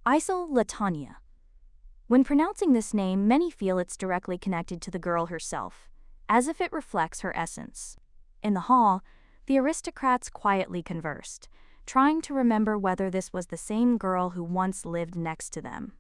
Isol Latanya. When pronouncing this name, many feel it's directly connected to the girl herself, as if it reflects her essence. In the hall, the aristocrats quietly conversed, trying to remember whether this was the same girl who once lived next to them.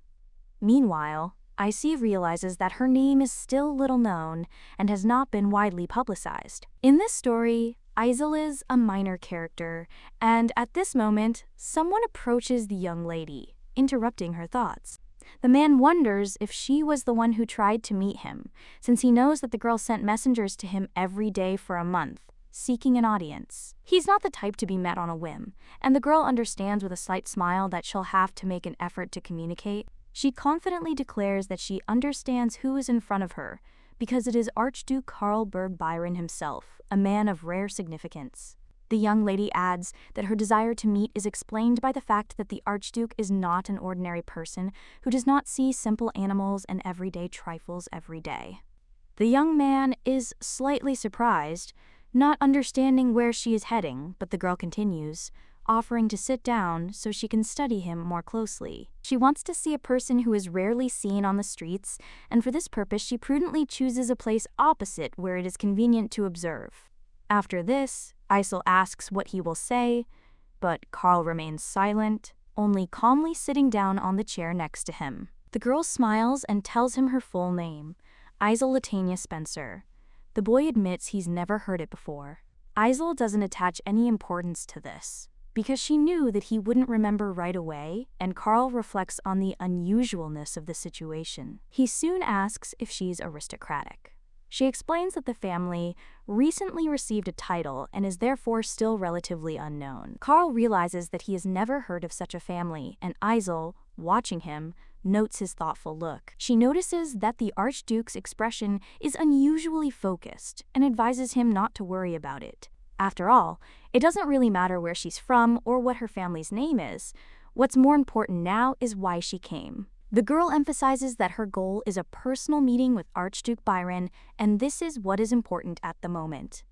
Meanwhile, Icy realizes that her name is still little known and has not been widely publicized. In this story, Isol is a minor character, and at this moment, someone approaches the young lady, interrupting her thoughts. The man wonders if she was the one who tried to meet him, since he knows that the girl sent messengers to him every day for a month, seeking an audience. He's not the type to be met on a whim, and the girl understands with a slight smile that she'll have to make an effort to communicate. She confidently declares that she understands who is in front of her, because it is Archduke Karl Berg Byron himself, a man of rare significance. The young lady adds that her desire to meet is explained by the fact that the Archduke is not an ordinary person who does not see simple animals and everyday trifles every day. The young man is slightly surprised, not understanding where she is heading, but the girl continues, offering to sit down so she can study him more closely. She wants to see a person who is rarely seen on the streets, and for this purpose she prudently chooses a place opposite where it is convenient to observe. After this, Isol asks what he will say, but Karl remains silent, only calmly sitting down on the chair next to him. The girl smiles and tells him her full name, Isol Latanya Spencer. The boy admits he's never heard it before. Isol doesn't attach any importance to this, because she knew that he wouldn't remember right away, and Karl reflects on the unusualness of the situation. He soon asks if she's aristocratic. She explains that the family recently received a title and is therefore still relatively unknown. Karl realizes that he has never heard of such a family, and Isol, watching him, notes his thoughtful look. She notices that the Archduke's expression is unusually focused and advises him not to worry about it. After all, it doesn't really matter where she's from or what her family's name is. What's more important now is why she came. The girl emphasizes that her goal is a personal meeting with Archduke Byron, and this is what is important at the moment.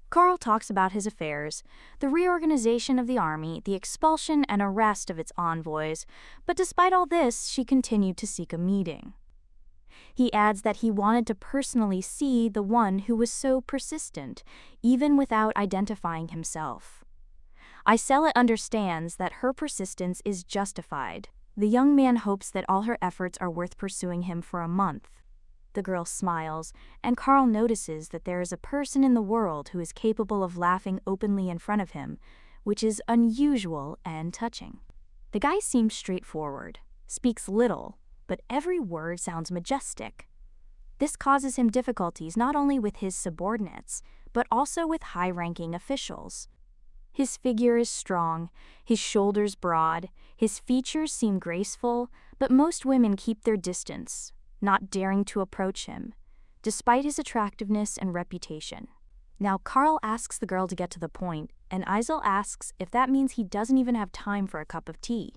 Karl talks about his affairs, the reorganization of the army, the expulsion and arrest of its envoys, but despite all this, she continued to seek a meeting. He adds that he wanted to personally see the one who was so persistent, even without identifying himself. Isela understands that her persistence is justified. The young man hopes that all her efforts are worth pursuing him for a month. The girl smiles, and Karl notices that there is a person in the world who is capable of laughing openly in front of him, which is unusual and touching. The guy seems straightforward, speaks little, but every word sounds majestic. This causes him difficulties not only with his subordinates, but also with high-ranking officials. His figure is strong, his shoulders broad, his features seem graceful, but most women keep their distance, not daring to approach him, despite his attractiveness and reputation. Now Karl asks the girl to get to the point, and Isol asks if that means he doesn't even have time for a cup of tea.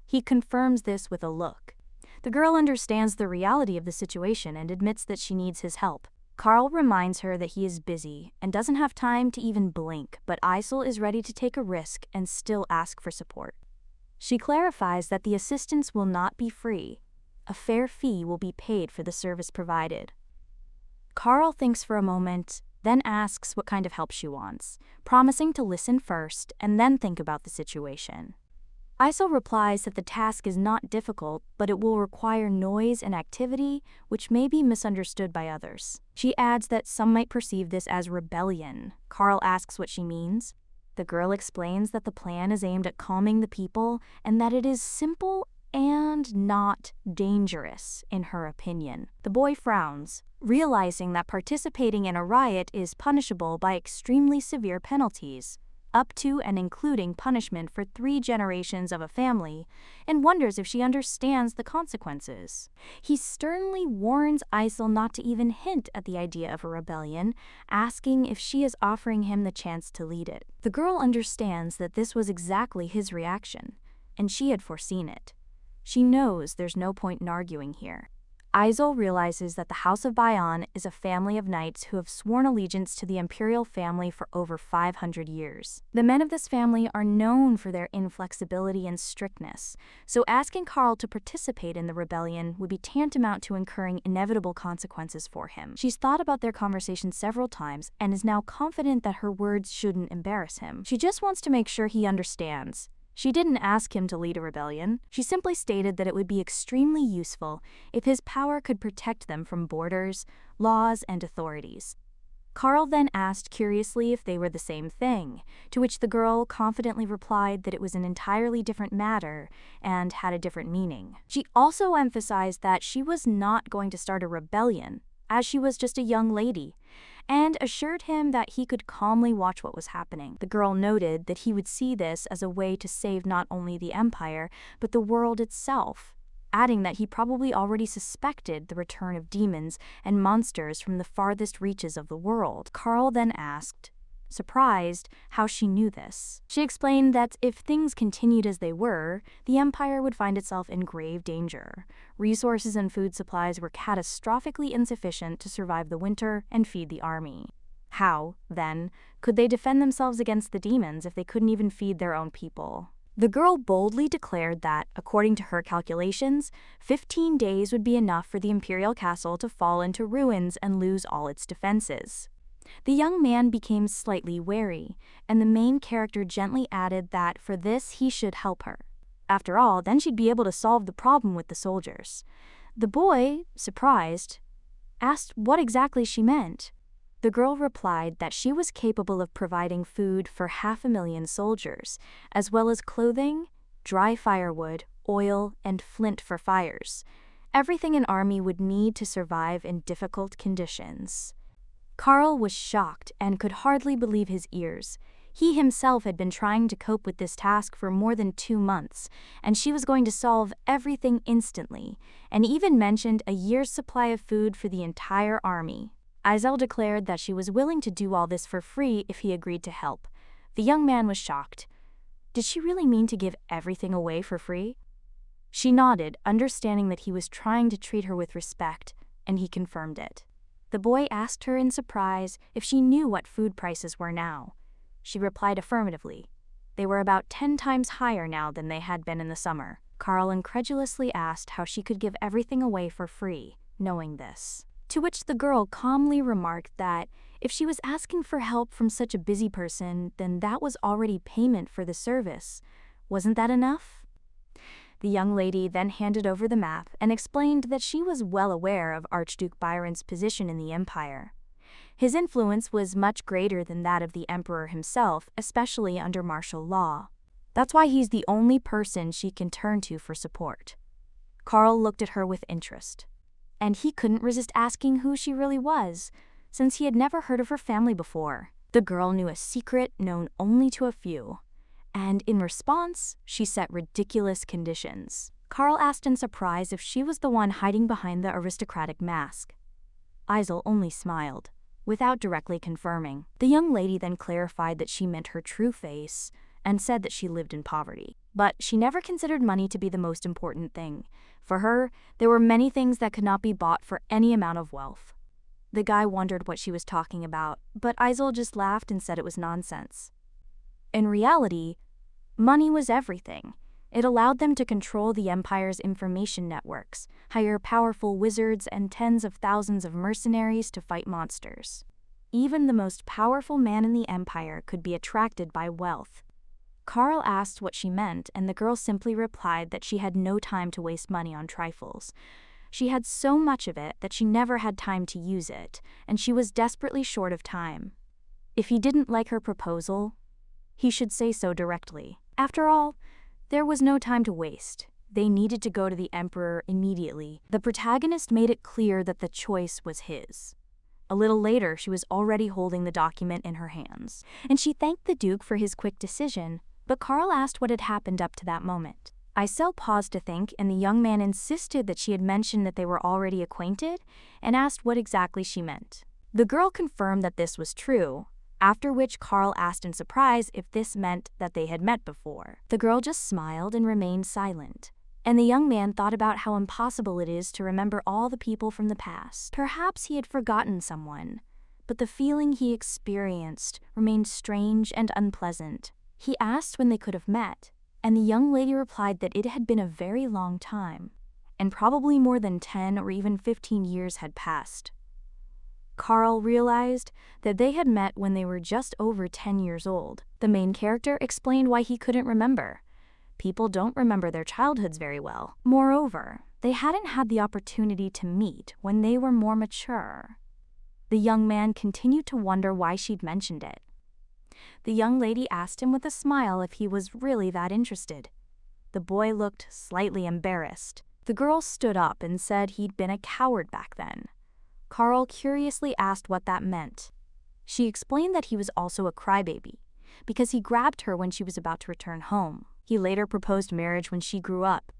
He confirms this with a look. The girl understands the reality of the situation and admits that she needs his help. Karl reminds her that he is busy and doesn't have time to even blink, but Isol is ready to take a risk and still ask for support. She clarifies that the assistance will not be free. A fair fee will be paid for the service provided. Karl thinks for a moment, then asks what kind of help she wants, promising to listen first and then think about the situation. Isol replies that the task is not difficult, but it will require noise and activity, which may be misunderstood by others. She adds that some might perceive this as rebellion. Karl asks what she means. The girl explains that the plan is aimed at calming the people and that it is simple and not dangerous, in her opinion. The boy frowns, realizing that participating in a riot is punishable by extremely severe penalties, up to and including punishment for 3 generations of a family, and wonders if she understands the consequences. He sternly warns Isol not to even hint at the idea of a rebellion, asking if she is offering him the chance to lead it. The girl understands that this was exactly his reaction, and she had foreseen it. She knows there's no point in arguing here. Aizel realizes that the House of Bayan is a family of knights who have sworn allegiance to the imperial family for over 500 years. The men of this family are known for their inflexibility and strictness, so asking Carl to participate in the rebellion would be tantamount to incurring inevitable consequences for him. She's thought about their conversation several times and is now confident that her words shouldn't embarrass him. She just wants to make sure he understands. She didn't ask him to lead a rebellion. She simply stated that it would be extremely useful if his power could protect them from borders, laws, and authorities. Carl then asked curiously if they were the same thing, to which the girl confidently replied that it was an entirely different matter and had a different meaning. She also emphasized that she was not going to start a rebellion, as she was just a young lady, and assured him that he could calmly watch what was happening. The girl noted that he would see this as a way to save not only the empire, but the world itself, adding that he probably already suspected the return of demons and monsters from the farthest reaches of the world. Carl then asked, surprised, how she knew this. She explained that if things continued as they were, the empire would find itself in grave danger. Resources and food supplies were catastrophically insufficient to survive the winter and feed the army. How, then, could they defend themselves against the demons if they couldn't even feed their own people? The girl boldly declared that, according to her calculations, 15 days would be enough for the imperial castle to fall into ruins and lose all its defenses. The young man became slightly wary, and the main character gently added that for this he should help her. After all, then she'd be able to solve the problem with the soldiers. The boy, surprised, asked what exactly she meant. The girl replied that she was capable of providing food for 500,000 soldiers, as well as clothing, dry firewood, oil, and flint for fires. Everything an army would need to survive in difficult conditions. Carl was shocked and could hardly believe his ears. He himself had been trying to cope with this task for more than 2 months, and she was going to solve everything instantly, and even mentioned a year's supply of food for the entire army. Aizel declared that she was willing to do all this for free if he agreed to help. The young man was shocked. Did she really mean to give everything away for free? She nodded, understanding that he was trying to treat her with respect, and he confirmed it. The boy asked her in surprise if she knew what food prices were now. She replied affirmatively. They were about 10 times higher now than they had been in the summer. Carl incredulously asked how she could give everything away for free, knowing this. To which the girl calmly remarked that if she was asking for help from such a busy person, then that was already payment for the service. Wasn't that enough? The young lady then handed over the map and explained that she was well aware of Archduke Byron's position in the empire. His influence was much greater than that of the emperor himself, especially under martial law. That's why he's the only person she can turn to for support. Carl looked at her with interest, and he couldn't resist asking who she really was, since he had never heard of her family before. The girl knew a secret known only to a few, and in response, she set ridiculous conditions. Carl asked in surprise if she was the one hiding behind the aristocratic mask. Aizel only smiled, without directly confirming. The young lady then clarified that she meant her true face, and said that she lived in poverty. But she never considered money to be the most important thing. For her, there were many things that could not be bought for any amount of wealth. The guy wondered what she was talking about, but Aizel just laughed and said it was nonsense. In reality, money was everything. It allowed them to control the empire's information networks, hire powerful wizards and tens of thousands of mercenaries to fight monsters. Even the most powerful man in the empire could be attracted by wealth. Carl asked what she meant, and the girl simply replied that she had no time to waste money on trifles. She had so much of it that she never had time to use it, and she was desperately short of time. If he didn't like her proposal, he should say so directly. After all, there was no time to waste. They needed to go to the emperor immediately. The protagonist made it clear that the choice was his. A little later, she was already holding the document in her hands, and she thanked the duke for his quick decision, but Carl asked what had happened up to that moment. Aizel paused to think, and the young man insisted that she had mentioned that they were already acquainted, and asked what exactly she meant. The girl confirmed that this was true, after which Carl asked in surprise if this meant that they had met before. The girl just smiled and remained silent. And the young man thought about how impossible it is to remember all the people from the past. Perhaps he had forgotten someone, but the feeling he experienced remained strange and unpleasant. He asked when they could have met, and the young lady replied that it had been a very long time, and probably more than 10 or even 15 years had passed. Carl realized that they had met when they were just over 10 years old. The main character explained why he couldn't remember. People don't remember their childhoods very well. Moreover, they hadn't had the opportunity to meet when they were more mature. The young man continued to wonder why she'd mentioned it. The young lady asked him with a smile if he was really that interested. The boy looked slightly embarrassed. The girl stood up and said he'd been a coward back then. Carl curiously asked what that meant. She explained that he was also a crybaby, because he grabbed her when she was about to return home. He later proposed marriage when she grew up.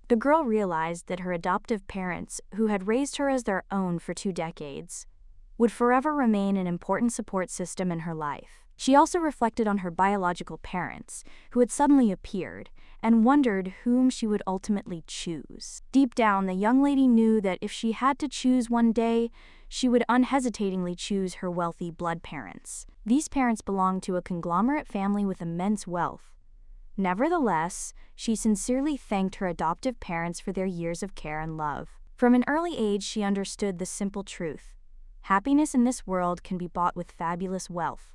The girl realized that her adoptive parents, who had raised her as their own for 2 decades, would forever remain an important support system in her life. She also reflected on her biological parents, who had suddenly appeared, and wondered whom she would ultimately choose. Deep down, the young lady knew that if she had to choose one day, she would unhesitatingly choose her wealthy blood parents. These parents belonged to a conglomerate family with immense wealth. Nevertheless, she sincerely thanked her adoptive parents for their years of care and love. From an early age, she understood the simple truth: happiness in this world can be bought with fabulous wealth.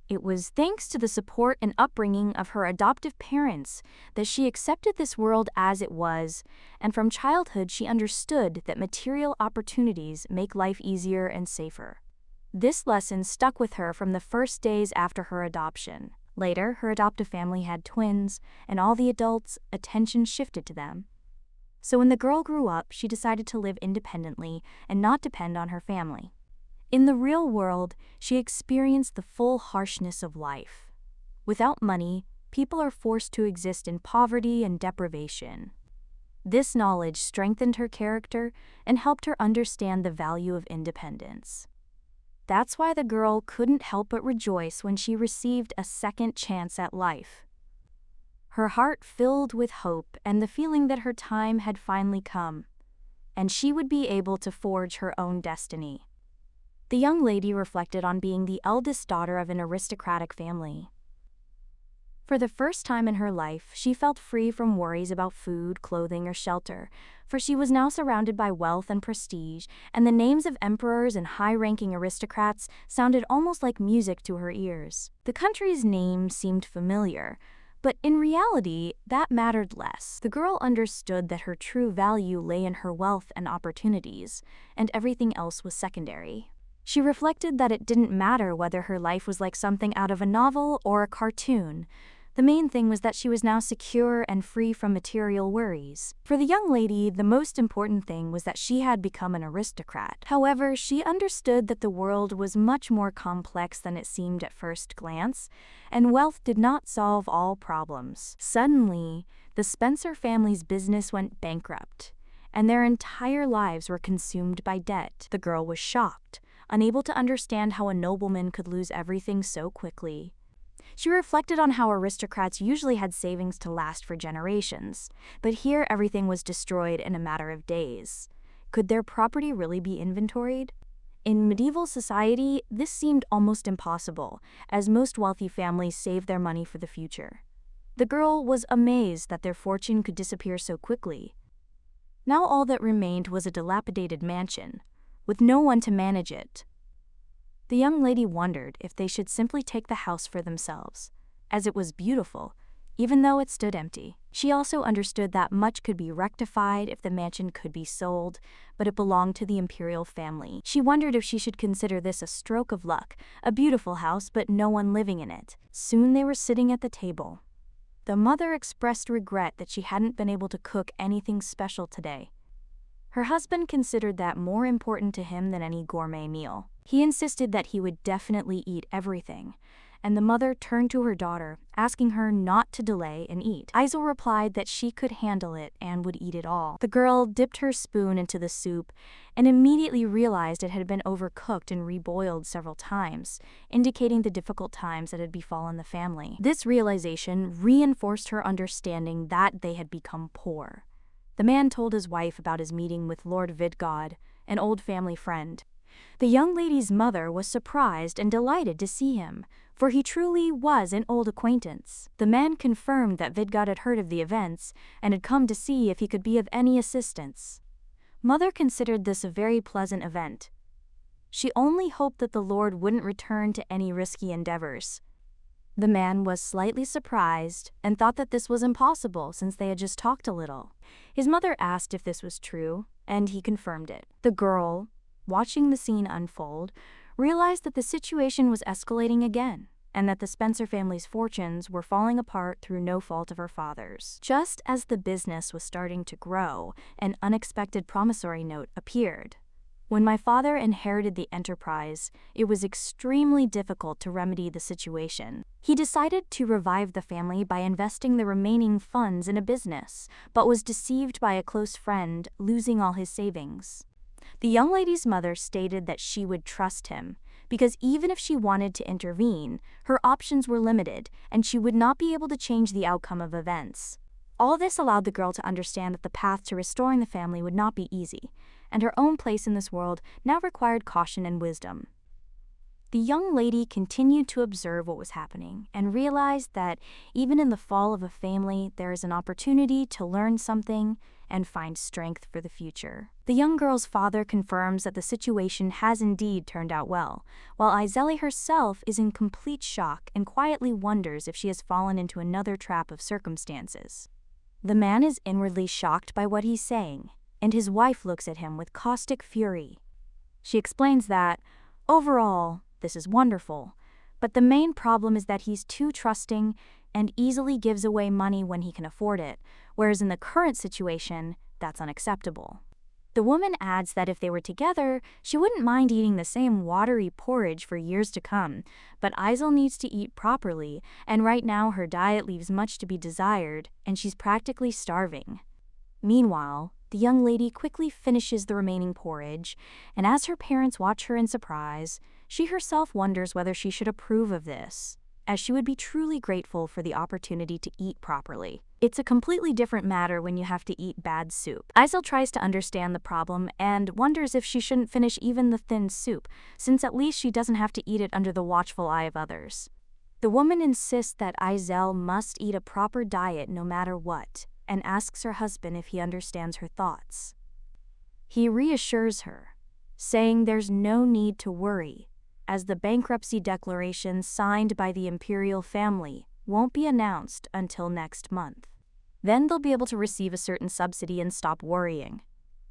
It was thanks to the support and upbringing of her adoptive parents that she accepted this world as it was, and from childhood she understood that material opportunities make life easier and safer. This lesson stuck with her from the first days after her adoption. Later, her adoptive family had twins, and all the adults' attention shifted to them. So when the girl grew up, she decided to live independently and not depend on her family. In the real world, she experienced the full harshness of life. Without money, people are forced to exist in poverty and deprivation. This knowledge strengthened her character and helped her understand the value of independence. That's why the girl couldn't help but rejoice when she received a second chance at life. Her heart filled with hope and the feeling that her time had finally come, and she would be able to forge her own destiny. The young lady reflected on being the eldest daughter of an aristocratic family. For the first time in her life, she felt free from worries about food, clothing, or shelter, for she was now surrounded by wealth and prestige, and the names of emperors and high-ranking aristocrats sounded almost like music to her ears. The country's name seemed familiar, but in reality, that mattered less. The girl understood that her true value lay in her wealth and opportunities, and everything else was secondary. She reflected that it didn't matter whether her life was like something out of a novel or a cartoon. The main thing was that she was now secure and free from material worries. For the young lady, the most important thing was that she had become an aristocrat. However, she understood that the world was much more complex than it seemed at first glance, and wealth did not solve all problems. Suddenly, the Spencer family's business went bankrupt, and their entire lives were consumed by debt. The girl was shocked, unable to understand how a nobleman could lose everything so quickly. She reflected on how aristocrats usually had savings to last for generations, but here everything was destroyed in a matter of days. Could their property really be inventoried? In medieval society, this seemed almost impossible, as most wealthy families saved their money for the future. The girl was amazed that their fortune could disappear so quickly. Now all that remained was a dilapidated mansion, with no one to manage it. The young lady wondered if they should simply take the house for themselves, as it was beautiful, even though it stood empty. She also understood that much could be rectified if the mansion could be sold, but it belonged to the imperial family. She wondered if she should consider this a stroke of luck, a beautiful house but no one living in it. Soon they were sitting at the table. The mother expressed regret that she hadn't been able to cook anything special today. Her husband considered that more important to him than any gourmet meal. He insisted that he would definitely eat everything, and the mother turned to her daughter, asking her not to delay and eat. Aizel replied that she could handle it and would eat it all. The girl dipped her spoon into the soup and immediately realized it had been overcooked and reboiled several times, indicating the difficult times that had befallen the family. This realization reinforced her understanding that they had become poor. The man told his wife about his meeting with Lord Vidgod, an old family friend. The young lady's mother was surprised and delighted to see him, for he truly was an old acquaintance. The man confirmed that Vidgod had heard of the events and had come to see if he could be of any assistance. Mother considered this a very pleasant event. She only hoped that the Lord wouldn't return to any risky endeavors. The man was slightly surprised and thought that this was impossible since they had just talked a little. His mother asked if this was true, and he confirmed it. The girl, watching the scene unfold, realized that the situation was escalating again, and that the Spencer family's fortunes were falling apart through no fault of her father's. Just as the business was starting to grow, an unexpected promissory note appeared. When my father inherited the enterprise, it was extremely difficult to remedy the situation. He decided to revive the family by investing the remaining funds in a business, but was deceived by a close friend, losing all his savings. The young lady's mother stated that she would trust him, because even if she wanted to intervene, her options were limited, and she would not be able to change the outcome of events. All this allowed the girl to understand that the path to restoring the family would not be easy, and her own place in this world now required caution and wisdom. The young lady continued to observe what was happening and realized that even in the fall of a family, there is an opportunity to learn something and find strength for the future. The young girl's father confirms that the situation has indeed turned out well, while Izeli herself is in complete shock and quietly wonders if she has fallen into another trap of circumstances. The man is inwardly shocked by what he's saying, and his wife looks at him with caustic fury. She explains that, overall, this is wonderful, but the main problem is that he's too trusting and easily gives away money when he can afford it, whereas in the current situation, that's unacceptable. The woman adds that if they were together, she wouldn't mind eating the same watery porridge for years to come, but Aizel needs to eat properly, and right now her diet leaves much to be desired, and she's practically starving. Meanwhile, the young lady quickly finishes the remaining porridge, and as her parents watch her in surprise, she herself wonders whether she should approve of this, as she would be truly grateful for the opportunity to eat properly. It's a completely different matter when you have to eat bad soup. Aizel tries to understand the problem and wonders if she shouldn't finish even the thin soup, since at least she doesn't have to eat it under the watchful eye of others. The woman insists that Aizel must eat a proper diet no matter what, and asks her husband if he understands her thoughts. He reassures her, saying there's no need to worry, as the bankruptcy declaration signed by the imperial family won't be announced until next month. Then they'll be able to receive a certain subsidy and stop worrying.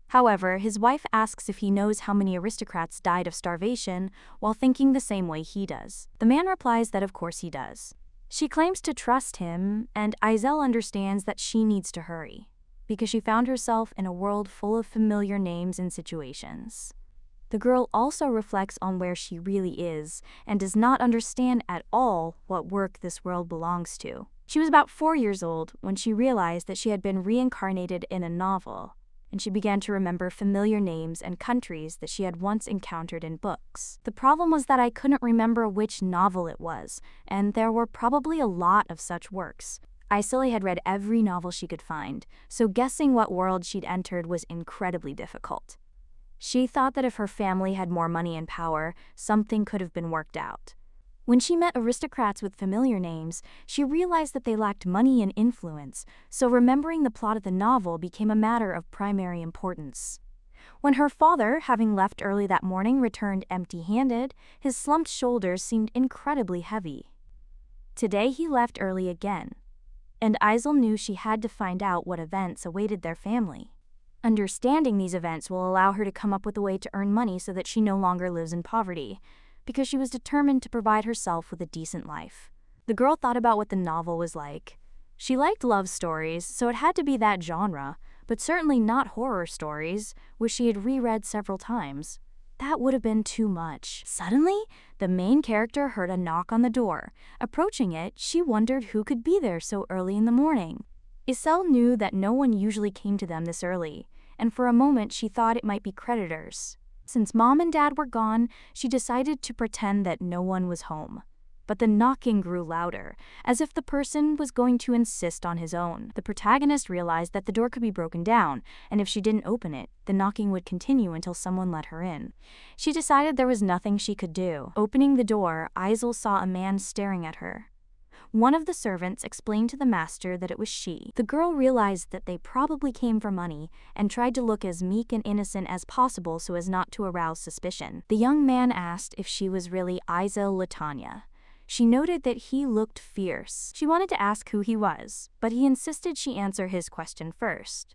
However, his wife asks if he knows how many aristocrats died of starvation while thinking the same way he does. The man replies that of course he does. She claims to trust him, and Aizel understands that she needs to hurry, because she found herself in a world full of familiar names and situations. The girl also reflects on where she really is, and does not understand at all what work this world belongs to. She was about 4 years old when she realized that she had been reincarnated in a novel, and she began to remember familiar names and countries that she had once encountered in books. The problem was that I couldn't remember which novel it was, and there were probably a lot of such works. Aizel had read every novel she could find, so guessing what world she'd entered was incredibly difficult. She thought that if her family had more money and power, something could have been worked out. When she met aristocrats with familiar names, she realized that they lacked money and influence, so remembering the plot of the novel became a matter of primary importance. When her father, having left early that morning, returned empty-handed, his slumped shoulders seemed incredibly heavy. Today he left early again, and Aizel knew she had to find out what events awaited their family. Understanding these events will allow her to come up with a way to earn money so that she no longer lives in poverty, because she was determined to provide herself with a decent life. The girl thought about what the novel was like. She liked love stories, so it had to be that genre, but certainly not horror stories, which she had reread several times. That would have been too much. Suddenly, the main character heard a knock on the door. Approaching it, she wondered who could be there so early in the morning. Isel knew that no one usually came to them this early, and for a moment she thought it might be creditors. Since mom and dad were gone, she decided to pretend that no one was home. But the knocking grew louder, as if the person was going to insist on his own. The protagonist realized that the door could be broken down, and if she didn't open it, the knocking would continue until someone let her in. She decided there was nothing she could do. Opening the door, Isel saw a man staring at her. One of the servants explained to the master that it was she. The girl realized that they probably came for money and tried to look as meek and innocent as possible so as not to arouse suspicion. The young man asked if she was really Isel Latanya. She noted that he looked fierce. She wanted to ask who he was, but he insisted she answer his question first.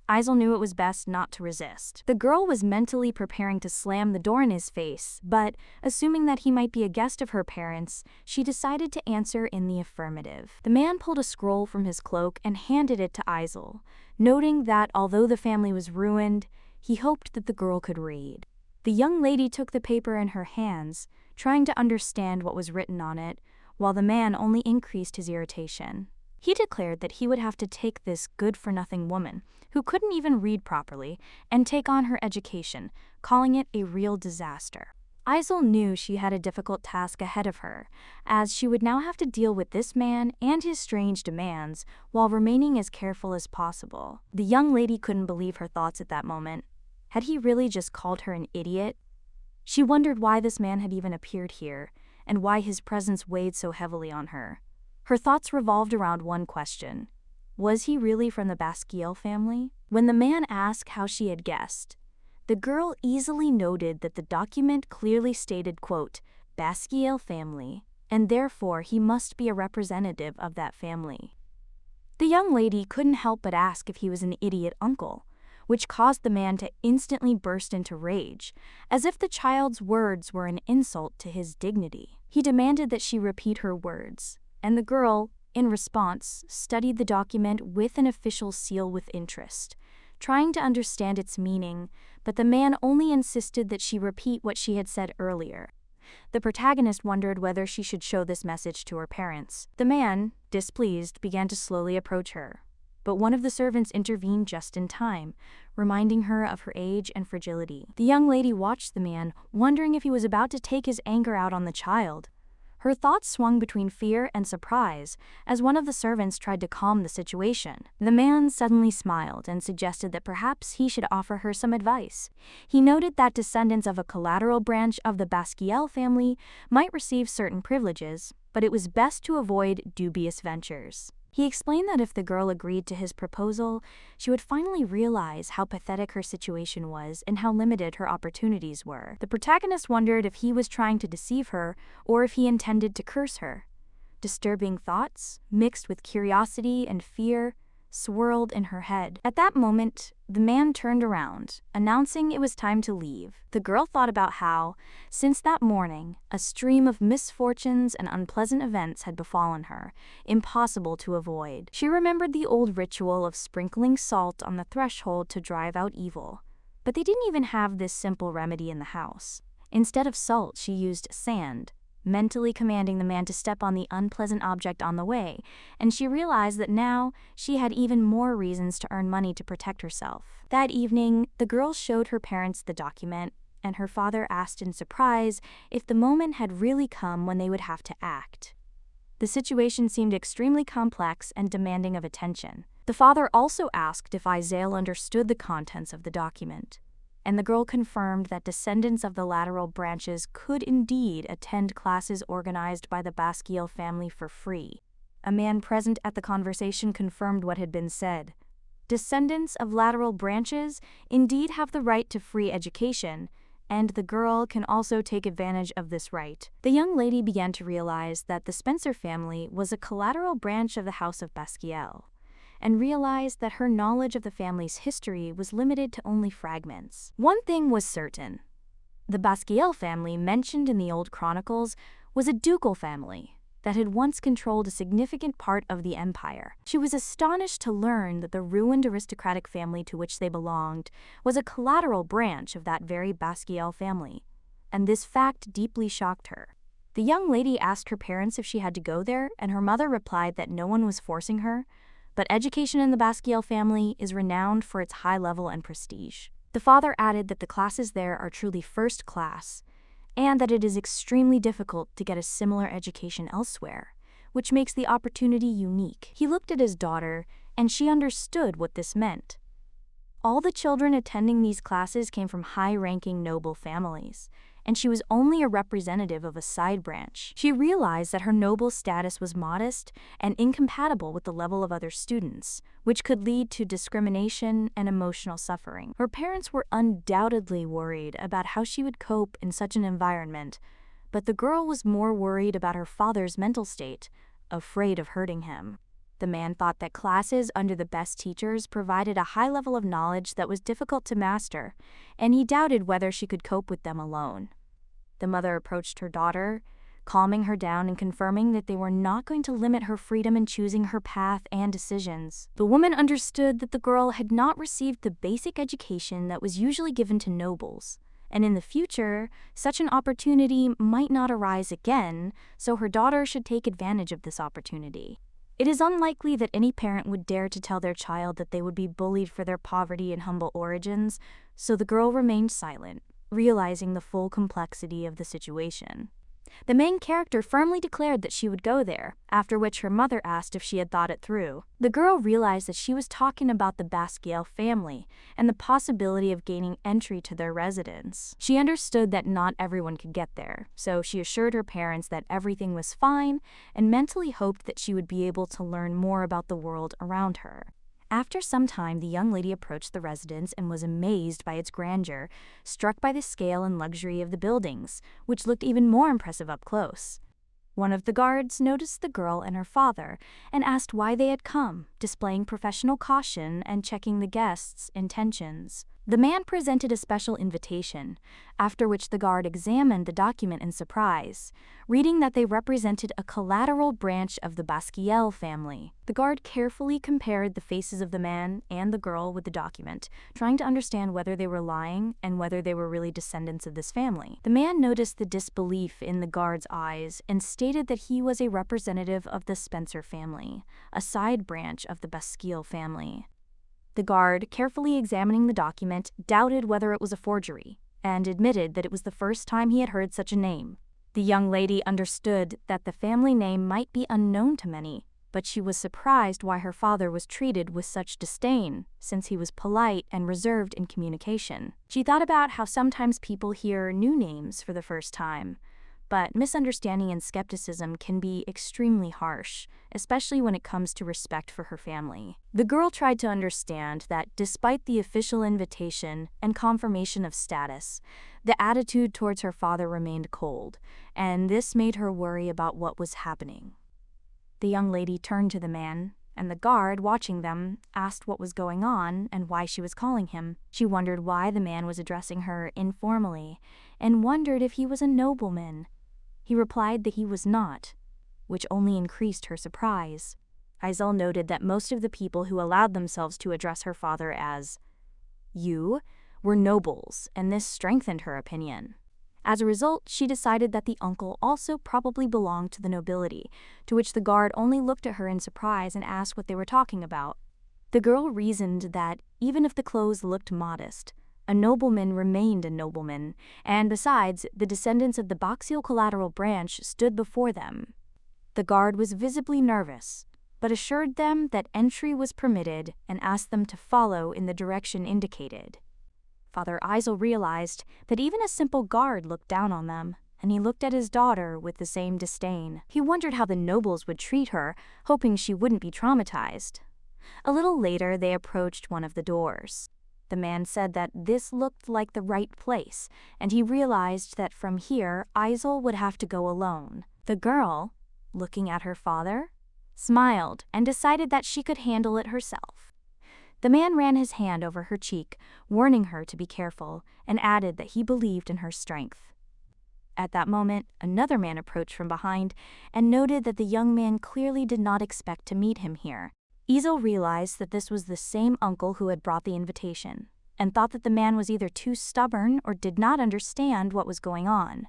Isel knew it was best not to resist. The girl was mentally preparing to slam the door in his face, but, assuming that he might be a guest of her parents, she decided to answer in the affirmative. The man pulled a scroll from his cloak and handed it to Isel, noting that although the family was ruined, he hoped that the girl could read. The young lady took the paper in her hands, trying to understand what was written on it, while the man only increased his irritation. He declared that he would have to take this good-for-nothing woman, who couldn't even read properly, and take on her education, calling it a real disaster. Isel knew she had a difficult task ahead of her, as she would now have to deal with this man and his strange demands while remaining as careful as possible. The young lady couldn't believe her thoughts at that moment. Had he really just called her an idiot? She wondered why this man had even appeared here, and why his presence weighed so heavily on her. Her thoughts revolved around one question. Was he really from the Basquiel family? When the man asked how she had guessed, the girl easily noted that the document clearly stated, quote, Basquiel family, and therefore he must be a representative of that family. The young lady couldn't help but ask if he was an idiot uncle, which caused the man to instantly burst into rage, as if the child's words were an insult to his dignity. He demanded that she repeat her words, and the girl, in response, studied the document with an official seal with interest, trying to understand its meaning, but the man only insisted that she repeat what she had said earlier. The protagonist wondered whether she should show this message to her parents. The man, displeased, began to slowly approach her, but one of the servants intervened just in time, reminding her of her age and fragility. The young lady watched the man, wondering if he was about to take his anger out on the child. Her thoughts swung between fear and surprise as one of the servants tried to calm the situation. The man suddenly smiled and suggested that perhaps he should offer her some advice. He noted that descendants of a collateral branch of the Basquiel family might receive certain privileges, but it was best to avoid dubious ventures. He explained that if the girl agreed to his proposal, she would finally realize how pathetic her situation was and how limited her opportunities were. The protagonist wondered if he was trying to deceive her or if he intended to curse her. Disturbing thoughts, mixed with curiosity and fear, swirled in her head. At that moment, the man turned around, announcing it was time to leave. The girl thought about how, since that morning, a stream of misfortunes and unpleasant events had befallen her, impossible to avoid. She remembered the old ritual of sprinkling salt on the threshold to drive out evil. But they didn't even have this simple remedy in the house. Instead of salt, she used sand, mentally commanding the man to step on the unpleasant object on the way, and she realized that now she had even more reasons to earn money to protect herself. That evening, the girl showed her parents the document, and her father asked in surprise if the moment had really come when they would have to act. The situation seemed extremely complex and demanding of attention. The father also asked if Isel understood the contents of the document, and the girl confirmed that descendants of the lateral branches could indeed attend classes organized by the Basquiel family for free. A man present at the conversation confirmed what had been said. Descendants of lateral branches indeed have the right to free education, and the girl can also take advantage of this right. The young lady began to realize that the Spencer family was a collateral branch of the House of Basquiel, and realized that her knowledge of the family's history was limited to only fragments. One thing was certain. The Basquiel family mentioned in the old chronicles was a ducal family, that had once controlled a significant part of the empire. She was astonished to learn that the ruined aristocratic family to which they belonged was a collateral branch of that very Basquiel family, and this fact deeply shocked her. The young lady asked her parents if she had to go there, and her mother replied that no one was forcing her, but education in the Basquiel family is renowned for its high level and prestige. The father added that the classes there are truly first class, and that it is extremely difficult to get a similar education elsewhere, which makes the opportunity unique. He looked at his daughter, and she understood what this meant. All the children attending these classes came from high-ranking noble families, and she was only a representative of a side branch. She realized that her noble status was modest and incompatible with the level of other students, which could lead to discrimination and emotional suffering. Her parents were undoubtedly worried about how she would cope in such an environment, but the girl was more worried about her father's mental state, afraid of hurting him. The man thought that classes under the best teachers provided a high level of knowledge that was difficult to master, and he doubted whether she could cope with them alone. The mother approached her daughter, calming her down and confirming that they were not going to limit her freedom in choosing her path and decisions. The woman understood that the girl had not received the basic education that was usually given to nobles, and in the future, such an opportunity might not arise again, so her daughter should take advantage of this opportunity. It is unlikely that any parent would dare to tell their child that they would be bullied for their poverty and humble origins, so the girl remained silent, realizing the full complexity of the situation. The main character firmly declared that she would go there, after which her mother asked if she had thought it through. The girl realized that she was talking about the Basquiel family and the possibility of gaining entry to their residence. She understood that not everyone could get there, so she assured her parents that everything was fine and mentally hoped that she would be able to learn more about the world around her. After some time, the young lady approached the residence and was amazed by its grandeur, struck by the scale and luxury of the buildings, which looked even more impressive up close. One of the guards noticed the girl and her father and asked why they had come, displaying professional caution and checking the guests' intentions. The man presented a special invitation, after which the guard examined the document in surprise, reading that they represented a collateral branch of the Basquiel family. The guard carefully compared the faces of the man and the girl with the document, trying to understand whether they were lying and whether they were really descendants of this family. The man noticed the disbelief in the guard's eyes and stated that he was a representative of the Spencer family, a side branch of the Basquiel family. The guard, carefully examining the document, doubted whether it was a forgery, and admitted that it was the first time he had heard such a name. The young lady understood that the family name might be unknown to many, but she was surprised why her father was treated with such disdain, since he was polite and reserved in communication. She thought about how sometimes people hear new names for the first time, but misunderstanding and skepticism can be extremely harsh, especially when it comes to respect for her family. The girl tried to understand that despite the official invitation and confirmation of status, the attitude towards her father remained cold, and this made her worry about what was happening. The young lady turned to the man, and the guard, watching them, asked what was going on and why she was calling him. She wondered why the man was addressing her informally, and wondered if he was a nobleman. He replied that he was not, which only increased her surprise. Isel noted that most of the people who allowed themselves to address her father as "you" were nobles, and this strengthened her opinion. As a result, she decided that the uncle also probably belonged to the nobility, to which the guard only looked at her in surprise and asked what they were talking about. The girl reasoned that even if the clothes looked modest, a nobleman remained a nobleman, and besides, the descendants of the Basquiel collateral branch stood before them. The guard was visibly nervous, but assured them that entry was permitted and asked them to follow in the direction indicated. Father Isel realized that even a simple guard looked down on them, and he looked at his daughter with the same disdain. He wondered how the nobles would treat her, hoping she wouldn't be traumatized. A little later, they approached one of the doors. The man said that this looked like the right place, and he realized that from here, Isel would have to go alone. The girl, looking at her father, smiled and decided that she could handle it herself. The man ran his hand over her cheek, warning her to be careful, and added that he believed in her strength. At that moment, another man approached from behind and noted that the young man clearly did not expect to meet him here. Izel realized that this was the same uncle who had brought the invitation, and thought that the man was either too stubborn or did not understand what was going on.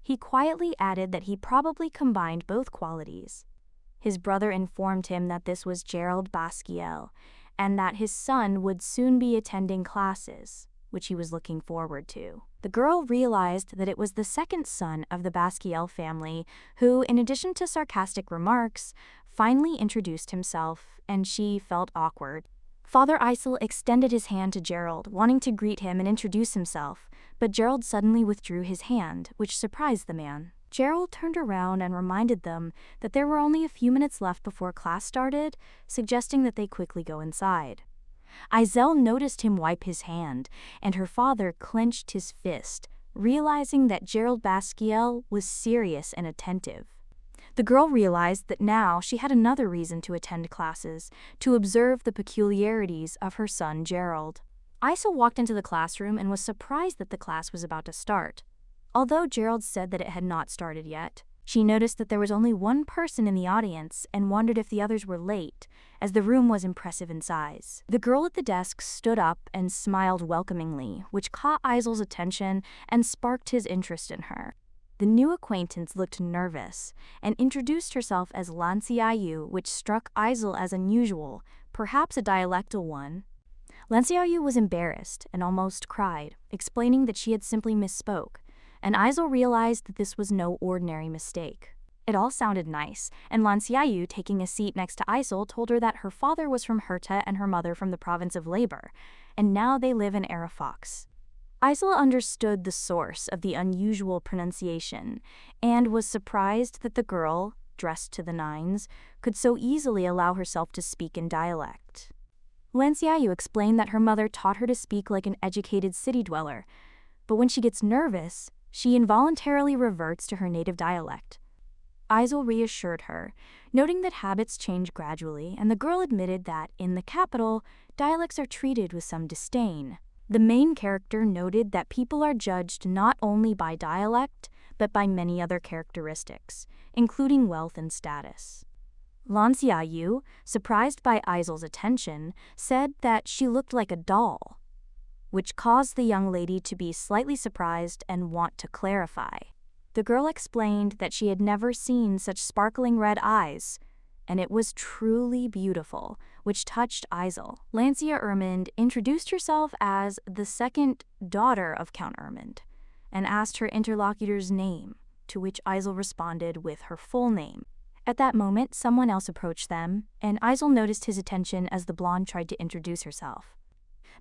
He quietly added that he probably combined both qualities. His brother informed him that this was Gerald Basquiel, and that his son would soon be attending classes, which he was looking forward to. The girl realized that it was the second son of the Basquiel family who, in addition to sarcastic remarks, finally introduced himself, and she felt awkward. Father Isel extended his hand to Gerald, wanting to greet him and introduce himself, but Gerald suddenly withdrew his hand, which surprised the man. Gerald turned around and reminded them that there were only a few minutes left before class started, suggesting that they quickly go inside. Isel noticed him wipe his hand, and her father clenched his fist, realizing that Gerald Basquiel was serious and attentive. The girl realized that now she had another reason to attend classes, to observe the peculiarities of her son Gerald. Isel walked into the classroom and was surprised that the class was about to start. Although Gerald said that it had not started yet, she noticed that there was only one person in the audience and wondered if the others were late, as the room was impressive in size. The girl at the desk stood up and smiled welcomingly, which caught Isel's attention and sparked his interest in her. The new acquaintance looked nervous and introduced herself as Lanciayu, which struck Isel as unusual, perhaps a dialectal one. Lanciayu was embarrassed and almost cried, explaining that she had simply misspoke, and Isel realized that this was no ordinary mistake. It all sounded nice, and Lanciayu, taking a seat next to Isel, told her that her father was from Herta and her mother from the province of Labor, and now they live in Arafox. Isel understood the source of the unusual pronunciation, and was surprised that the girl, dressed to the nines, could so easily allow herself to speak in dialect. Lanciayu explained that her mother taught her to speak like an educated city dweller, but when she gets nervous, she involuntarily reverts to her native dialect. Isel reassured her, noting that habits change gradually, and the girl admitted that, in the capital, dialects are treated with some disdain. The main character noted that people are judged not only by dialect, but by many other characteristics, including wealth and status. Lanciayu, surprised by Isel's attention, said that she looked like a doll, which caused the young lady to be slightly surprised and want to clarify. The girl explained that she had never seen such sparkling red eyes, and it was truly beautiful, which touched Isel. Lancia Ermund introduced herself as the second daughter of Count Ermund, and asked her interlocutor's name, to which Isel responded with her full name. At that moment, someone else approached them, and Isel noticed his attention as the blonde tried to introduce herself.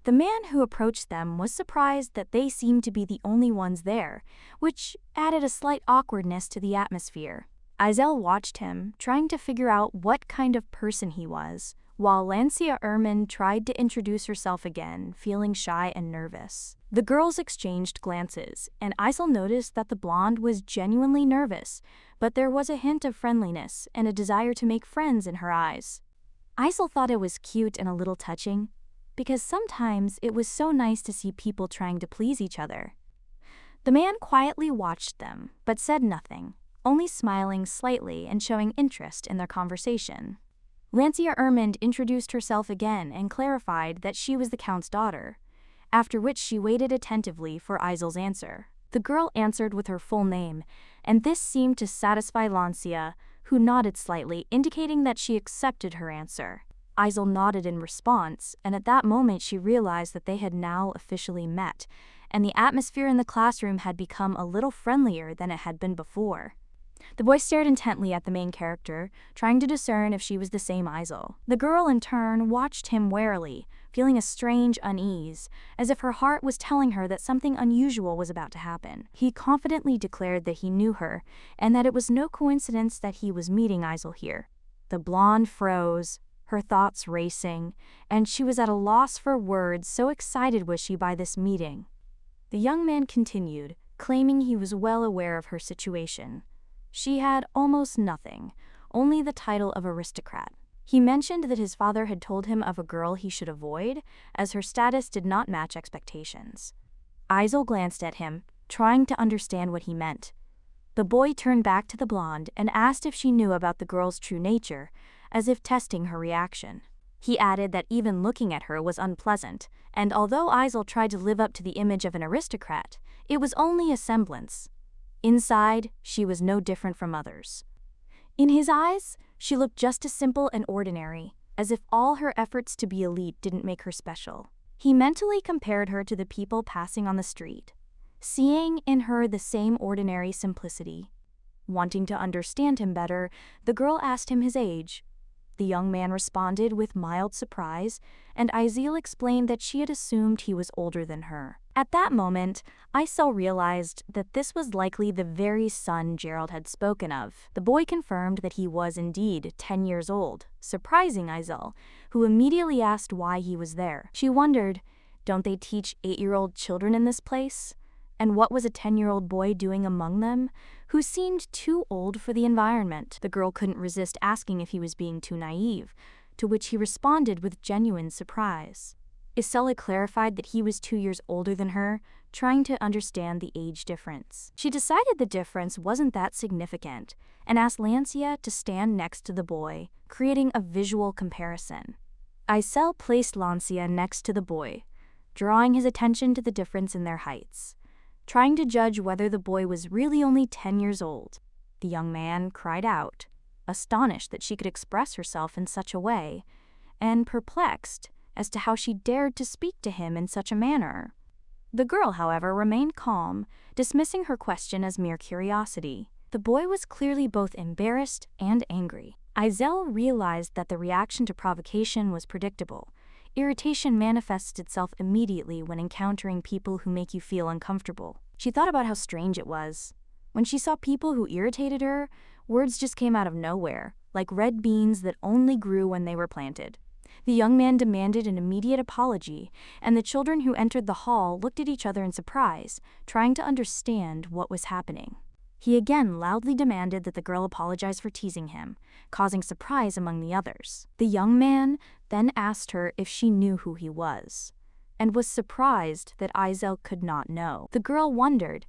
The man who approached them was surprised that they seemed to be the only ones there, which added a slight awkwardness to the atmosphere. Isel watched him, trying to figure out what kind of person he was, while Lancia Ermund tried to introduce herself again, feeling shy and nervous. The girls exchanged glances, and Isel noticed that the blonde was genuinely nervous, but there was a hint of friendliness and a desire to make friends in her eyes. Isel thought it was cute and a little touching, because sometimes it was so nice to see people trying to please each other. The man quietly watched them, but said nothing, only smiling slightly and showing interest in their conversation. Lancia Ermund introduced herself again and clarified that she was the Count's daughter, after which she waited attentively for Isel's answer. The girl answered with her full name, and this seemed to satisfy Lancia, who nodded slightly, indicating that she accepted her answer. Isel nodded in response, and at that moment she realized that they had now officially met, and the atmosphere in the classroom had become a little friendlier than it had been before. The boy stared intently at the main character, trying to discern if she was the same Isel. The girl, in turn, watched him warily, feeling a strange unease, as if her heart was telling her that something unusual was about to happen. He confidently declared that he knew her, and that it was no coincidence that he was meeting Isel here. The blonde froze, her thoughts racing, and she was at a loss for words, so excited was she by this meeting. The young man continued, claiming he was well aware of her situation. She had almost nothing, only the title of aristocrat. He mentioned that his father had told him of a girl he should avoid, as her status did not match expectations. Isel glanced at him, trying to understand what he meant. The boy turned back to the blonde and asked if she knew about the girl's true nature, as if testing her reaction. He added that even looking at her was unpleasant, and although Isel tried to live up to the image of an aristocrat, it was only a semblance. Inside, she was no different from others. In his eyes, she looked just as simple and ordinary, as if all her efforts to be elite didn't make her special. He mentally compared her to the people passing on the street, seeing in her the same ordinary simplicity. Wanting to understand him better, the girl asked him his age. The young man responded with mild surprise, and Isel explained that she had assumed he was older than her. At that moment, Isel realized that this was likely the very son Gerald had spoken of. The boy confirmed that he was indeed 10 years old, surprising Isel, who immediately asked why he was there. She wondered, don't they teach 8-year-old children in this place? And what was a 10-year-old boy doing among them, who seemed too old for the environment? The girl couldn't resist asking if he was being too naive, to which he responded with genuine surprise. Isel clarified that he was 2 years older than her, trying to understand the age difference. She decided the difference wasn't that significant, and asked Lancia to stand next to the boy, creating a visual comparison. Isel placed Lancia next to the boy, drawing his attention to the difference in their heights, trying to judge whether the boy was really only 10 years old. The young man cried out, astonished that she could express herself in such a way, and perplexed as to how she dared to speak to him in such a manner. The girl, however, remained calm, dismissing her question as mere curiosity. The boy was clearly both embarrassed and angry. Isel realized that the reaction to provocation was predictable. Irritation manifests itself immediately when encountering people who make you feel uncomfortable. She thought about how strange it was. When she saw people who irritated her, words just came out of nowhere, like red beans that only grew when they were planted. The young man demanded an immediate apology, and the children who entered the hall looked at each other in surprise, trying to understand what was happening. He again loudly demanded that the girl apologize for teasing him, causing surprise among the others. The young man then asked her if she knew who he was, and was surprised that Isel could not know. The girl wondered,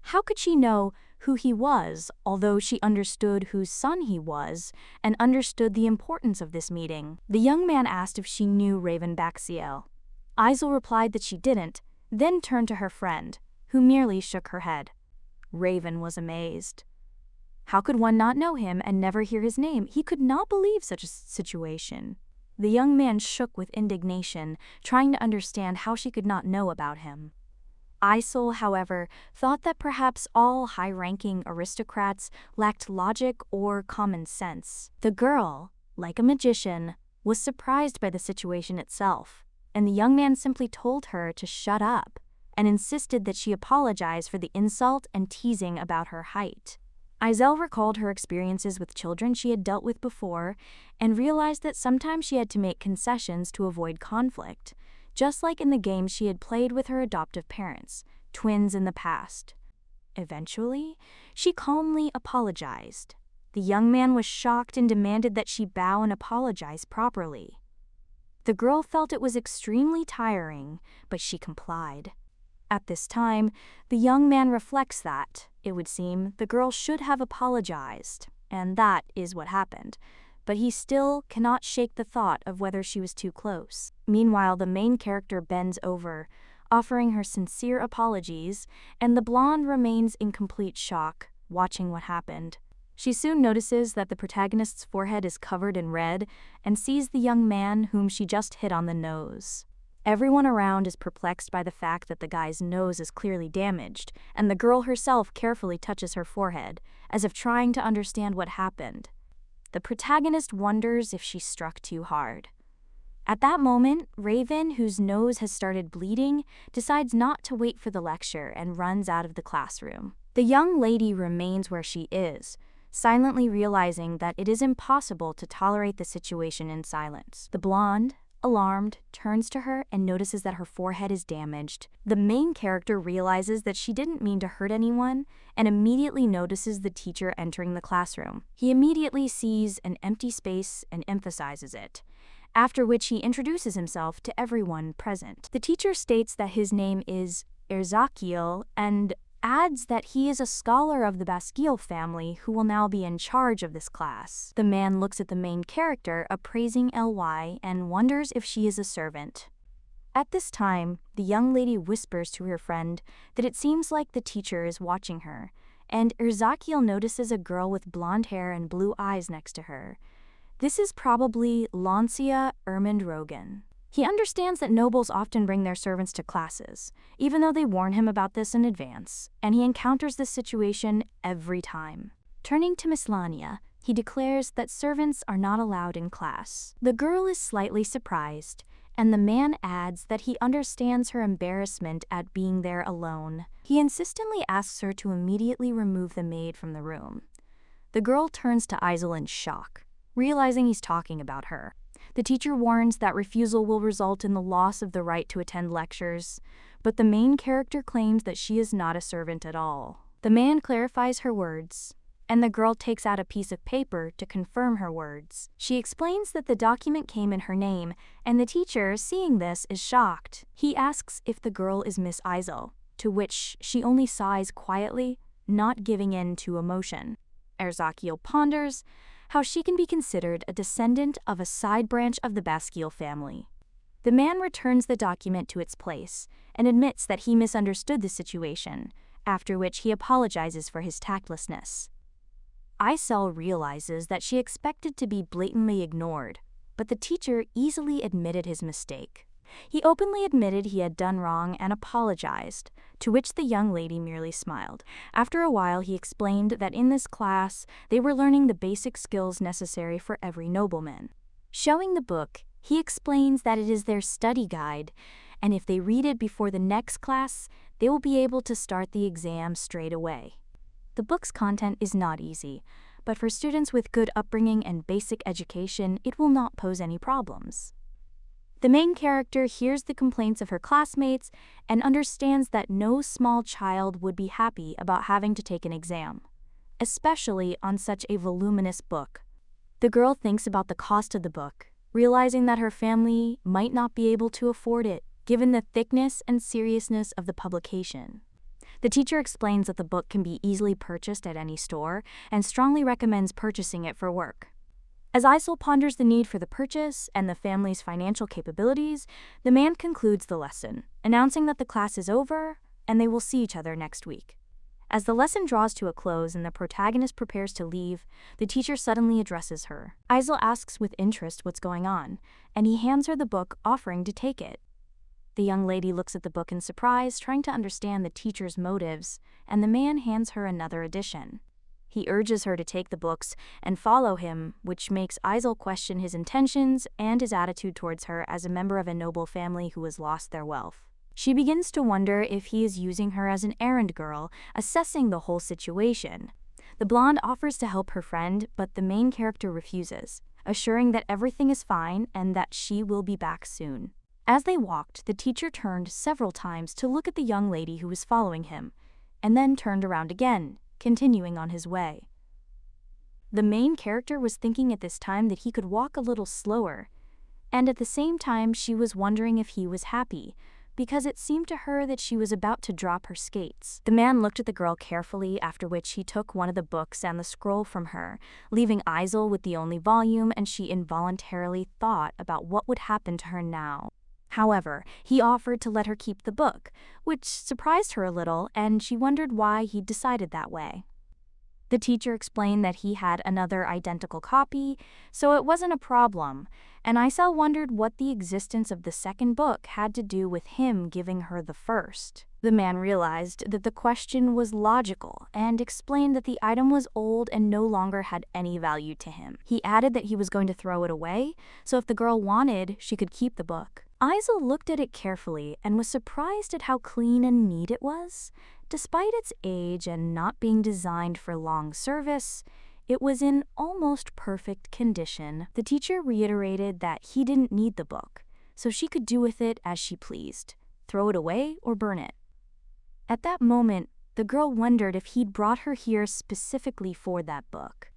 how could she know who he was, although she understood whose son he was and understood the importance of this meeting? The young man asked if she knew Raven Baxiel. Isel replied that she didn't, then turned to her friend, who merely shook her head. Raven was amazed. How could one not know him and never hear his name? He could not believe such a situation. The young man shook with indignation, trying to understand how she could not know about him. Isel, however, thought that perhaps all high-ranking aristocrats lacked logic or common sense. The girl, like a magician, was surprised by the situation itself, and the young man simply told her to shut up and insisted that she apologize for the insult and teasing about her height. Isel recalled her experiences with children she had dealt with before and realized that sometimes she had to make concessions to avoid conflict, just like in the games she had played with her adoptive parents, twins in the past. Eventually, she calmly apologized. The young man was shocked and demanded that she bow and apologize properly. The girl felt it was extremely tiring, but she complied. At this time, the young man reflects that, it would seem, the girl should have apologized, and that is what happened, but he still cannot shake the thought of whether she was too close. Meanwhile, the main character bends over, offering her sincere apologies, and the blonde remains in complete shock, watching what happened. She soon notices that the protagonist's forehead is covered in red and sees the young man whom she just hit on the nose. Everyone around is perplexed by the fact that the guy's nose is clearly damaged, and the girl herself carefully touches her forehead, as if trying to understand what happened. The protagonist wonders if she struck too hard. At that moment, Raven, whose nose has started bleeding, decides not to wait for the lecture and runs out of the classroom. The young lady remains where she is, silently realizing that it is impossible to tolerate the situation in silence. The blonde, alarmed, turns to her and notices that her forehead is damaged. The main character realizes that she didn't mean to hurt anyone and immediately notices the teacher entering the classroom. He immediately sees an empty space and emphasizes it, after which he introduces himself to everyone present. The teacher states that his name is Erzakiel and adds that he is a scholar of the Bastille family who will now be in charge of this class. The man looks at the main character, appraising Ly, and wonders if she is a servant. At this time, the young lady whispers to her friend that it seems like the teacher is watching her, and Erzakiel notices a girl with blonde hair and blue eyes next to her. This is probably Lancia Ermund-Rogan. He understands that nobles often bring their servants to classes, even though they warn him about this in advance, and he encounters this situation every time. Turning to Miss Lania, he declares that servants are not allowed in class. The girl is slightly surprised, and the man adds that he understands her embarrassment at being there alone. He insistently asks her to immediately remove the maid from the room. The girl turns to Isel in shock, realizing he's talking about her. The teacher warns that refusal will result in the loss of the right to attend lectures, but the main character claims that she is not a servant at all. The man clarifies her words, and the girl takes out a piece of paper to confirm her words. She explains that the document came in her name, and the teacher, seeing this, is shocked. He asks if the girl is Miss Isel, to which she only sighs quietly, not giving in to emotion. Erzakiel ponders how she can be considered a descendant of a side branch of the Bastille family. The man returns the document to its place and admits that he misunderstood the situation, after which he apologizes for his tactlessness. Isel realizes that she expected to be blatantly ignored, but the teacher easily admitted his mistake. He openly admitted he had done wrong and apologized, to which the young lady merely smiled. After a while, he explained that in this class, they were learning the basic skills necessary for every nobleman. Showing the book, he explains that it is their study guide, and if they read it before the next class, they will be able to start the exam straight away. The book's content is not easy, but for students with good upbringing and basic education, it will not pose any problems. The main character hears the complaints of her classmates and understands that no small child would be happy about having to take an exam, especially on such a voluminous book. The girl thinks about the cost of the book, realizing that her family might not be able to afford it, given the thickness and seriousness of the publication. The teacher explains that the book can be easily purchased at any store and strongly recommends purchasing it for work. As Isel ponders the need for the purchase and the family's financial capabilities, the man concludes the lesson, announcing that the class is over and they will see each other next week. As the lesson draws to a close and the protagonist prepares to leave, the teacher suddenly addresses her. Isel asks with interest what's going on, and he hands her the book, offering to take it. The young lady looks at the book in surprise, trying to understand the teacher's motives, and the man hands her another edition. He urges her to take the books and follow him, which makes Isel question his intentions and his attitude towards her as a member of a noble family who has lost their wealth. She begins to wonder if he is using her as an errand girl, assessing the whole situation. The blonde offers to help her friend, but the main character refuses, assuring that everything is fine and that she will be back soon. As they walked, the teacher turned several times to look at the young lady who was following him, and then turned around again, continuing on his way. The main character was thinking at this time that he could walk a little slower, and at the same time she was wondering if he was happy, because it seemed to her that she was about to drop her skates. The man looked at the girl carefully, after which he took one of the books and the scroll from her, leaving Isel with the only volume, and she involuntarily thought about what would happen to her now. However, he offered to let her keep the book, which surprised her a little, and she wondered why he'd decided that way. The teacher explained that he had another identical copy, so it wasn't a problem, and Isel wondered what the existence of the second book had to do with him giving her the first. The man realized that the question was logical and explained that the item was old and no longer had any value to him. He added that he was going to throw it away, so if the girl wanted, she could keep the book. Isel looked at it carefully and was surprised at how clean and neat it was. Despite its age and not being designed for long service, it was in almost perfect condition. The teacher reiterated that he didn't need the book, so she could do with it as she pleased, throw it away or burn it. At that moment, the girl wondered if he'd brought her here specifically for that book.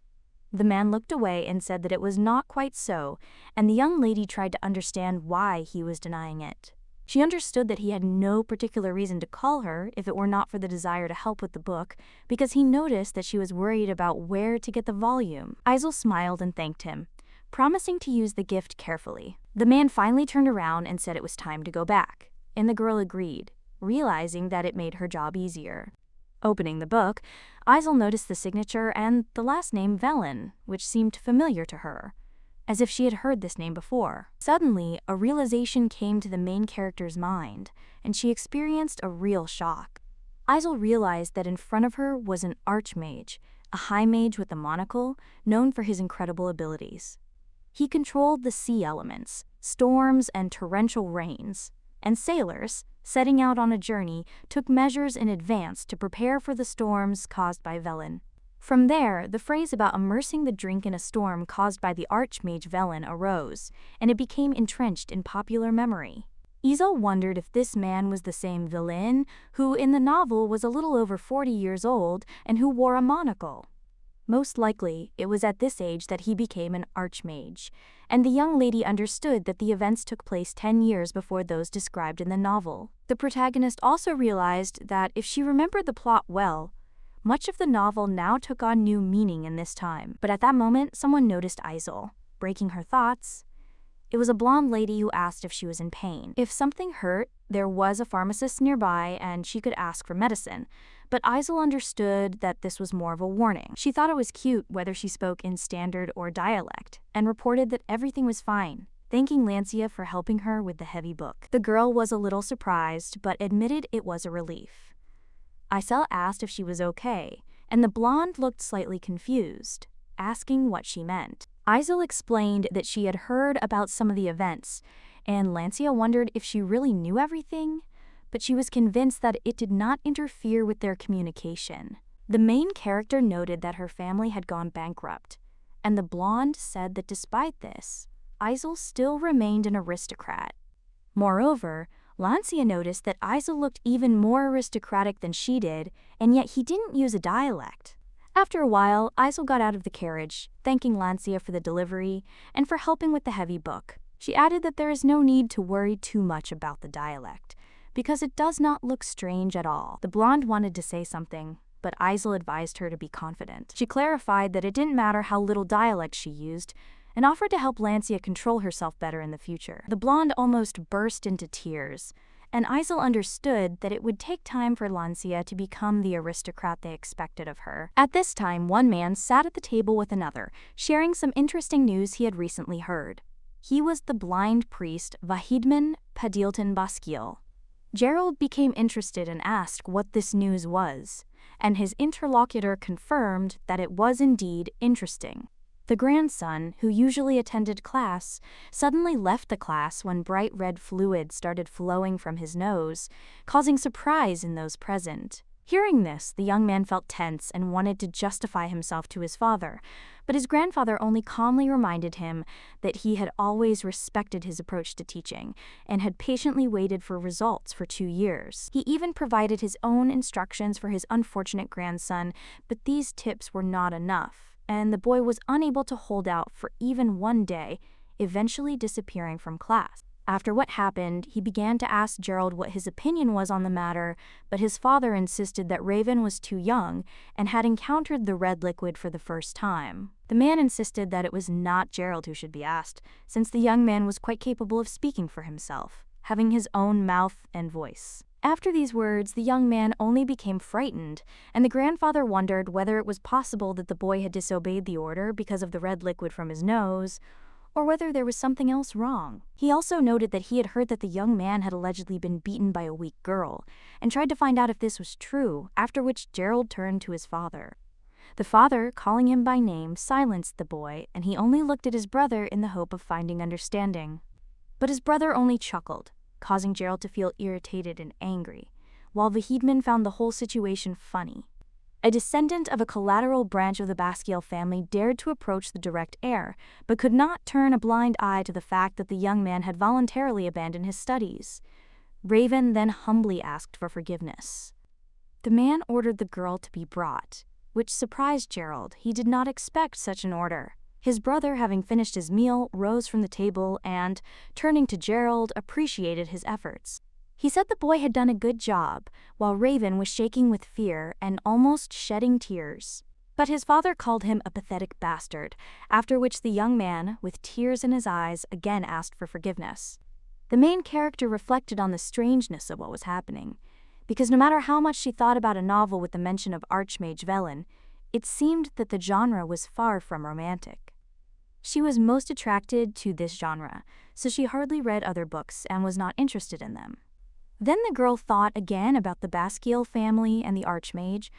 The man looked away and said that it was not quite so, and the young lady tried to understand why he was denying it. She understood that he had no particular reason to call her if it were not for the desire to help with the book, because he noticed that she was worried about where to get the volume. Isel smiled and thanked him, promising to use the gift carefully. The man finally turned around and said it was time to go back, and the girl agreed, realizing that it made her job easier. Opening the book, Isel noticed the signature and the last name Velen, which seemed familiar to her, as if she had heard this name before. Suddenly, a realization came to the main character's mind, and she experienced a real shock. Isel realized that in front of her was an archmage, a high mage with a monocle, known for his incredible abilities. He controlled the sea elements, storms and torrential rains, and sailors, setting out on a journey, took measures in advance to prepare for the storms caused by Velen. From there, the phrase about immersing the drink in a storm caused by the archmage Velen arose, and it became entrenched in popular memory. Isel wondered if this man was the same Velen who in the novel was a little over 40 years old and who wore a monocle. Most likely, it was at this age that he became an archmage, and the young lady understood that the events took place 10 years before those described in the novel. The protagonist also realized that if she remembered the plot well, much of the novel now took on new meaning in this time. But at that moment, someone noticed Isel, breaking her thoughts. It was a blonde lady who asked if she was in pain. If something hurt, there was a pharmacist nearby and she could ask for medicine, but Isel understood that this was more of a warning. She thought it was cute whether she spoke in standard or dialect, and reported that everything was fine, thanking Lancia for helping her with the heavy book. The girl was a little surprised, but admitted it was a relief. Isel asked if she was okay, and the blonde looked slightly confused, asking what she meant. Isel explained that she had heard about some of the events, and Lancia wondered if she really knew everything, but she was convinced that it did not interfere with their communication. The main character noted that her family had gone bankrupt, and the blonde said that despite this, Isel still remained an aristocrat. Moreover, Lancia noticed that Isel looked even more aristocratic than she did, and yet he didn't use a dialect. After a while, Isel got out of the carriage, thanking Lancia for the delivery and for helping with the heavy book. She added that there is no need to worry too much about the dialect, because it does not look strange at all. The blonde wanted to say something, but Isel advised her to be confident. She clarified that it didn't matter how little dialect she used, and offered to help Lancia control herself better in the future. The blonde almost burst into tears, and Isel understood that it would take time for Lancia to become the aristocrat they expected of her. At this time, one man sat at the table with another, sharing some interesting news he had recently heard. He was the blind priest Vahidman Padilton Baskiel. Gerald became interested and asked what this news was, and his interlocutor confirmed that it was indeed interesting. The grandson, who usually attended class, suddenly left the class when bright red fluid started flowing from his nose, causing surprise in those present. Hearing this, the young man felt tense and wanted to justify himself to his father, but his grandfather only calmly reminded him that he had always respected his approach to teaching and had patiently waited for results for 2 years. He even provided his own instructions for his unfortunate grandson, but these tips were not enough, and the boy was unable to hold out for even 1 day, eventually disappearing from class. After what happened, he began to ask Gerald what his opinion was on the matter, but his father insisted that Raven was too young and had encountered the red liquid for the first time. The man insisted that it was not Gerald who should be asked, since the young man was quite capable of speaking for himself, having his own mouth and voice. After these words, the young man only became frightened, and the grandfather wondered whether it was possible that the boy had disobeyed the order because of the red liquid from his nose, or whether there was something else wrong. He also noted that he had heard that the young man had allegedly been beaten by a weak girl, and tried to find out if this was true, after which Gerald turned to his father. The father, calling him by name, silenced the boy, and he only looked at his brother in the hope of finding understanding. But his brother only chuckled, causing Gerald to feel irritated and angry, while Vahidman found the whole situation funny. A descendant of a collateral branch of the Baskiel family dared to approach the direct heir, but could not turn a blind eye to the fact that the young man had voluntarily abandoned his studies. Raven then humbly asked for forgiveness. The man ordered the girl to be brought, which surprised Gerald. He did not expect such an order. His brother, having finished his meal, rose from the table and, turning to Gerald, appreciated his efforts. He said the boy had done a good job, while Raven was shaking with fear and almost shedding tears. But his father called him a pathetic bastard, after which the young man, with tears in his eyes, again asked for forgiveness. The main character reflected on the strangeness of what was happening, because no matter how much she thought about a novel with the mention of Archmage Velen, it seemed that the genre was far from romantic. She was most attracted to this genre, so she hardly read other books and was not interested in them. Then the girl thought again about the Baskiel family and the Archmage,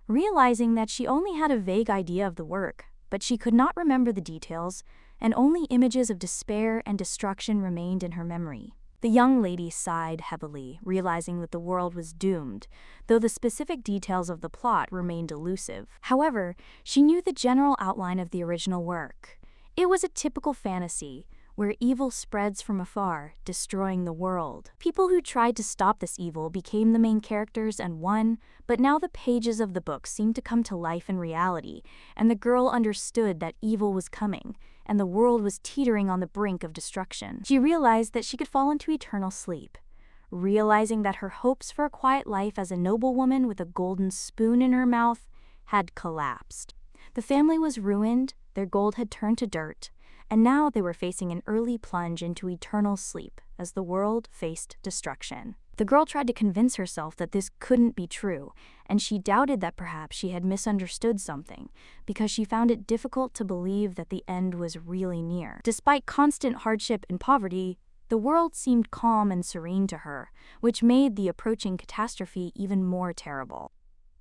realizing that she only had a vague idea of the work, but she could not remember the details, and only images of despair and destruction remained in her memory. The young lady sighed heavily, realizing that the world was doomed, though the specific details of the plot remained elusive. However, she knew the general outline of the original work. It was a typical fantasy, where evil spreads from afar, destroying the world. People who tried to stop this evil became the main characters and won, but now the pages of the book seemed to come to life in reality, and the girl understood that evil was coming, and the world was teetering on the brink of destruction. She realized that she could fall into eternal sleep, realizing that her hopes for a quiet life as a noblewoman with a golden spoon in her mouth had collapsed. The family was ruined, their gold had turned to dirt, and now they were facing an early plunge into eternal sleep as the world faced destruction. The girl tried to convince herself that this couldn't be true, and she doubted that perhaps she had misunderstood something, because she found it difficult to believe that the end was really near. Despite constant hardship and poverty, the world seemed calm and serene to her, which made the approaching catastrophe even more terrible.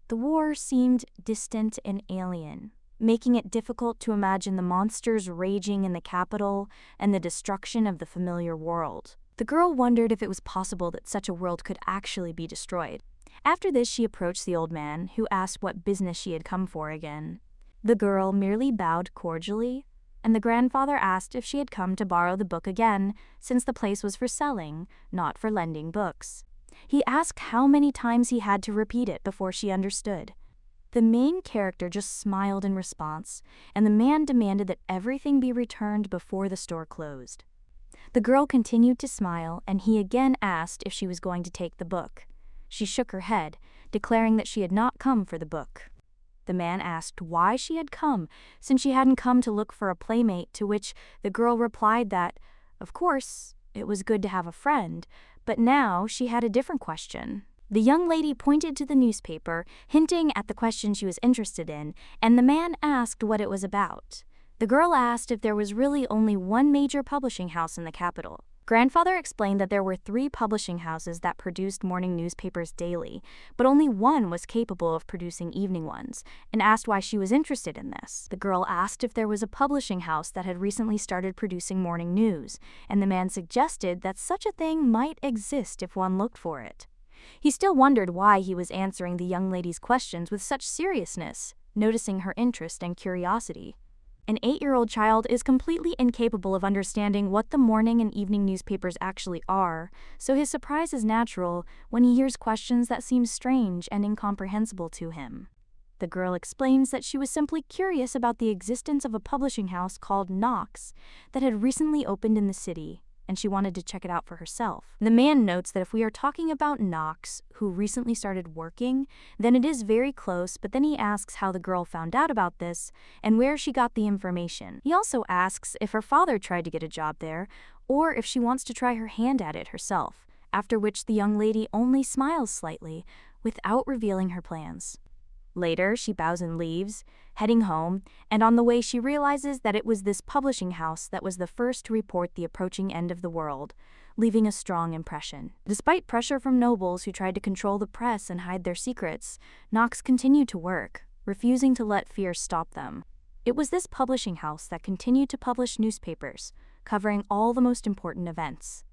The war seemed distant and alien, making it difficult to imagine the monsters raging in the capital and the destruction of the familiar world. The girl wondered if it was possible that such a world could actually be destroyed. After this, she approached the old man, who asked what business she had come for again. The girl merely bowed cordially, and the grandfather asked if she had come to borrow the book again, since the place was for selling, not for lending books. He asked how many times he had to repeat it before she understood. The main character just smiled in response, and the man demanded that everything be returned before the store closed. The girl continued to smile, and he again asked if she was going to take the book. She shook her head, declaring that she had not come for the book. The man asked why she had come, since she hadn't come to look for a playmate, to which the girl replied that, of course, it was good to have a friend, but now she had a different question. The young lady pointed to the newspaper, hinting at the question she was interested in, and the man asked what it was about. The girl asked if there was really only one major publishing house in the capital. Grandfather explained that there were 3 publishing houses that produced morning newspapers daily, but only one was capable of producing evening ones, and asked why she was interested in this. The girl asked if there was a publishing house that had recently started producing morning news, and the man suggested that such a thing might exist if one looked for it. He still wondered why he was answering the young lady's questions with such seriousness, noticing her interest and curiosity. An 8-year-old child is completely incapable of understanding what the morning and evening newspapers actually are, so his surprise is natural when he hears questions that seem strange and incomprehensible to him. The girl explains that she was simply curious about the existence of a publishing house called Knox that had recently opened in the city, and she wanted to check it out for herself. The man notes that if we are talking about Knox, who recently started working, then it is very close, but then he asks how the girl found out about this and where she got the information. He also asks if her father tried to get a job there, or if she wants to try her hand at it herself, after which the young lady only smiles slightly, without revealing her plans. Later, she bows and leaves, heading home, and on the way she realizes that it was this publishing house that was the first to report the approaching end of the world, leaving a strong impression. Despite pressure from nobles who tried to control the press and hide their secrets, Knox continued to work, refusing to let fear stop them. It was this publishing house that continued to publish newspapers, covering all the most important events.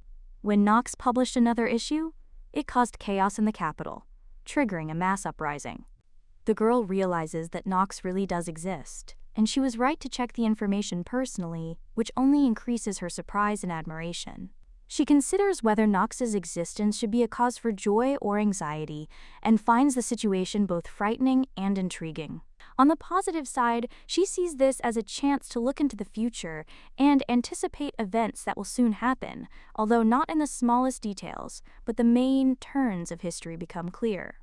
When Knox published another issue, it caused chaos in the capital, triggering a mass uprising. The girl realizes that Knox really does exist, and she was right to check the information personally, which only increases her surprise and admiration. She considers whether Nox's existence should be a cause for joy or anxiety, and finds the situation both frightening and intriguing. On the positive side, she sees this as a chance to look into the future and anticipate events that will soon happen, although not in the smallest details, but the main turns of history become clear.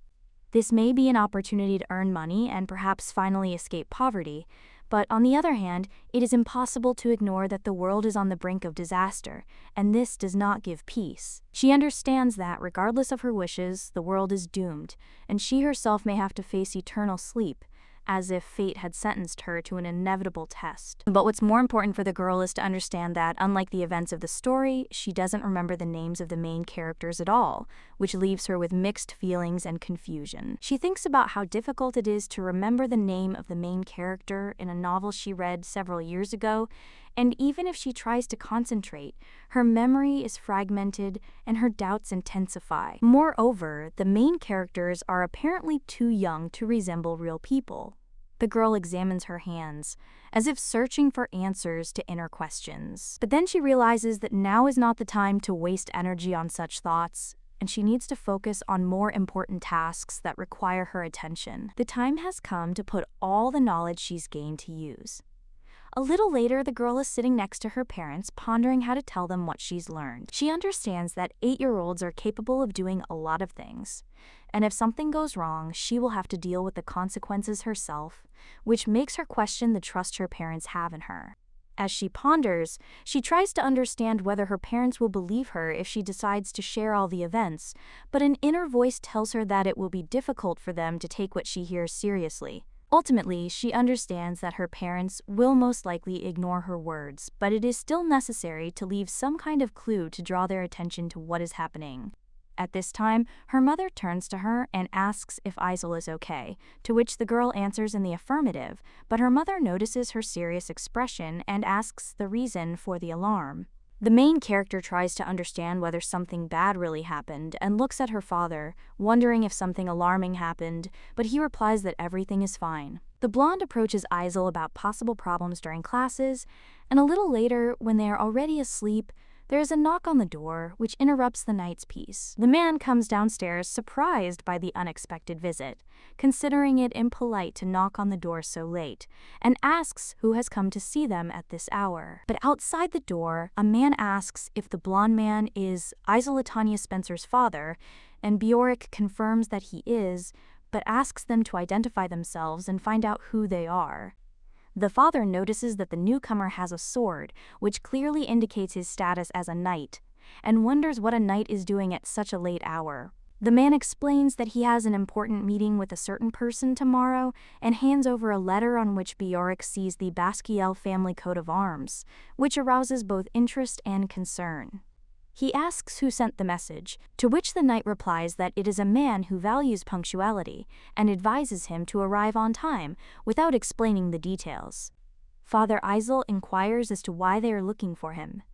This may be an opportunity to earn money and perhaps finally escape poverty, but on the other hand, it is impossible to ignore that the world is on the brink of disaster, and this does not give peace. She understands that, regardless of her wishes, the world is doomed, and she herself may have to face eternal sleep, as if fate had sentenced her to an inevitable test. But what's more important for the girl is to understand that, unlike the events of the story, she doesn't remember the names of the main characters at all, which leaves her with mixed feelings and confusion. She thinks about how difficult it is to remember the name of the main character in a novel she read several years ago, and even if she tries to concentrate, her memory is fragmented and her doubts intensify. Moreover, the main characters are apparently too young to resemble real people. The girl examines her hands, as if searching for answers to inner questions. But then she realizes that now is not the time to waste energy on such thoughts, and she needs to focus on more important tasks that require her attention. The time has come to put all the knowledge she's gained to use. A little later, the girl is sitting next to her parents, pondering how to tell them what she's learned. She understands that 8-year-olds are capable of doing a lot of things, and if something goes wrong, she will have to deal with the consequences herself, which makes her question the trust her parents have in her. As she ponders, she tries to understand whether her parents will believe her if she decides to share all the events, but an inner voice tells her that it will be difficult for them to take what she hears seriously. Ultimately, she understands that her parents will most likely ignore her words, but it is still necessary to leave some kind of clue to draw their attention to what is happening. At this time, her mother turns to her and asks if Isol is okay, to which the girl answers in the affirmative, but her mother notices her serious expression and asks the reason for the alarm. The main character tries to understand whether something bad really happened and looks at her father, wondering if something alarming happened, but he replies that everything is fine. The blonde approaches Isol about possible problems during classes, and a little later, when they are already asleep, there is a knock on the door, which interrupts the night's peace. The man comes downstairs, surprised by the unexpected visit, considering it impolite to knock on the door so late, and asks who has come to see them at this hour. But outside the door, a man asks if the blonde man is Isolatania Spencer's father, and Bjork confirms that he is, but asks them to identify themselves and find out who they are. The father notices that the newcomer has a sword, which clearly indicates his status as a knight, and wonders what a knight is doing at such a late hour. The man explains that he has an important meeting with a certain person tomorrow and hands over a letter on which Bjork sees the Basquiel family coat of arms, which arouses both interest and concern. He asks who sent the message, to which the knight replies that it is a man who values punctuality and advises him to arrive on time without explaining the details. Father Isol inquires as to why they are looking for him,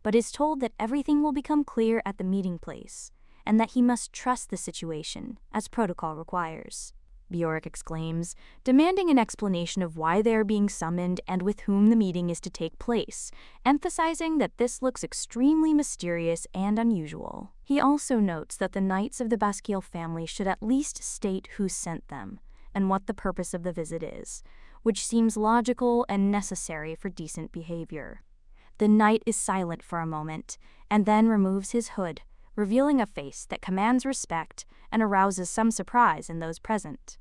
but is told that everything will become clear at the meeting place, and that he must trust the situation, as protocol requires. Bjork exclaims, demanding an explanation of why they are being summoned and with whom the meeting is to take place, emphasizing that this looks extremely mysterious and unusual. He also notes that the knights of the Basquiel family should at least state who sent them, and what the purpose of the visit is, which seems logical and necessary for decent behavior. The knight is silent for a moment, and then removes his hood, revealing a face that commands respect and arouses some surprise in those present.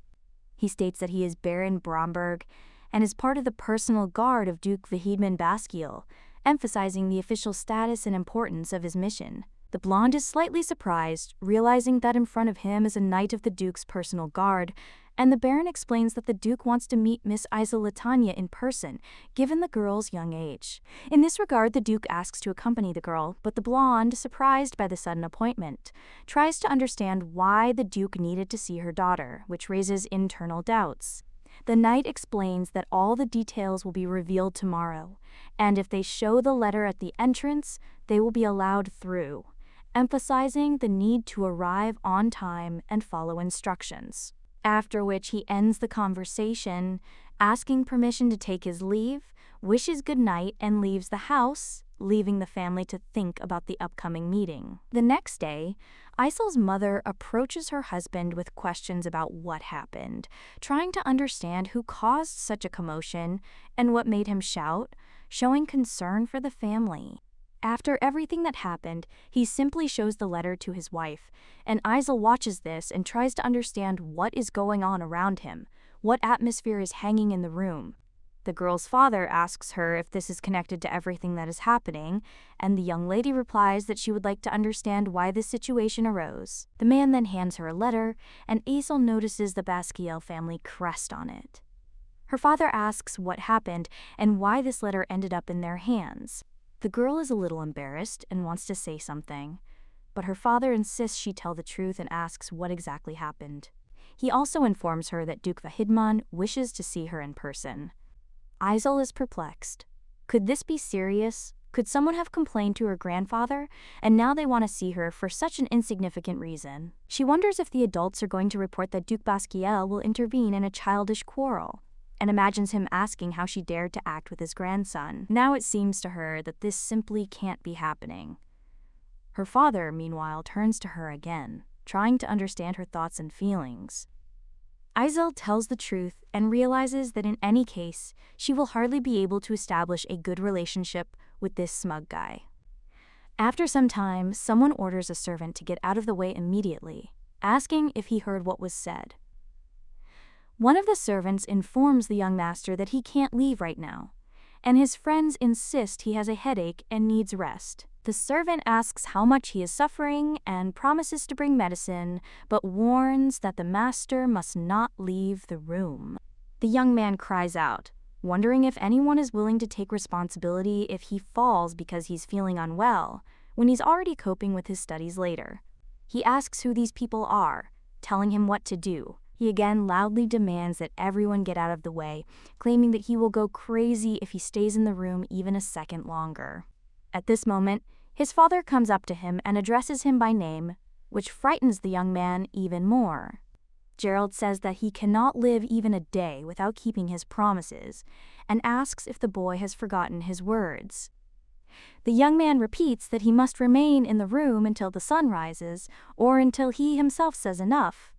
He states that he is Baron Bromberg and is part of the personal guard of Duke Vahidman Basquiel, emphasizing the official status and importance of his mission. The blonde is slightly surprised, realizing that in front of him is a knight of the Duke's personal guard, and the Baron explains that the Duke wants to meet Miss Isolatania in person, given the girl's young age. In this regard, the Duke asks to accompany the girl, but the blonde, surprised by the sudden appointment, tries to understand why the Duke needed to see her daughter, which raises internal doubts. The knight explains that all the details will be revealed tomorrow, and if they show the letter at the entrance, they will be allowed through, emphasizing the need to arrive on time and follow instructions. After which he ends the conversation, asking permission to take his leave, wishes good night, and leaves the house, leaving the family to think about the upcoming meeting. The next day, Isol's mother approaches her husband with questions about what happened, trying to understand who caused such a commotion and what made him shout, showing concern for the family. After everything that happened, he simply shows the letter to his wife, and Isol watches this and tries to understand what is going on around him, what atmosphere is hanging in the room. The girl's father asks her if this is connected to everything that is happening, and the young lady replies that she would like to understand why this situation arose. The man then hands her a letter, and Isol notices the Basquiel family crest on it. Her father asks what happened and why this letter ended up in their hands. The girl is a little embarrassed and wants to say something, but her father insists she tell the truth and asks what exactly happened. He also informs her that Duke Vahidman wishes to see her in person. Isol is perplexed. Could this be serious? Could someone have complained to her grandfather, and now they want to see her for such an insignificant reason? She wonders if the adults are going to report that Duke Basquiel will intervene in a childish quarrel, and imagines him asking how she dared to act with his grandson. Now it seems to her that this simply can't be happening. Her father, meanwhile, turns to her again, trying to understand her thoughts and feelings. Isol tells the truth and realizes that in any case, she will hardly be able to establish a good relationship with this smug guy. After some time, someone orders a servant to get out of the way immediately, asking if he heard what was said. One of the servants informs the young master that he can't leave right now, and his friends insist he has a headache and needs rest. The servant asks how much he is suffering and promises to bring medicine, but warns that the master must not leave the room. The young man cries out, wondering if anyone is willing to take responsibility if he falls because he's feeling unwell, when he's already coping with his studies later. He asks who these people are, telling him what to do. He again loudly demands that everyone get out of the way, claiming that he will go crazy if he stays in the room even a second longer. At this moment, his father comes up to him and addresses him by name, which frightens the young man even more. Gerald says that he cannot live even a day without keeping his promises, and asks if the boy has forgotten his words. The young man repeats that he must remain in the room until the sun rises, or until he himself says enough.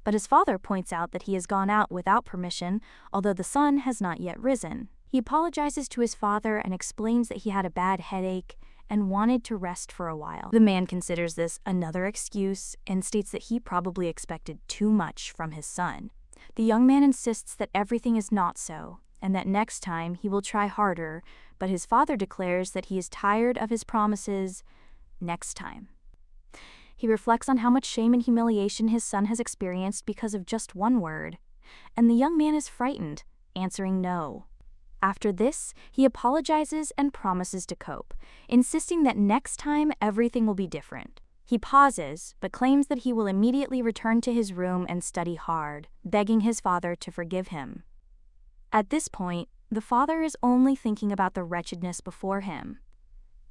But his father points out that he has gone out without permission, although the sun has not yet risen. He apologizes to his father and explains that he had a bad headache and wanted to rest for a while. The man considers this another excuse and states that he probably expected too much from his son. The young man insists that everything is not so, and that next time he will try harder, but his father declares that he is tired of his promises next time. He reflects on how much shame and humiliation his son has experienced because of just one word, and the young man is frightened, answering no. After this, he apologizes and promises to cope, insisting that next time everything will be different. He pauses, but claims that he will immediately return to his room and study hard, begging his father to forgive him. At this point, the father is only thinking about the wretchedness before him.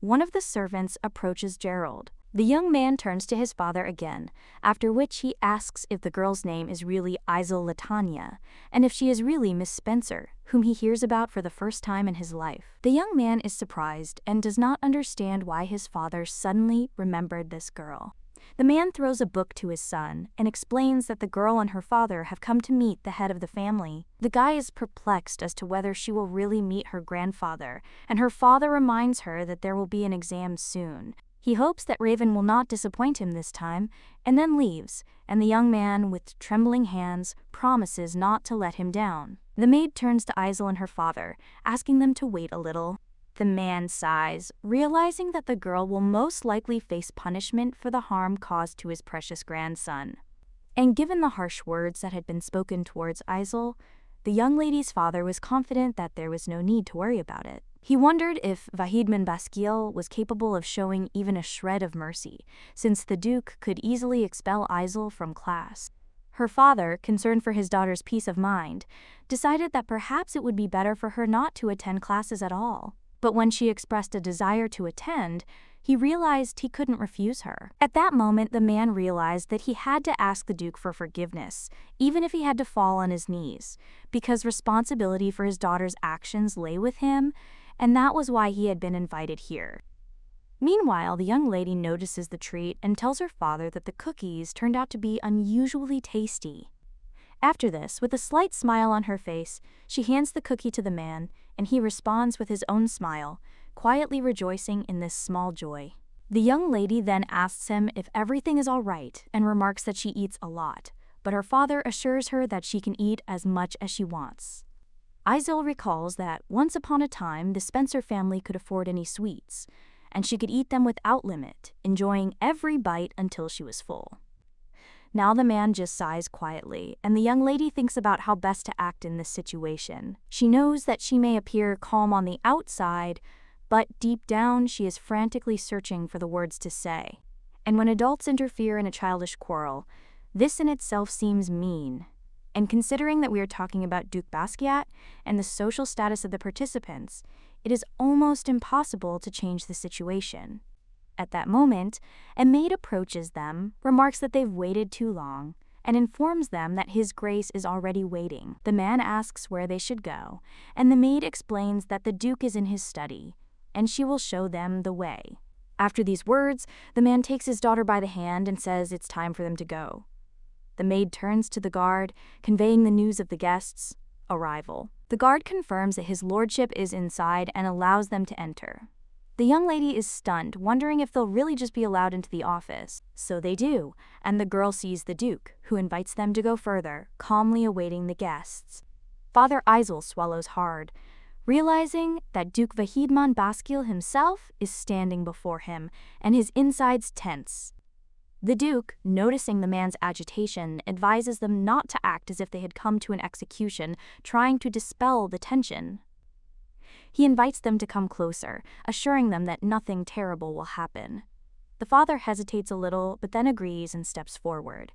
One of the servants approaches Gerald. The young man turns to his father again, after which he asks if the girl's name is really Isol Latanya, and if she is really Miss Spencer, whom he hears about for the first time in his life. The young man is surprised and does not understand why his father suddenly remembered this girl. The man throws a book to his son and explains that the girl and her father have come to meet the head of the family. The guy is perplexed as to whether she will really meet her grandfather, and her father reminds her that there will be an exam soon. He hopes that Raven will not disappoint him this time, and then leaves, and the young man, with trembling hands, promises not to let him down. The maid turns to Isol and her father, asking them to wait a little. The man sighs, realizing that the girl will most likely face punishment for the harm caused to his precious grandson. And given the harsh words that had been spoken towards Isol, the young lady's father was confident that there was no need to worry about it. He wondered if Vahidman Basquiel was capable of showing even a shred of mercy, since the Duke could easily expel Isol from class. Her father, concerned for his daughter's peace of mind, decided that perhaps it would be better for her not to attend classes at all. But when she expressed a desire to attend, he realized he couldn't refuse her. At that moment, the man realized that he had to ask the Duke for forgiveness, even if he had to fall on his knees, because responsibility for his daughter's actions lay with him, and that was why he had been invited here. Meanwhile, the young lady notices the treat and tells her father that the cookies turned out to be unusually tasty. After this, with a slight smile on her face, she hands the cookie to the man, and he responds with his own smile, quietly rejoicing in this small joy. The young lady then asks him if everything is all right and remarks that she eats a lot, but her father assures her that she can eat as much as she wants. Aizel recalls that once upon a time the Spencer family could afford any sweets, and she could eat them without limit, enjoying every bite until she was full. Now the man just sighs quietly, and the young lady thinks about how best to act in this situation. She knows that she may appear calm on the outside, but deep down she is frantically searching for the words to say. And when adults interfere in a childish quarrel, this in itself seems mean. And considering that we are talking about Duke Basquiat and the social status of the participants, it is almost impossible to change the situation. At that moment, a maid approaches them, remarks that they've waited too long, and informs them that His Grace is already waiting. The man asks where they should go, and the maid explains that the Duke is in his study, and she will show them the way. After these words, the man takes his daughter by the hand and says it's time for them to go. The maid turns to the guard, conveying the news of the guests' arrival. The guard confirms that his lordship is inside and allows them to enter. The young lady is stunned, wondering if they'll really just be allowed into the office. So they do, and the girl sees the Duke, who invites them to go further, calmly awaiting the guests. Father Aizel swallows hard, realizing that Duke Vahidman Baskil himself is standing before him, and his insides tense. The Duke, noticing the man's agitation, advises them not to act as if they had come to an execution, trying to dispel the tension. He invites them to come closer, assuring them that nothing terrible will happen. The father hesitates a little, but then agrees and steps forward.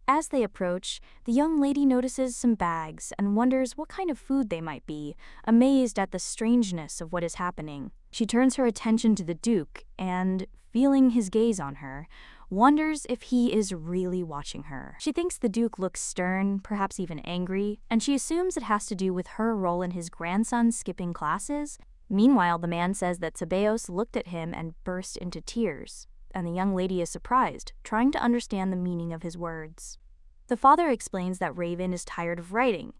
As they approach, the young lady notices some bags and wonders what kind of food they might be, amazed at the strangeness of what is happening. She turns her attention to the Duke and, feeling his gaze on her, wonders if he is really watching her. She thinks the Duke looks stern, perhaps even angry, and she assumes it has to do with her role in his grandson skipping classes. Meanwhile, the man says that Ceballos looked at him and burst into tears, and the young lady is surprised, trying to understand the meaning of his words. The father explains that Raven is tired of writing,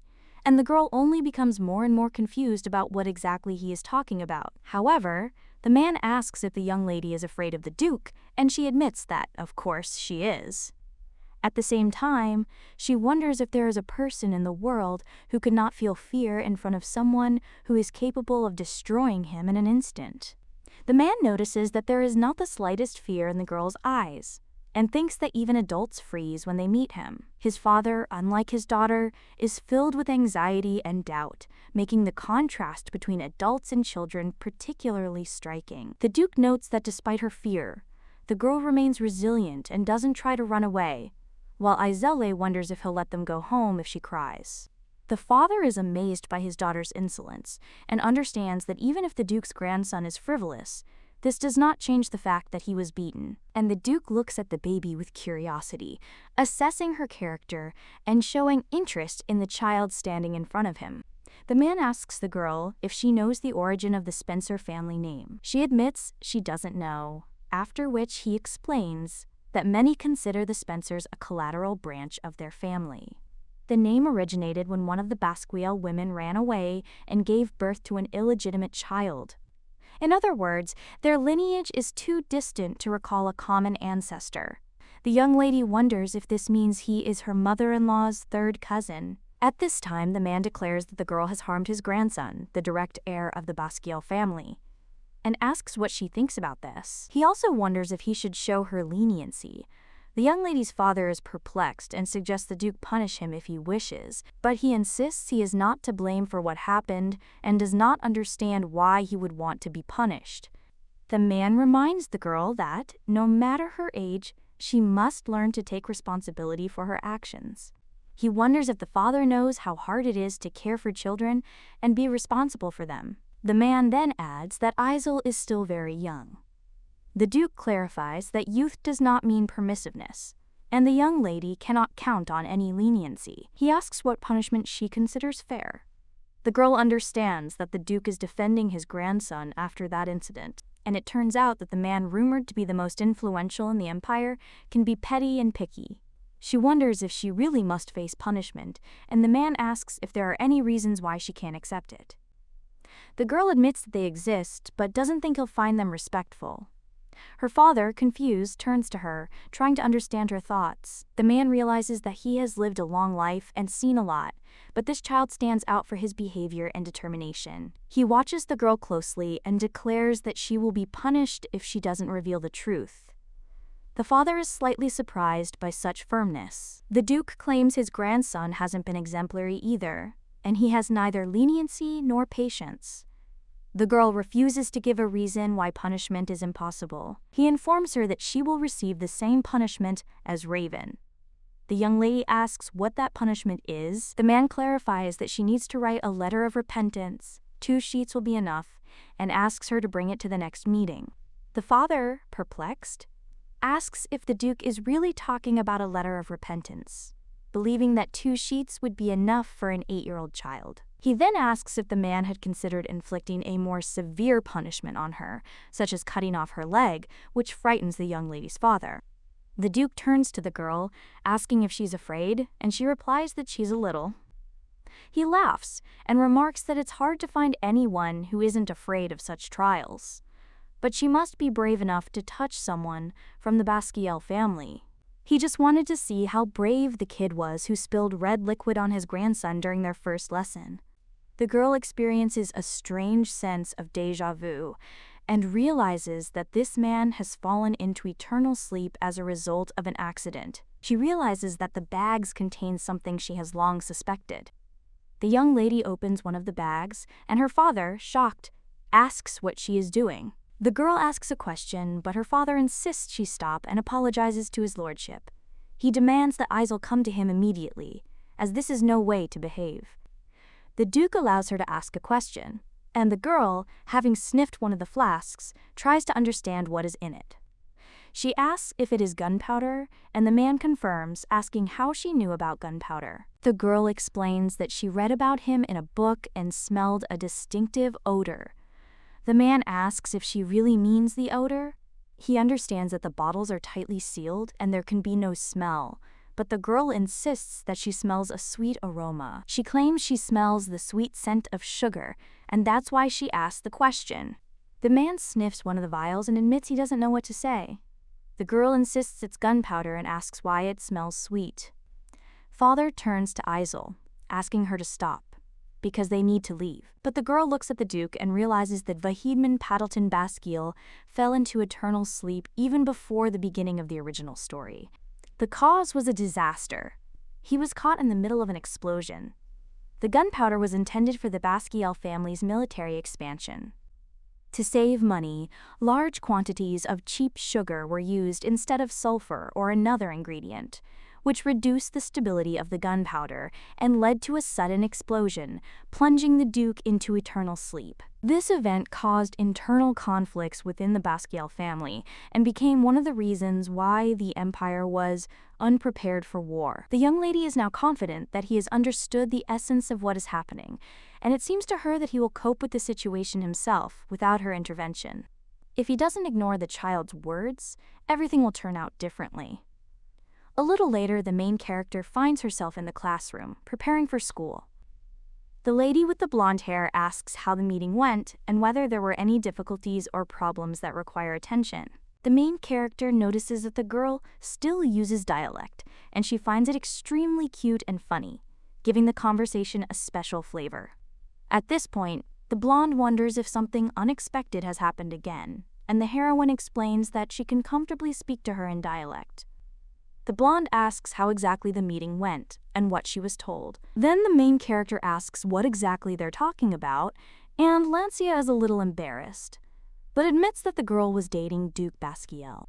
and the girl only becomes more and more confused about what exactly he is talking about. However, the man asks if the young lady is afraid of the Duke, and she admits that, of course, she is. At the same time, she wonders if there is a person in the world who could not feel fear in front of someone who is capable of destroying him in an instant. The man notices that there is not the slightest fear in the girl's eyes, and thinks that even adults freeze when they meet him. His father, unlike his daughter, is filled with anxiety and doubt, making the contrast between adults and children particularly striking. The Duke notes that despite her fear, the girl remains resilient and doesn't try to run away, while Aizele wonders if he'll let them go home if she cries. The father is amazed by his daughter's insolence and understands that even if the Duke's grandson is frivolous, this does not change the fact that he was beaten, and the Duke looks at the baby with curiosity, assessing her character and showing interest in the child standing in front of him. The man asks the girl if she knows the origin of the Spencer family name. She admits she doesn't know, after which he explains that many consider the Spencers a collateral branch of their family. The name originated when one of the Basquiel women ran away and gave birth to an illegitimate child. In other words, their lineage is too distant to recall a common ancestor. The young lady wonders if this means he is her mother-in-law's third cousin. At this time, the man declares that the girl has harmed his grandson, the direct heir of the Basquiel family, and asks what she thinks about this. He also wonders if he should show her leniency. The young lady's father is perplexed and suggests the Duke punish him if he wishes, but he insists he is not to blame for what happened and does not understand why he would want to be punished. The man reminds the girl that, no matter her age, she must learn to take responsibility for her actions. He wonders if the father knows how hard it is to care for children and be responsible for them. The man then adds that Aizel is still very young. The Duke clarifies that youth does not mean permissiveness, and the young lady cannot count on any leniency. He asks what punishment she considers fair. The girl understands that the Duke is defending his grandson after that incident, and it turns out that the man rumored to be the most influential in the empire can be petty and picky. She wonders if she really must face punishment, and the man asks if there are any reasons why she can't accept it. The girl admits that they exist, but doesn't think he'll find them respectful. Her father, confused, turns to her, trying to understand her thoughts. The man realizes that he has lived a long life and seen a lot, but this child stands out for his behavior and determination. He watches the girl closely and declares that she will be punished if she doesn't reveal the truth. The father is slightly surprised by such firmness. The Duke claims his grandson hasn't been exemplary either, and he has neither leniency nor patience. The girl refuses to give a reason why punishment is impossible. He informs her that she will receive the same punishment as Raven. The young lady asks what that punishment is. The man clarifies that she needs to write a letter of repentance, 2 sheets will be enough, and asks her to bring it to the next meeting. The father, perplexed, asks if the Duke is really talking about a letter of repentance, believing that 2 sheets would be enough for an 8-year-old child. He then asks if the man had considered inflicting a more severe punishment on her, such as cutting off her leg, which frightens the young lady's father. The Duke turns to the girl, asking if she's afraid, and she replies that she's a little. He laughs and remarks that it's hard to find anyone who isn't afraid of such trials. But she must be brave enough to touch someone from the Basquiel family. He just wanted to see how brave the kid was who spilled red liquid on his grandson during their first lesson. The girl experiences a strange sense of déjà vu and realizes that this man has fallen into eternal sleep as a result of an accident. She realizes that the bags contain something she has long suspected. The young lady opens one of the bags, and her father, shocked, asks what she is doing. The girl asks a question, but her father insists she stop and apologizes to his lordship. He demands that Isel come to him immediately, as this is no way to behave. The Duke allows her to ask a question, and the girl, having sniffed one of the flasks, tries to understand what is in it. She asks if it is gunpowder, and the man confirms, asking how she knew about gunpowder. The girl explains that she read about him in a book and smelled a distinctive odor. The man asks if she really means the odor. He understands that the bottles are tightly sealed and there can be no smell, but the girl insists that she smells a sweet aroma. She claims she smells the sweet scent of sugar, and that's why she asks the question. The man sniffs one of the vials and admits he doesn't know what to say. The girl insists it's gunpowder and asks why it smells sweet. Father turns to Isel, asking her to stop, because they need to leave. But the girl looks at the Duke and realizes that Vahidman Paddleton Basquiel fell into eternal sleep even before the beginning of the original story. The cause was a disaster. He was caught in the middle of an explosion. The gunpowder was intended for the Basquiel family's military expansion. To save money, large quantities of cheap sugar were used instead of sulfur or another ingredient, which reduced the stability of the gunpowder and led to a sudden explosion, plunging the Duke into eternal sleep. This event caused internal conflicts within the Basquiel family and became one of the reasons why the Empire was unprepared for war. The young lady is now confident that he has understood the essence of what is happening, and it seems to her that he will cope with the situation himself without her intervention. If he doesn't ignore the child's words, everything will turn out differently. A little later, the main character finds herself in the classroom, preparing for school. The lady with the blonde hair asks how the meeting went and whether there were any difficulties or problems that require attention. The main character notices that the girl still uses dialect, and she finds it extremely cute and funny, giving the conversation a special flavor. At this point, the blonde wonders if something unexpected has happened again, and the heroine explains that she can comfortably speak to her in dialect. The blonde asks how exactly the meeting went and what she was told. Then the main character asks what exactly they're talking about, and Lancia is a little embarrassed, but admits that the girl was dating Duke Basquiel.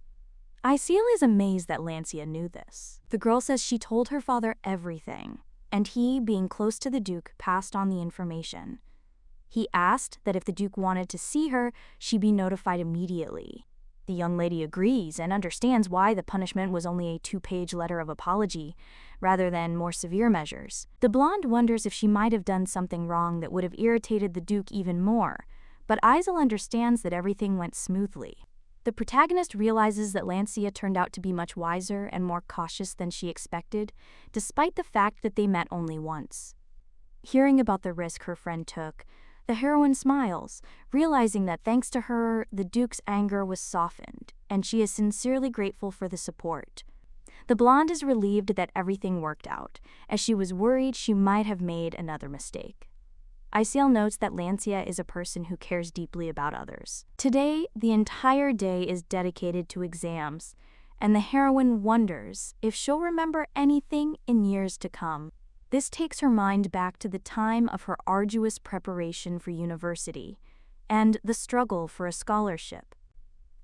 Isiel is amazed that Lancia knew this. The girl says she told her father everything, and he, being close to the Duke, passed on the information. He asked that if the Duke wanted to see her, she be notified immediately. The young lady agrees and understands why the punishment was only a 2-page letter of apology, rather than more severe measures. The blonde wonders if she might have done something wrong that would have irritated the Duke even more, but Isel understands that everything went smoothly. The protagonist realizes that Lancia turned out to be much wiser and more cautious than she expected, despite the fact that they met only once. Hearing about the risk her friend took, the heroine smiles, realizing that thanks to her, the Duke's anger was softened, and she is sincerely grateful for the support. The blonde is relieved that everything worked out, as she was worried she might have made another mistake. Isel notes that Lancia is a person who cares deeply about others. Today, the entire day is dedicated to exams, and the heroine wonders if she'll remember anything in years to come. This takes her mind back to the time of her arduous preparation for university and the struggle for a scholarship.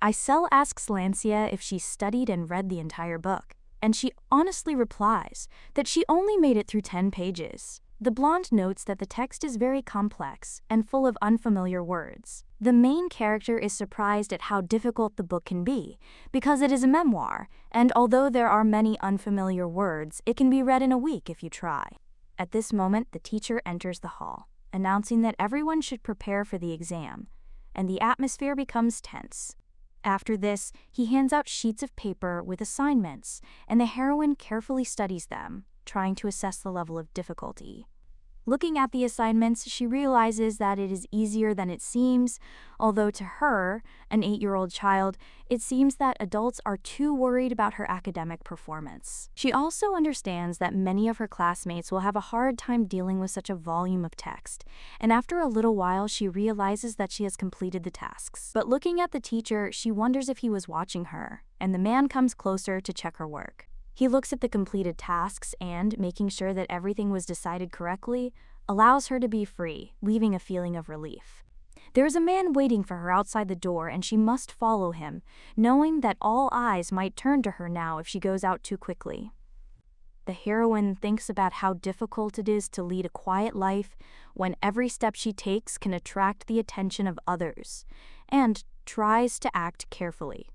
Isel asks Lancia if she studied and read the entire book, and she honestly replies that she only made it through 10 pages. The blonde notes that the text is very complex and full of unfamiliar words. The main character is surprised at how difficult the book can be, because it is a memoir, and although there are many unfamiliar words, it can be read in a week if you try. At this moment, the teacher enters the hall, announcing that everyone should prepare for the exam, and the atmosphere becomes tense. After this, he hands out sheets of paper with assignments, and the heroine carefully studies them, trying to assess the level of difficulty. Looking at the assignments, she realizes that it is easier than it seems, although to her, an 8-year-old child, it seems that adults are too worried about her academic performance. She also understands that many of her classmates will have a hard time dealing with such a volume of text, and after a little while she realizes that she has completed the tasks. But looking at the teacher, she wonders if he was watching her, and the man comes closer to check her work. He looks at the completed tasks and, making sure that everything was decided correctly, allows her to be free, leaving a feeling of relief. There is a man waiting for her outside the door and she must follow him, knowing that all eyes might turn to her now if she goes out too quickly. The heroine thinks about how difficult it is to lead a quiet life when every step she takes can attract the attention of others, and tries to act carefully.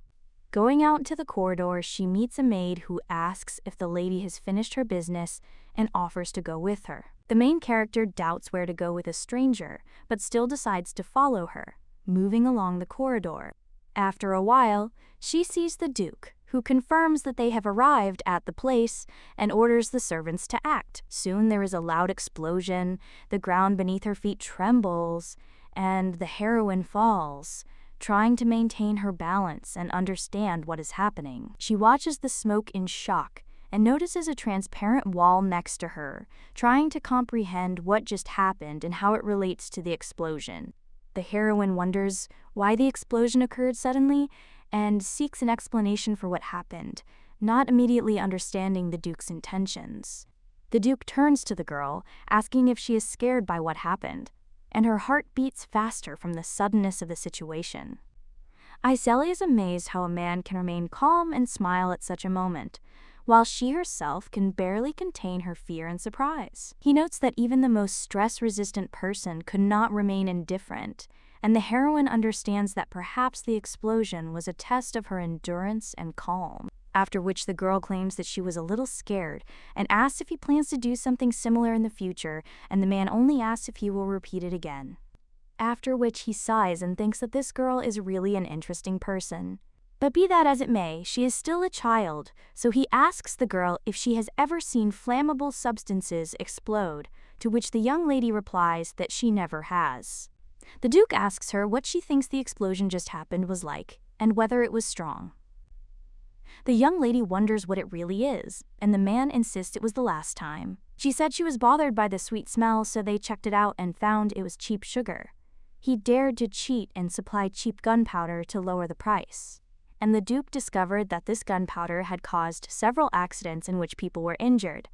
Going out into the corridor, she meets a maid who asks if the lady has finished her business and offers to go with her. The main character doubts where to go with a stranger, but still decides to follow her, moving along the corridor. After a while, she sees the Duke, who confirms that they have arrived at the place and orders the servants to act. Soon there is a loud explosion, the ground beneath her feet trembles, and the heroine falls, trying to maintain her balance and understand what is happening. She watches the smoke in shock and notices a transparent wall next to her, trying to comprehend what just happened and how it relates to the explosion. The heroine wonders why the explosion occurred suddenly and seeks an explanation for what happened, not immediately understanding the Duke's intentions. The Duke turns to the girl, asking if she is scared by what happened, and her heart beats faster from the suddenness of the situation. Isel is amazed how a man can remain calm and smile at such a moment, while she herself can barely contain her fear and surprise. He notes that even the most stress-resistant person could not remain indifferent, and the heroine understands that perhaps the explosion was a test of her endurance and calm. After which the girl claims that she was a little scared and asks if he plans to do something similar in the future, and the man only asks if he will repeat it again. After which he sighs and thinks that this girl is really an interesting person. But be that as it may, she is still a child, so he asks the girl if she has ever seen flammable substances explode, to which the young lady replies that she never has. The Duke asks her what she thinks the explosion just happened was like, and whether it was strong. The young lady wonders what it really is, and the man insists it was the last time. She said she was bothered by the sweet smell, so they checked it out and found it was cheap sugar. He dared to cheat and supply cheap gunpowder to lower the price. And the Duke discovered that this gunpowder had caused several accidents in which people were injured.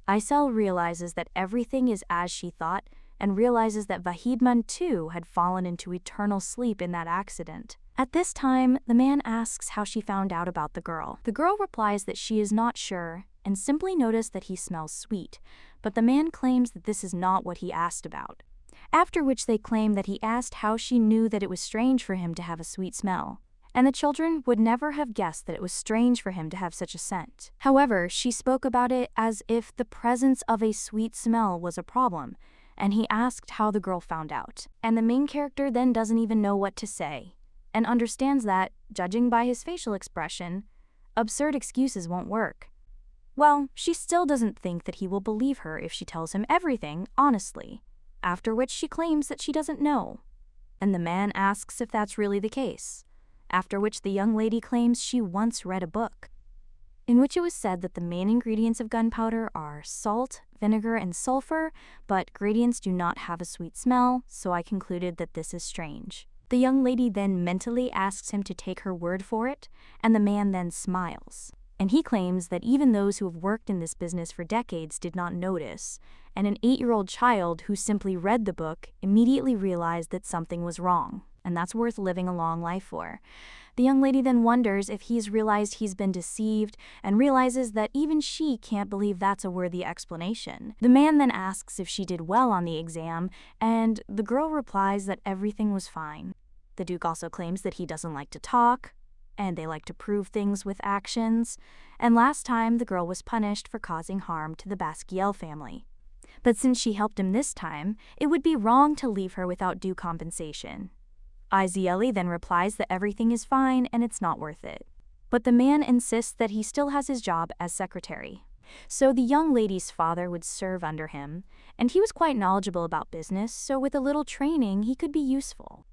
Isel realizes that everything is as she thought, and realizes that Vahidman too had fallen into eternal sleep in that accident. At this time, the man asks how she found out about the girl. The girl replies that she is not sure and simply noticed that he smells sweet, but the man claims that this is not what he asked about. After which they claim that he asked how she knew that it was strange for him to have a sweet smell, and the children would never have guessed that it was strange for him to have such a scent. However, she spoke about it as if the presence of a sweet smell was a problem, and he asked how the girl found out. And the main character then doesn't even know what to say, and understands that, judging by his facial expression, absurd excuses won't work. Well, she still doesn't think that he will believe her if she tells him everything honestly, after which she claims that she doesn't know. And the man asks if that's really the case, after which the young lady claims she once read a book in which it was said that the main ingredients of gunpowder are salt, vinegar, and sulfur, but gradients do not have a sweet smell, so I concluded that this is strange. The young lady then mentally asks him to take her word for it, and the man then smiles. And he claims that even those who have worked in this business for decades did not notice, and an 8-year-old child who simply read the book immediately realized that something was wrong, and that's worth living a long life for. The young lady then wonders if he's realized he's been deceived and realizes that even she can't believe that's a worthy explanation. The man then asks if she did well on the exam, and the girl replies that everything was fine. The Duke also claims that he doesn't like to talk, and they like to prove things with actions, and last time the girl was punished for causing harm to the Basquiel family. But since she helped him this time, it would be wrong to leave her without due compensation. Izieli then replies that everything is fine and it's not worth it. But the man insists that he still has his job as secretary. So the young lady's father would serve under him, and he was quite knowledgeable about business, so with a little training he could be useful.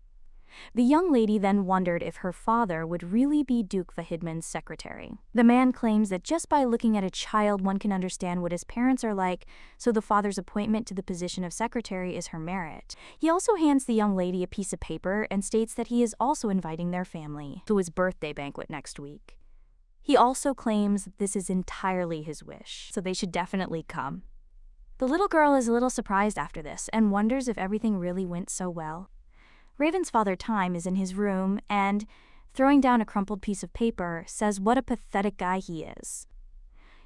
The young lady then wondered if her father would really be Duke Vahidman's secretary. The man claims that just by looking at a child one can understand what his parents are like, so the father's appointment to the position of secretary is her merit. He also hands the young lady a piece of paper and states that he is also inviting their family to his birthday banquet next week. He also claims that this is entirely his wish, so they should definitely come. The little girl is a little surprised after this and wonders if everything really went so well. Raven's father Time is in his room and, throwing down a crumpled piece of paper, says what a pathetic guy he is.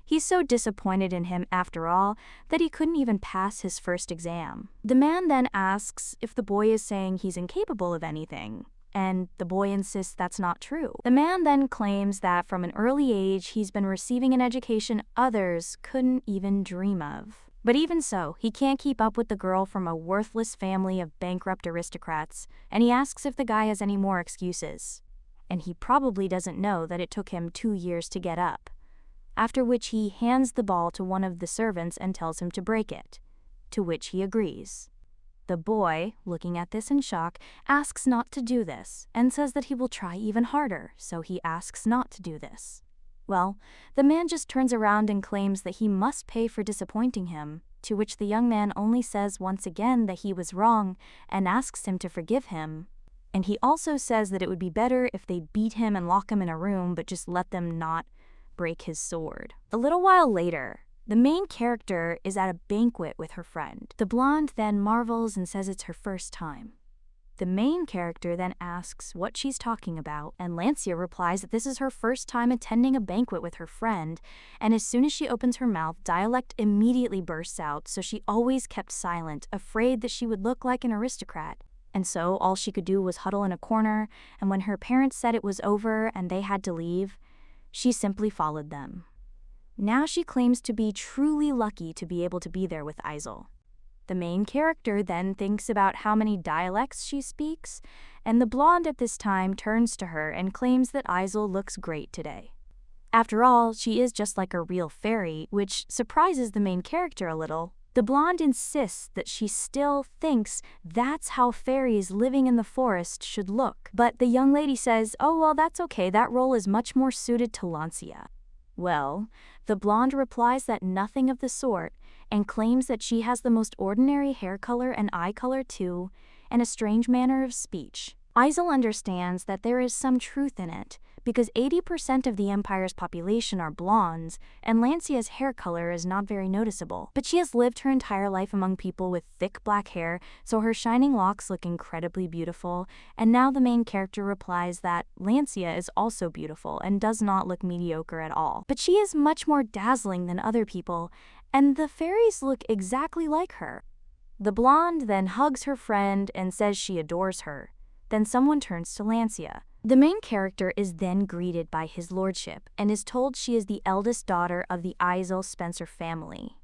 He's so disappointed in him after all that he couldn't even pass his first exam. The man then asks if the boy is saying he's incapable of anything, and the boy insists that's not true. The man then claims that from an early age he's been receiving an education others couldn't even dream of. But even so, he can't keep up with the girl from a worthless family of bankrupt aristocrats, and he asks if the guy has any more excuses. And he probably doesn't know that it took him 2 years to get up. After which he hands the ball to one of the servants and tells him to break it, to which he agrees. The boy, looking at this in shock, asks not to do this, and says that he will try even harder, so he asks not to do this. Well, the man just turns around and claims that he must pay for disappointing him, to which the young man only says once again that he was wrong and asks him to forgive him. And he also says that it would be better if they beat him and lock him in a room but just let them not break his sword. A little while later, the main character is at a banquet with her friend. The blonde then marvels and says it's her first time. The main character then asks what she's talking about, and Lancia replies that this is her first time attending a banquet with her friend, and as soon as she opens her mouth, dialect immediately bursts out, so she always kept silent, afraid that she would look like an aristocrat. And so all she could do was huddle in a corner, and when her parents said it was over and they had to leave, she simply followed them. Now she claims to be truly lucky to be able to be there with Aizel. The main character then thinks about how many dialects she speaks, and the blonde at this time turns to her and claims that Aizel looks great today. After all, she is just like a real fairy, which surprises the main character a little. The blonde insists that she still thinks that's how fairies living in the forest should look. But the young lady says, oh well, that's okay, that role is much more suited to Lancia. Well, the blonde replies that nothing of the sort, and claims that she has the most ordinary hair color and eye color too, and a strange manner of speech. Aizel understands that there is some truth in it, because 80% of the Empire's population are blondes, and Lancia's hair color is not very noticeable. But she has lived her entire life among people with thick black hair, so her shining locks look incredibly beautiful, and now the main character replies that Lancia is also beautiful and does not look mediocre at all. But she is much more dazzling than other people, and the fairies look exactly like her. The blonde then hugs her friend and says she adores her. Then someone turns to Lancia, The main character is then greeted by his lordship and is told she is the eldest daughter of the Isel Spencer family.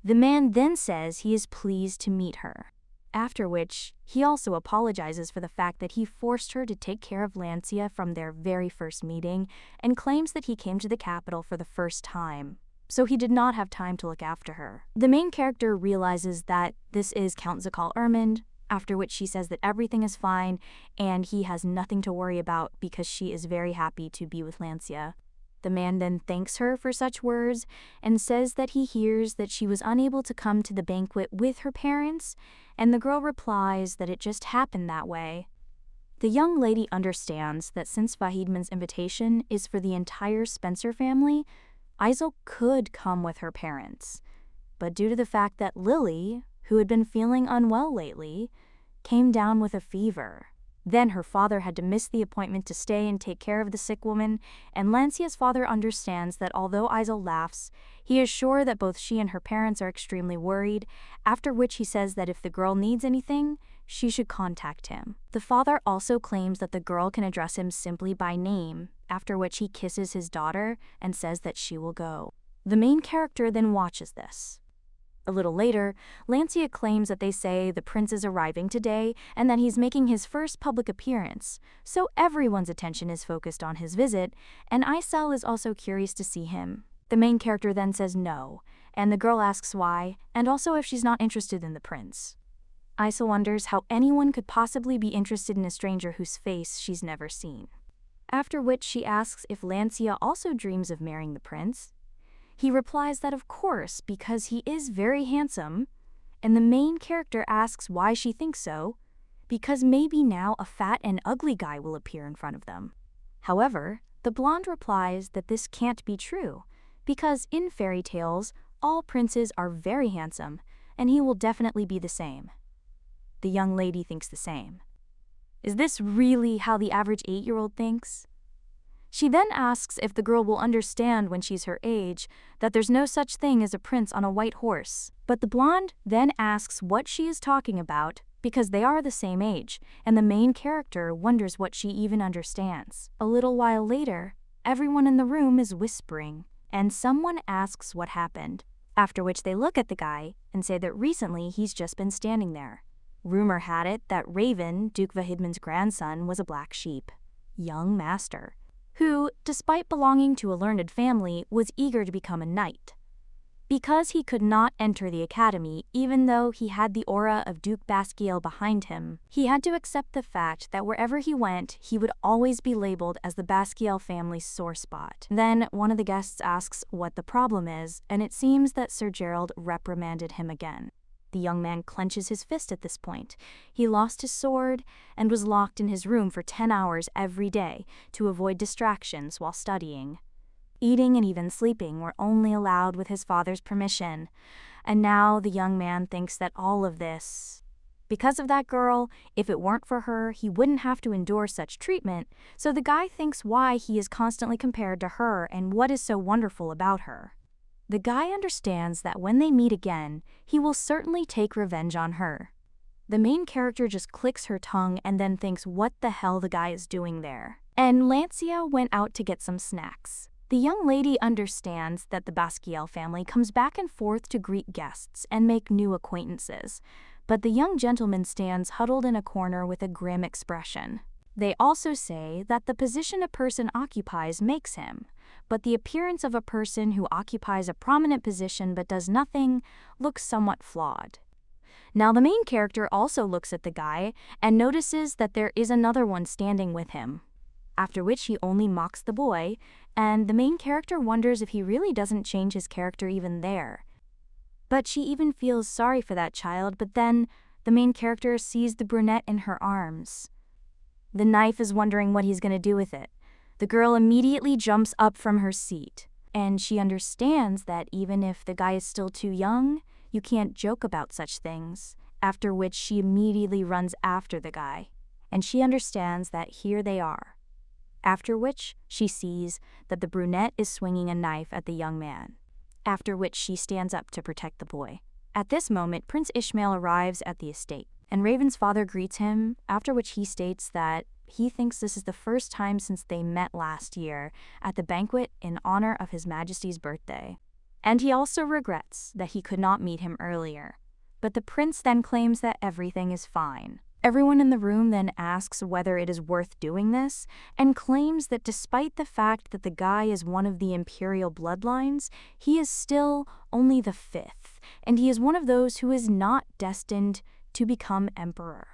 The man then says he is pleased to meet her, after which he also apologizes for the fact that he forced her to take care of Lancia from their very first meeting and claims that he came to the capital for the first time, so he did not have time to look after her. The main character realizes that this is Count Zakal Ermund, after which she says that everything is fine and he has nothing to worry about because she is very happy to be with Lancia. The man then thanks her for such words and says that he hears that she was unable to come to the banquet with her parents, and the girl replies that it just happened that way. The young lady understands that since Vahidman's invitation is for the entire Spencer family, Isel could come with her parents. But due to the fact that Lily, who had been feeling unwell lately, came down with a fever. Then her father had to miss the appointment to stay and take care of the sick woman, and Lancia's father understands that although Isel laughs, he is sure that both she and her parents are extremely worried, after which he says that if the girl needs anything, she should contact him. The father also claims that the girl can address him simply by name, after which he kisses his daughter and says that she will go. The main character then watches this. A little later, Lancia claims that they say the prince is arriving today and that he's making his first public appearance, so everyone's attention is focused on his visit, and Isel is also curious to see him. The main character then says no, and the girl asks why, and also if she's not interested in the prince. Isel wonders how anyone could possibly be interested in a stranger whose face she's never seen. After which she asks if Lancia also dreams of marrying the prince. He replies that of course, because he is very handsome, and the main character asks why she thinks so, because maybe now a fat and ugly guy will appear in front of them. However, the blonde replies that this can't be true, because in fairy tales, all princes are very handsome, and he will definitely be the same. The young lady thinks the same. Is this really how the average 8-year-old thinks? She then asks if the girl will understand when she's her age that there's no such thing as a prince on a white horse. But the blonde then asks what she is talking about because they are the same age, and the main character wonders what she even understands. A little while later, everyone in the room is whispering, and someone asks what happened, after which they look at the guy and say that recently he's just been standing there. Rumor had it that Raven, Duke Vahidman's grandson, was a black sheep, young master, who, despite belonging to a learned family, was eager to become a knight. Because he could not enter the academy, even though he had the aura of Duke Basquiel behind him, he had to accept the fact that wherever he went, he would always be labeled as the Basquiel family's sore spot. Then one of the guests asks what the problem is, and it seems that Sir Gerald reprimanded him again. The young man clenches his fist at this point. He lost his sword and was locked in his room for 10 hours every day to avoid distractions while studying. Eating and even sleeping were only allowed with his father's permission, and now the young man thinks that all of this, because of that girl, if it weren't for her, he wouldn't have to endure such treatment, so the guy thinks why he is constantly compared to her and what is so wonderful about her. The guy understands that when they meet again, he will certainly take revenge on her. The main character just clicks her tongue and then thinks what the hell the guy is doing there. And Lancia went out to get some snacks. The young lady understands that the Basquiel family comes back and forth to greet guests and make new acquaintances, but the young gentleman stands huddled in a corner with a grim expression. They also say that the position a person occupies makes him, but the appearance of a person who occupies a prominent position but does nothing looks somewhat flawed. Now the main character also looks at the guy and notices that there is another one standing with him, after which he only mocks the boy, and the main character wonders if he really doesn't change his character even there. But she even feels sorry for that child, but then the main character sees the brunette in her arms. The knife is wondering what he's going to do with it. The girl immediately jumps up from her seat, and she understands that even if the guy is still too young, you can't joke about such things, after which she immediately runs after the guy, and she understands that here they are. After which she sees that the brunette is swinging a knife at the young man, after which she stands up to protect the boy. At this moment, Prince Ishmael arrives at the estate, and Raven's father greets him, after which he states that he thinks this is the first time since they met last year at the banquet in honor of His Majesty's birthday. And he also regrets that he could not meet him earlier. But the prince then claims that everything is fine. Everyone in the room then asks whether it is worth doing this, and claims that despite the fact that the guy is one of the imperial bloodlines, he is still only the fifth, and he is one of those who is not destined to become emperor.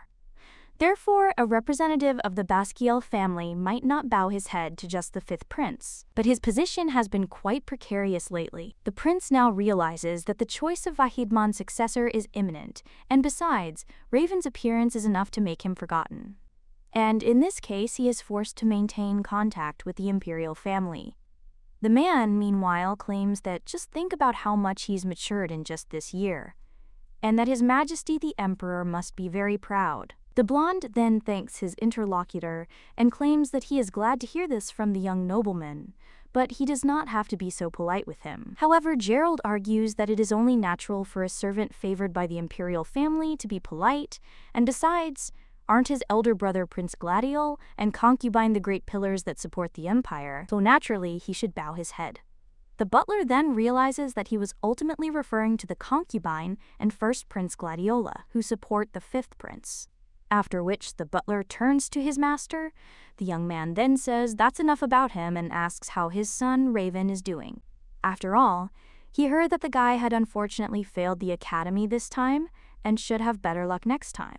Therefore, a representative of the Basquiel family might not bow his head to just the fifth prince, but his position has been quite precarious lately. The prince now realizes that the choice of Vahidman's successor is imminent, and besides, Raven's appearance is enough to make him forgotten. And in this case, he is forced to maintain contact with the imperial family. The man, meanwhile, claims that just think about how much he's matured in just this year, and that His Majesty the Emperor must be very proud. The blonde then thanks his interlocutor and claims that he is glad to hear this from the young nobleman, but he does not have to be so polite with him. However, Gerald argues that it is only natural for a servant favored by the imperial family to be polite, and besides, aren't his elder brother Prince Gladiol and concubine the great pillars that support the empire, so naturally he should bow his head. The butler then realizes that he was ultimately referring to the concubine and first Prince Gladiola, who support the fifth prince. After which the butler turns to his master. The young man then says that's enough about him and asks how his son Raven is doing. After all, he heard that the guy had unfortunately failed the academy this time and should have better luck next time.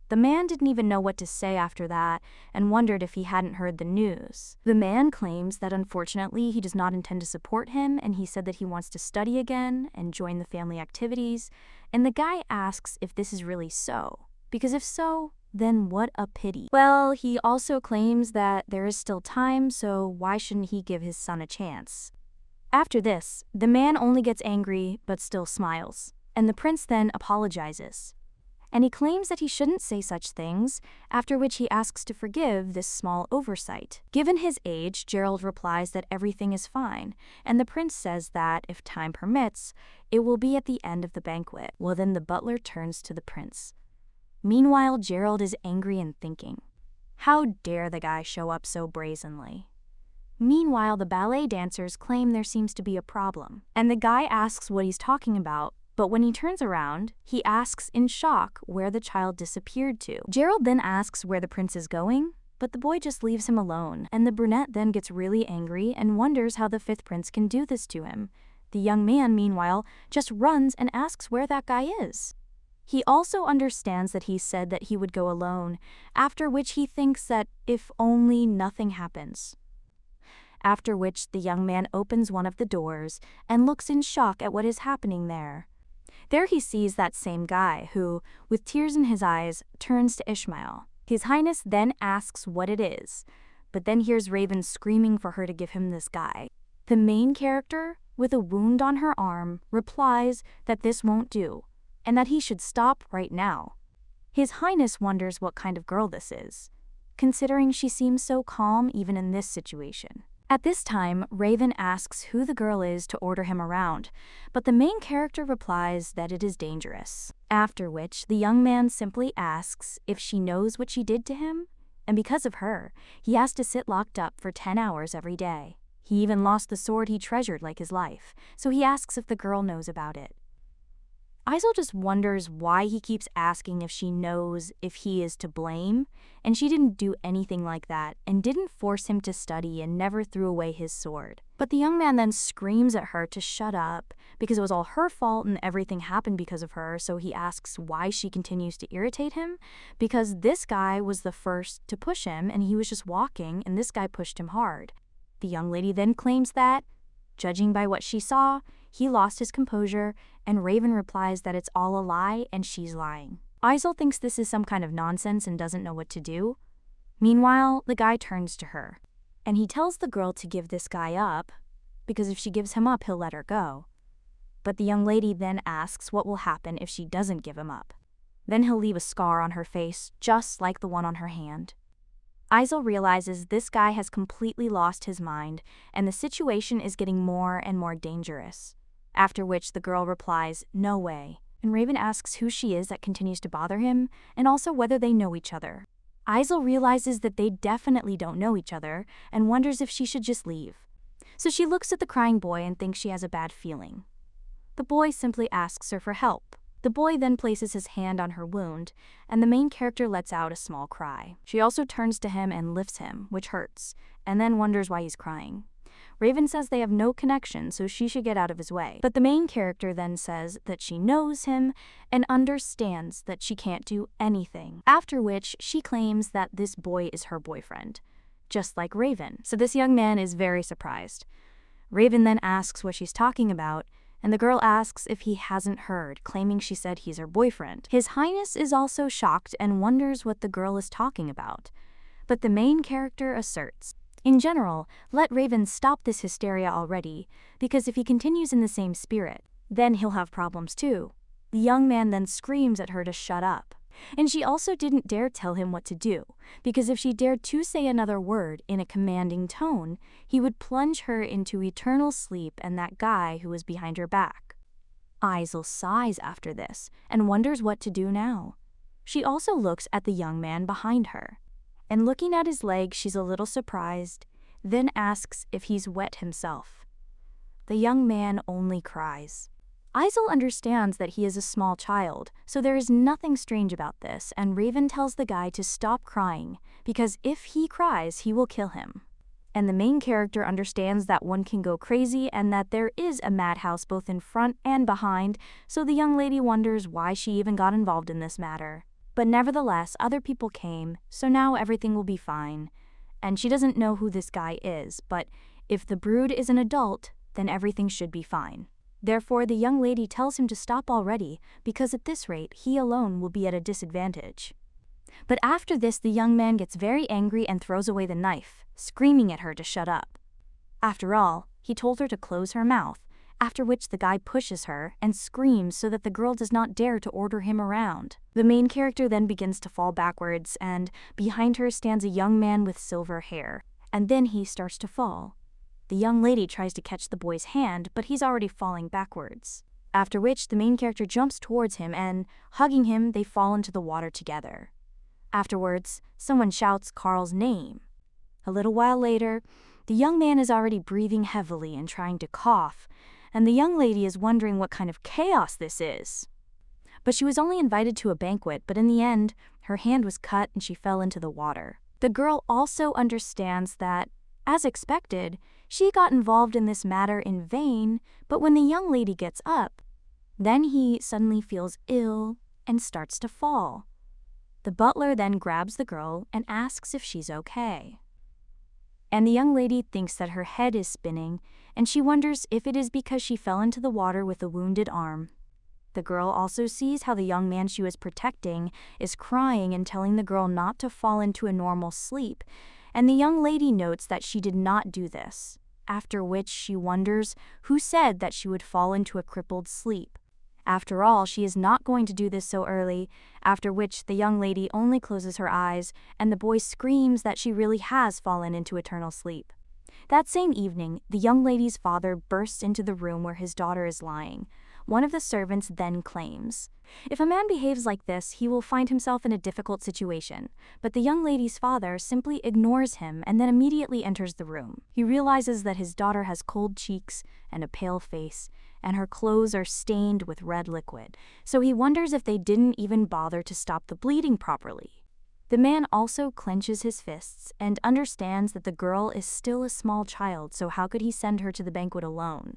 The man didn't even know what to say after that and wondered if he hadn't heard the news. The man claims that unfortunately he does not intend to support him, and he said that he wants to study again and join the family activities, and the guy asks if this is really so. Because if so, then what a pity. Well, he also claims that there is still time, so why shouldn't he give his son a chance? After this, the man only gets angry but still smiles, and the prince then apologizes. And he claims that he shouldn't say such things, after which he asks to forgive this small oversight. Given his age, Gerald replies that everything is fine, and the prince says that, if time permits, it will be at the end of the banquet. Well, then the butler turns to the prince. Meanwhile, Gerald is angry and thinking, how dare the guy show up so brazenly? Meanwhile, the ballet dancers claim there seems to be a problem, and the guy asks what he's talking about, but when he turns around, he asks in shock where the child disappeared to. Gerald then asks where the prince is going, but the boy just leaves him alone, and the brunette then gets really angry and wonders how the fifth prince can do this to him. The young man, meanwhile, just runs and asks where that guy is. He also understands that he said that he would go alone, after which he thinks that if only nothing happens. After which the young man opens one of the doors and looks in shock at what is happening there. There he sees that same guy who, with tears in his eyes, turns to Ishmael. His Highness then asks what it is, but then hears Raven screaming for her to give him this guy. The main character, with a wound on her arm, replies that this won't do, and that he should stop right now. His Highness wonders what kind of girl this is, considering she seems so calm even in this situation. At this time, Raven asks who the girl is to order him around, but the main character replies that it is dangerous. After which, the young man simply asks if she knows what she did to him, and because of her, he has to sit locked up for 10 hours every day. He even lost the sword he treasured like his life, so he asks if the girl knows about it. Aizel just wonders why he keeps asking if she knows if he is to blame, and she didn't do anything like that and didn't force him to study and never threw away his sword. But the young man then screams at her to shut up because it was all her fault and everything happened because of her, so he asks why she continues to irritate him, because this guy was the first to push him and he was just walking and this guy pushed him hard. The young lady then claims that, judging by what she saw, he lost his composure, and Raven replies that it's all a lie and she's lying. Aizel thinks this is some kind of nonsense and doesn't know what to do. Meanwhile, the guy turns to her, and he tells the girl to give this guy up, because if she gives him up, he'll let her go. But the young lady then asks what will happen if she doesn't give him up. Then he'll leave a scar on her face, just like the one on her hand. Aizel realizes this guy has completely lost his mind, and the situation is getting more and more dangerous. After which the girl replies, "No way," and Raven asks who she is that continues to bother him, and also whether they know each other. Isel realizes that they definitely don't know each other and wonders if she should just leave. So she looks at the crying boy and thinks she has a bad feeling. The boy simply asks her for help. The boy then places his hand on her wound, and the main character lets out a small cry. She also turns to him and lifts him, which hurts, and then wonders why he's crying. Raven says they have no connection, so she should get out of his way. But the main character then says that she knows him and understands that she can't do anything, after which she claims that this boy is her boyfriend, just like Raven. So this young man is very surprised. Raven then asks what she's talking about, and the girl asks if he hasn't heard, claiming she said he's her boyfriend. His Highness is also shocked and wonders what the girl is talking about. But the main character asserts, in general, let Raven stop this hysteria already, because if he continues in the same spirit, then he'll have problems too. The young man then screams at her to shut up. And she also didn't dare tell him what to do, because if she dared to say another word in a commanding tone, he would plunge her into eternal sleep and that guy who was behind her back. Isel sighs after this and wonders what to do now. She also looks at the young man behind her, and looking at his leg, she's a little surprised, then asks if he's wet himself. The young man only cries. Isel understands that he is a small child, so there is nothing strange about this, and Raven tells the guy to stop crying, because if he cries, he will kill him. And the main character understands that one can go crazy and that there is a madhouse both in front and behind, so the young lady wonders why she even got involved in this matter. But nevertheless, other people came, so now everything will be fine. And she doesn't know who this guy is, but if the brood is an adult, then everything should be fine. Therefore, the young lady tells him to stop already, because at this rate, he alone will be at a disadvantage. But after this, the young man gets very angry and throws away the knife, screaming at her to shut up. After all, he told her to close her mouth, after which the guy pushes her and screams so that the girl does not dare to order him around. The main character then begins to fall backwards, and behind her stands a young man with silver hair, and then he starts to fall. The young lady tries to catch the boy's hand, but he's already falling backwards. After which, the main character jumps towards him and, hugging him, they fall into the water together. Afterwards, someone shouts Carl's name. A little while later, the young man is already breathing heavily and trying to cough, and the young lady is wondering what kind of chaos this is. But she was only invited to a banquet, but in the end, her hand was cut and she fell into the water. The girl also understands that, as expected, she got involved in this matter in vain, but when the young lady gets up, then he suddenly feels ill and starts to fall. The butler then grabs the girl and asks if she's okay. And the young lady thinks that her head is spinning, and she wonders if it is because she fell into the water with a wounded arm. The girl also sees how the young man she was protecting is crying and telling the girl not to fall into a normal sleep, and the young lady notes that she did not do this, after which she wonders who said that she would fall into a crippled sleep. After all, she is not going to do this so early, after which the young lady only closes her eyes, and the boy screams that she really has fallen into eternal sleep. That same evening, the young lady's father bursts into the room where his daughter is lying. One of the servants then claims, if a man behaves like this, he will find himself in a difficult situation, but the young lady's father simply ignores him and then immediately enters the room. He realizes that his daughter has cold cheeks and a pale face, and her clothes are stained with red liquid, so he wonders if they didn't even bother to stop the bleeding properly. The man also clenches his fists and understands that the girl is still a small child, so how could he send her to the banquet alone?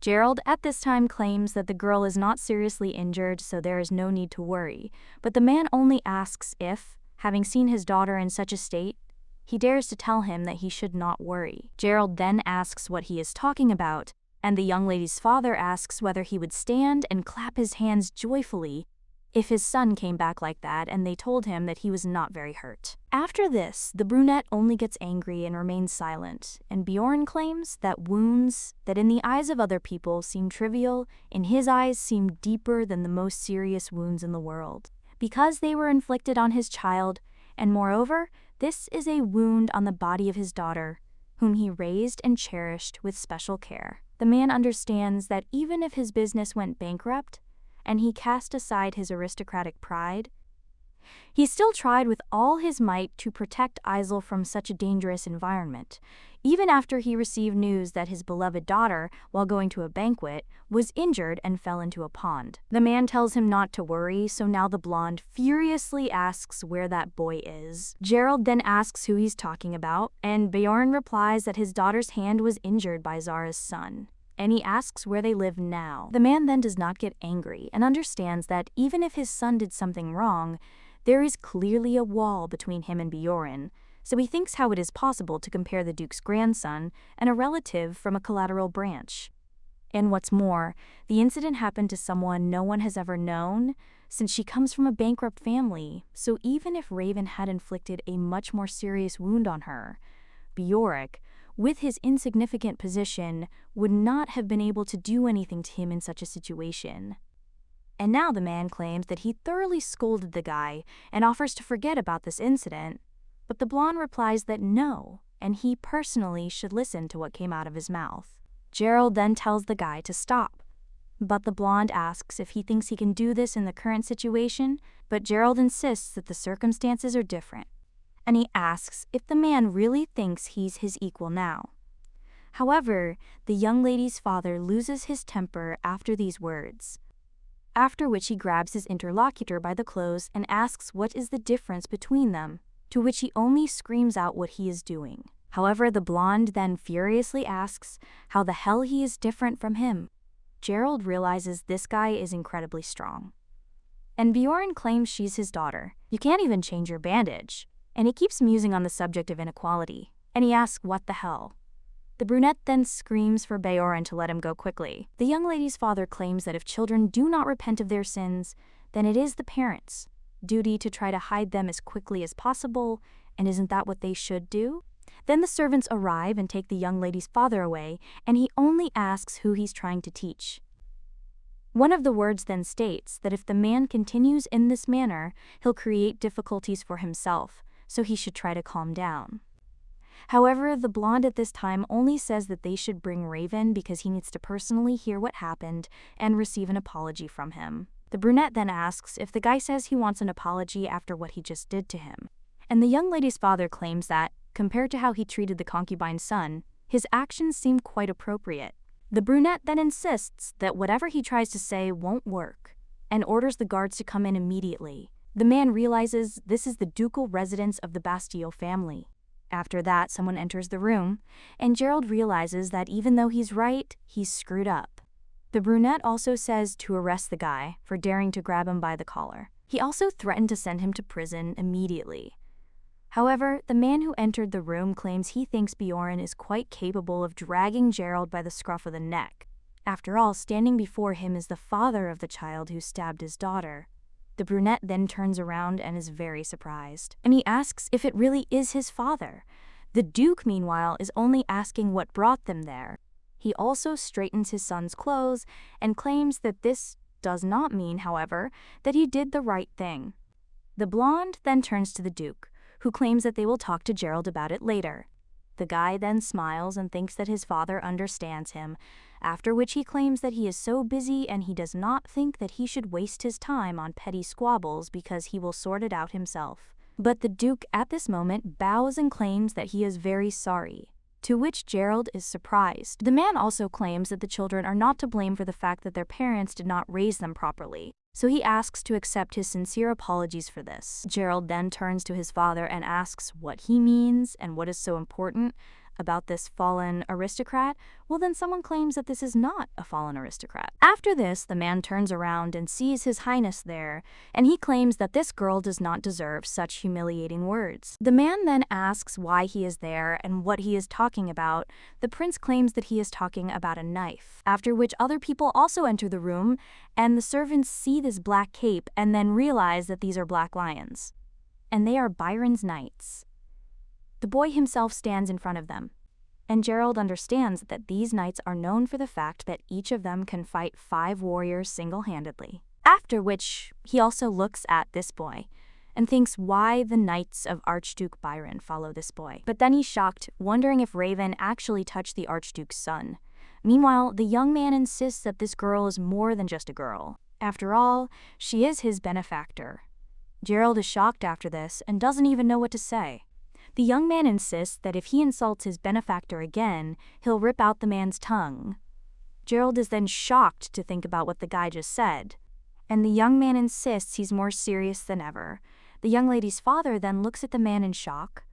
Gerald at this time claims that the girl is not seriously injured, so there is no need to worry, but the man only asks if, having seen his daughter in such a state, he dares to tell him that he should not worry. Gerald then asks what he is talking about, and the young lady's father asks whether he would stand and clap his hands joyfully if his son came back like that, and they told him that he was not very hurt. After this, the brunette only gets angry and remains silent, and Bjorn claims that wounds that in the eyes of other people seem trivial, in his eyes seem deeper than the most serious wounds in the world, because they were inflicted on his child, and moreover, this is a wound on the body of his daughter, whom he raised and cherished with special care. The man understands that even if his business went bankrupt, and he cast aside his aristocratic pride, He still tried with all his might to protect Isel from such a dangerous environment, even after he received news that his beloved daughter, while going to a banquet, was injured and fell into a pond. The man tells him not to worry, so now the blonde furiously asks where that boy is. Gerald then asks who he's talking about, and Bjorn replies that his daughter's hand was injured by Zara's son, and he asks where they live now. The man then does not get angry and understands that even if his son did something wrong, there is clearly a wall between him and Bjorn, so he thinks how it is possible to compare the Duke's grandson and a relative from a collateral branch. And what's more, the incident happened to someone no one has ever known, since she comes from a bankrupt family, so even if Raven had inflicted a much more serious wound on her, Bjork, with his insignificant position, would not have been able to do anything to him in such a situation. And now the man claims that he thoroughly scolded the guy and offers to forget about this incident, but the blonde replies that no, and he personally should listen to what came out of his mouth. Gerald then tells the guy to stop, but the blonde asks if he thinks he can do this in the current situation, but Gerald insists that the circumstances are different, and he asks if the man really thinks he's his equal now. However, the young lady's father loses his temper after these words, after which he grabs his interlocutor by the clothes and asks what is the difference between them, to which he only screams out what he is doing. However, the blonde then furiously asks how the hell he is different from him. Gerald realizes this guy is incredibly strong. And Bjorn claims she's his daughter. You can't even change your bandage. And he keeps musing on the subject of inequality, and he asks what the hell. The brunette then screams for Bjorn to let him go quickly. The young lady's father claims that if children do not repent of their sins, then it is the parents' duty to try to hide them as quickly as possible, and isn't that what they should do? Then the servants arrive and take the young lady's father away, and he only asks who he's trying to teach. One of the words then states that if the man continues in this manner, he'll create difficulties for himself, so he should try to calm down. However, the blonde at this time only says that they should bring Raven because he needs to personally hear what happened and receive an apology from him. The brunette then asks if the guy says he wants an apology after what he just did to him. And the young lady's father claims that, compared to how he treated the concubine's son, his actions seem quite appropriate. The brunette then insists that whatever he tries to say won't work, and orders the guards to come in immediately. The man realizes this is the ducal residence of the Bastille family. After that, someone enters the room, and Gerald realizes that even though he's right, he's screwed up. The brunette also says to arrest the guy for daring to grab him by the collar. He also threatened to send him to prison immediately. However, the man who entered the room claims he thinks Bjorn is quite capable of dragging Gerald by the scruff of the neck. After all, standing before him is the father of the child who stabbed his daughter. The brunette then turns around and is very surprised, and he asks if it really is his father. The Duke, meanwhile, is only asking what brought them there. He also straightens his son's clothes and claims that this does not mean, however, that he did the right thing. The blonde then turns to the Duke, who claims that they will talk to Gerald about it later. The guy then smiles and thinks that his father understands him, after which he claims that he is so busy and he does not think that he should waste his time on petty squabbles because he will sort it out himself. But the Duke at this moment bows and claims that he is very sorry, to which Gerald is surprised. The man also claims that the children are not to blame for the fact that their parents did not raise them properly, so he asks to accept his sincere apologies for this. Gerald then turns to his father and asks what he means and what is so important about this fallen aristocrat. Well, then someone claims that this is not a fallen aristocrat. After this, the man turns around and sees His Highness there, and he claims that this girl does not deserve such humiliating words. The man then asks why he is there and what he is talking about. The prince claims that he is talking about a knife, after which other people also enter the room, and the servants see this black cape and then realize that these are black lions, and they are Byron's knights. The boy himself stands in front of them, and Gerald understands that these knights are known for the fact that each of them can fight 5 warriors single-handedly. After which, he also looks at this boy and thinks why the knights of Archduke Byron follow this boy. But then he's shocked, wondering if Raven actually touched the Archduke's son. Meanwhile, the young man insists that this girl is more than just a girl. After all, she is his benefactor. Gerald is shocked after this and doesn't even know what to say. The young man insists that if he insults his benefactor again, he'll rip out the man's tongue. Gerald is then shocked to think about what the guy just said, and the young man insists he's more serious than ever. The young lady's father then looks at the man in shock.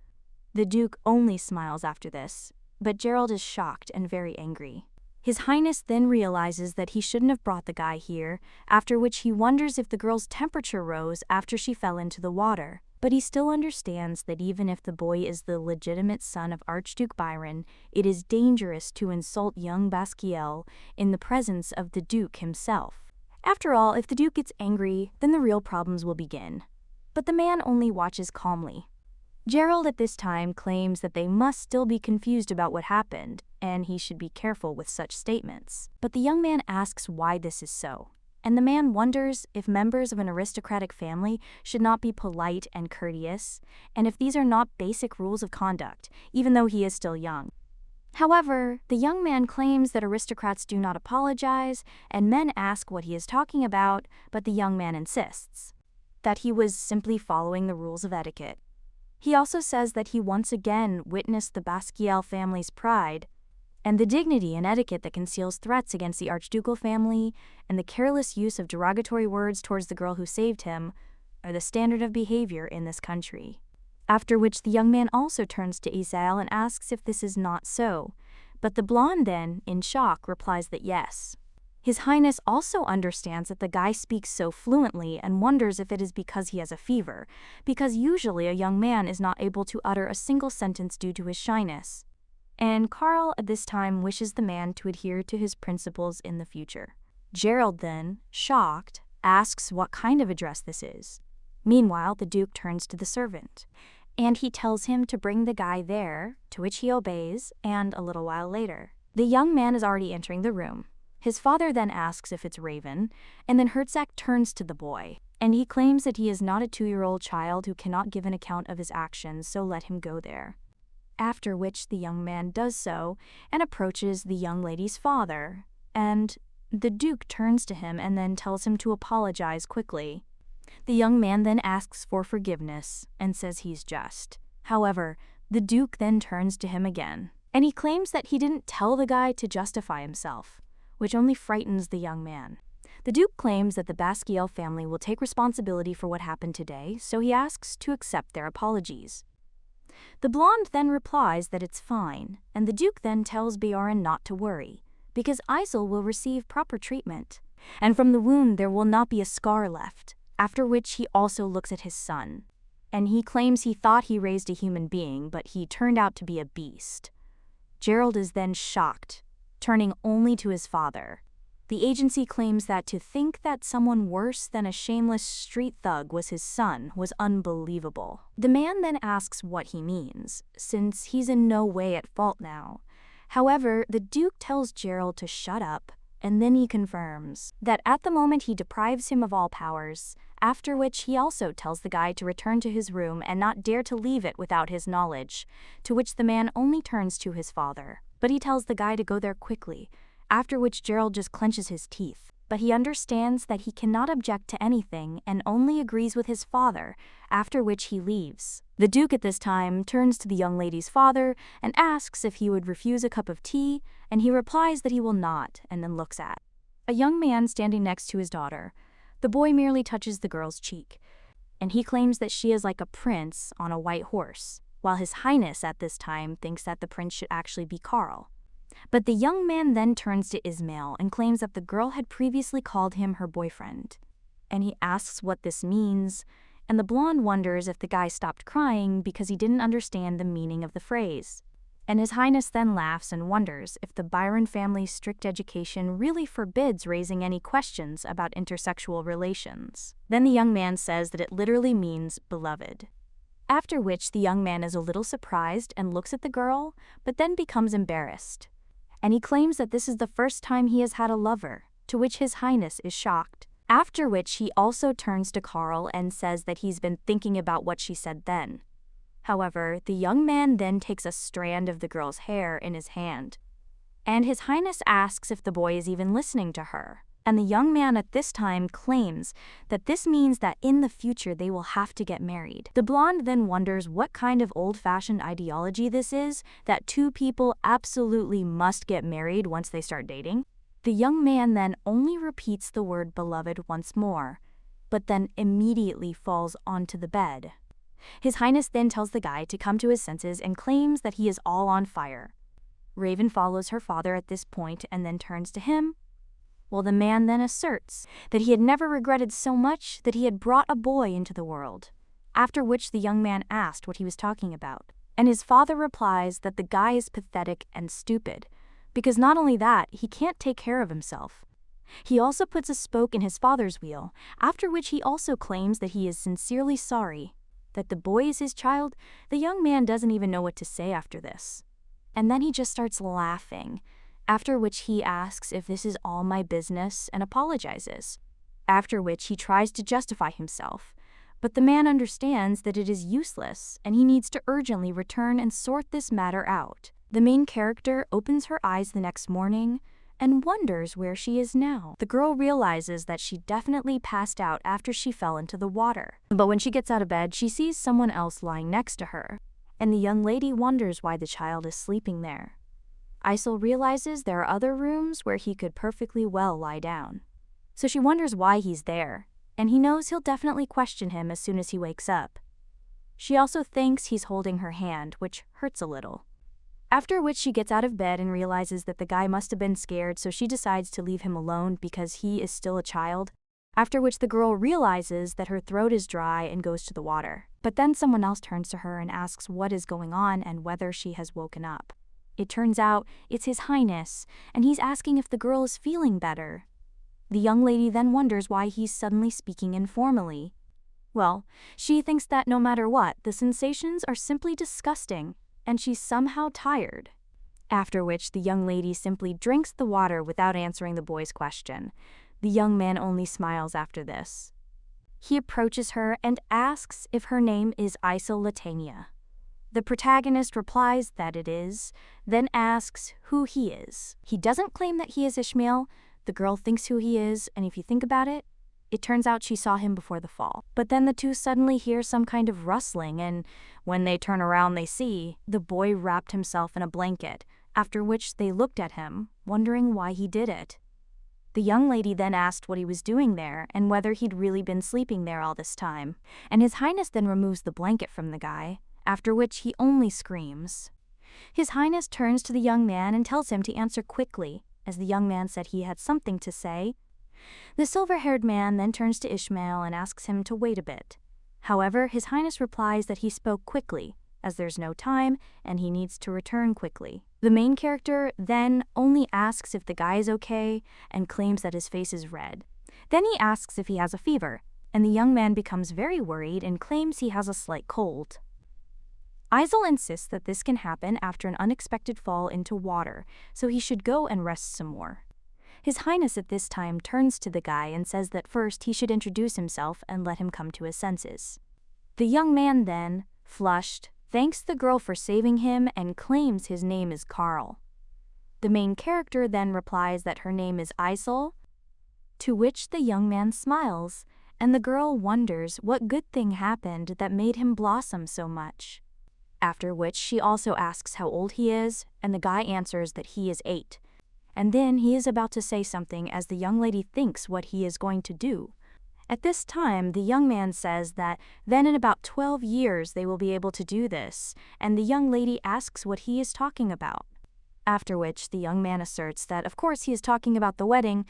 The Duke only smiles after this, but Gerald is shocked and very angry. His Highness then realizes that he shouldn't have brought the guy here, after which he wonders if the girl's temperature rose after she fell into the water. But he still understands that even if the boy is the legitimate son of Archduke Byron, it is dangerous to insult young Basquiel in the presence of the Duke himself. After all, if the Duke gets angry, then the real problems will begin. But the man only watches calmly. Gerald at this time claims that they must still be confused about what happened, and he should be careful with such statements. But the young man asks why this is so, and the man wonders if members of an aristocratic family should not be polite and courteous, and if these are not basic rules of conduct, even though he is still young. However, the young man claims that aristocrats do not apologize, and men ask what he is talking about, but the young man insists that he was simply following the rules of etiquette. He also says that he once again witnessed the Basquiel family's pride, and the dignity and etiquette that conceals threats against the archducal family, and the careless use of derogatory words towards the girl who saved him, are the standard of behavior in this country. After which the young man also turns to Isael and asks if this is not so, but the blonde then, in shock, replies that yes. His Highness also understands that the guy speaks so fluently and wonders if it is because he has a fever, because usually a young man is not able to utter a single sentence due to his shyness. And Karl at this time wishes the man to adhere to his principles in the future. Gerald then, shocked, asks what kind of address this is. Meanwhile, the Duke turns to the servant, and he tells him to bring the guy there, to which he obeys, and a little while later, the young man is already entering the room. His father then asks if it's Raven, and then Herzog turns to the boy, and he claims that he is not a 2-year-old child who cannot give an account of his actions, so let him go there. After which the young man does so, and approaches the young lady's father, and the Duke turns to him and then tells him to apologize quickly. The young man then asks for forgiveness, and says he's just. However, the Duke then turns to him again, and he claims that he didn't tell the guy to justify himself, which only frightens the young man. The Duke claims that the Basquiel family will take responsibility for what happened today, so he asks to accept their apologies. The blonde then replies that it's fine, and the Duke then tells Bjorn not to worry, because Isel will receive proper treatment, and from the wound there will not be a scar left, after which he also looks at his son, and he claims he thought he raised a human being, but he turned out to be a beast. Gerald is then shocked, turning only to his father. The agency claims that to think that someone worse than a shameless street thug was his son was unbelievable. The man then asks what he means, since he's in no way at fault now. However, the Duke tells Gerald to shut up, and then he confirms that at the moment he deprives him of all powers, after which he also tells the guy to return to his room and not dare to leave it without his knowledge, to which the man only turns to his father. But he tells the guy to go there quickly, after which Gerald just clenches his teeth. But he understands that he cannot object to anything and only agrees with his father, after which he leaves. The Duke at this time turns to the young lady's father and asks if he would refuse a cup of tea, and he replies that he will not, and then looks at a young man standing next to his daughter. The boy merely touches the girl's cheek, and he claims that she is like a prince on a white horse, while His Highness at this time thinks that the prince should actually be Karl. But the young man then turns to Ismail and claims that the girl had previously called him her boyfriend, and he asks what this means, and the blonde wonders if the guy stopped crying because he didn't understand the meaning of the phrase. And His Highness then laughs and wonders if the Byron family's strict education really forbids raising any questions about intersexual relations. Then the young man says that it literally means beloved. After which the young man is a little surprised and looks at the girl, but then becomes embarrassed. And he claims that this is the first time he has had a lover, to which His Highness is shocked. After which he also turns to Karl and says that he's been thinking about what she said then. However, the young man then takes a strand of the girl's hair in his hand, and His Highness asks if the boy is even listening to her. And the young man at this time claims that this means that in the future they will have to get married. The blonde then wonders what kind of old-fashioned ideology this is, that two people absolutely must get married once they start dating. The young man then only repeats the word beloved once more, but then immediately falls onto the bed. His Highness then tells the guy to come to his senses and claims that he is all on fire. Raven follows her father at this point and then turns to him. Well, the man then asserts that he had never regretted so much that he had brought a boy into the world, after which the young man asked what he was talking about. And his father replies that the guy is pathetic and stupid, because not only that, he can't take care of himself. He also puts a spoke in his father's wheel, after which he also claims that he is sincerely sorry. That the boy is his child, the young man doesn't even know what to say after this. And then he just starts laughing, after which he asks if this is all my business and apologizes. After which he tries to justify himself, but the man understands that it is useless and he needs to urgently return and sort this matter out. The main character opens her eyes the next morning and wonders where she is now. The girl realizes that she definitely passed out after she fell into the water. But when she gets out of bed, she sees someone else lying next to her, and the young lady wonders why the child is sleeping there. Aisel realizes there are other rooms where he could perfectly well lie down. So she wonders why he's there, and he knows he'll definitely question him as soon as he wakes up. She also thinks he's holding her hand, which hurts a little. After which she gets out of bed and realizes that the guy must have been scared, so she decides to leave him alone because he is still a child. After which the girl realizes that her throat is dry and goes to the water. But then someone else turns to her and asks what is going on and whether she has woken up. It turns out it's His Highness, and he's asking if the girl is feeling better. The young lady then wonders why he's suddenly speaking informally. Well, she thinks that no matter what, the sensations are simply disgusting, and she's somehow tired. After which the young lady simply drinks the water without answering the boy's question. The young man only smiles after this. He approaches her and asks if her name is Aisel Latania. The protagonist replies that it is, then asks who he is. He doesn't claim that he is Ishmael. The girl thinks who he is, and if you think about it, it turns out she saw him before the fall. But then the two suddenly hear some kind of rustling, and when they turn around they see the boy wrapped himself in a blanket, after which they looked at him, wondering why he did it. The young lady then asked what he was doing there and whether he'd really been sleeping there all this time, and His Highness then removes the blanket from the guy, after which he only screams. His Highness turns to the young man and tells him to answer quickly, as the young man said he had something to say. The silver-haired man then turns to Ishmael and asks him to wait a bit. However, His Highness replies that he spoke quickly, as there's no time and he needs to return quickly. The main character then only asks if the guy is okay and claims that his face is red. Then he asks if he has a fever, and the young man becomes very worried and claims he has a slight cold. Aisel insists that this can happen after an unexpected fall into water, so he should go and rest some more. His Highness at this time turns to the guy and says that first he should introduce himself and let him come to his senses. The young man then, flushed, thanks the girl for saving him and claims his name is Carl. The main character then replies that her name is Aisel, to which the young man smiles, and the girl wonders what good thing happened that made him blossom so much. After which she also asks how old he is, and the guy answers that he is 8. And then he is about to say something as the young lady thinks what he is going to do. At this time, the young man says that then in about 12 years they will be able to do this, and the young lady asks what he is talking about. After which the young man asserts that of course he is talking about the wedding,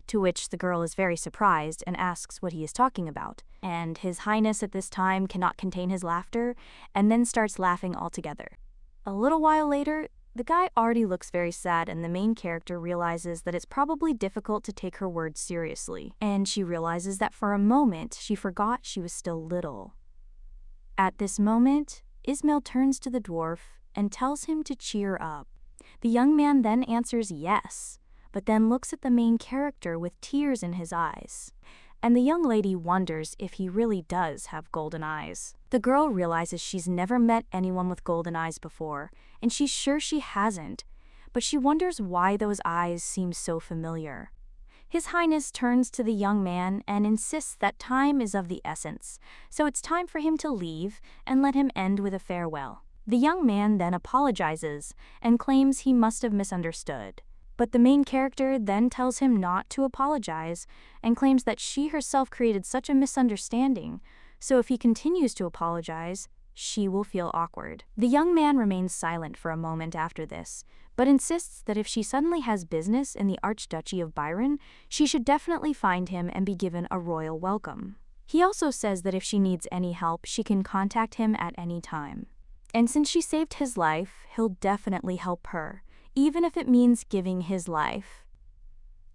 to which the girl is very surprised and asks what he is talking about. And His Highness at this time cannot contain his laughter and then starts laughing altogether. A little while later, the guy already looks very sad, and the main character realizes that it's probably difficult to take her words seriously, and she realizes that for a moment she forgot she was still little. At this moment, Ismail turns to the dwarf and tells him to cheer up. The young man then answers yes, but then looks at the main character with tears in his eyes, and the young lady wonders if he really does have golden eyes. The girl realizes she's never met anyone with golden eyes before, and she's sure she hasn't, but she wonders why those eyes seem so familiar. His Highness turns to the young man and insists that time is of the essence, so it's time for him to leave and let him end with a farewell. The young man then apologizes and claims he must have misunderstood. But the main character then tells him not to apologize and claims that she herself created such a misunderstanding, so if he continues to apologize, she will feel awkward. The young man remains silent for a moment after this, but insists that if she suddenly has business in the Archduchy of Byron, she should definitely find him and be given a royal welcome. He also says that if she needs any help, she can contact him at any time. And since she saved his life, he'll definitely help her, even if it means giving his life.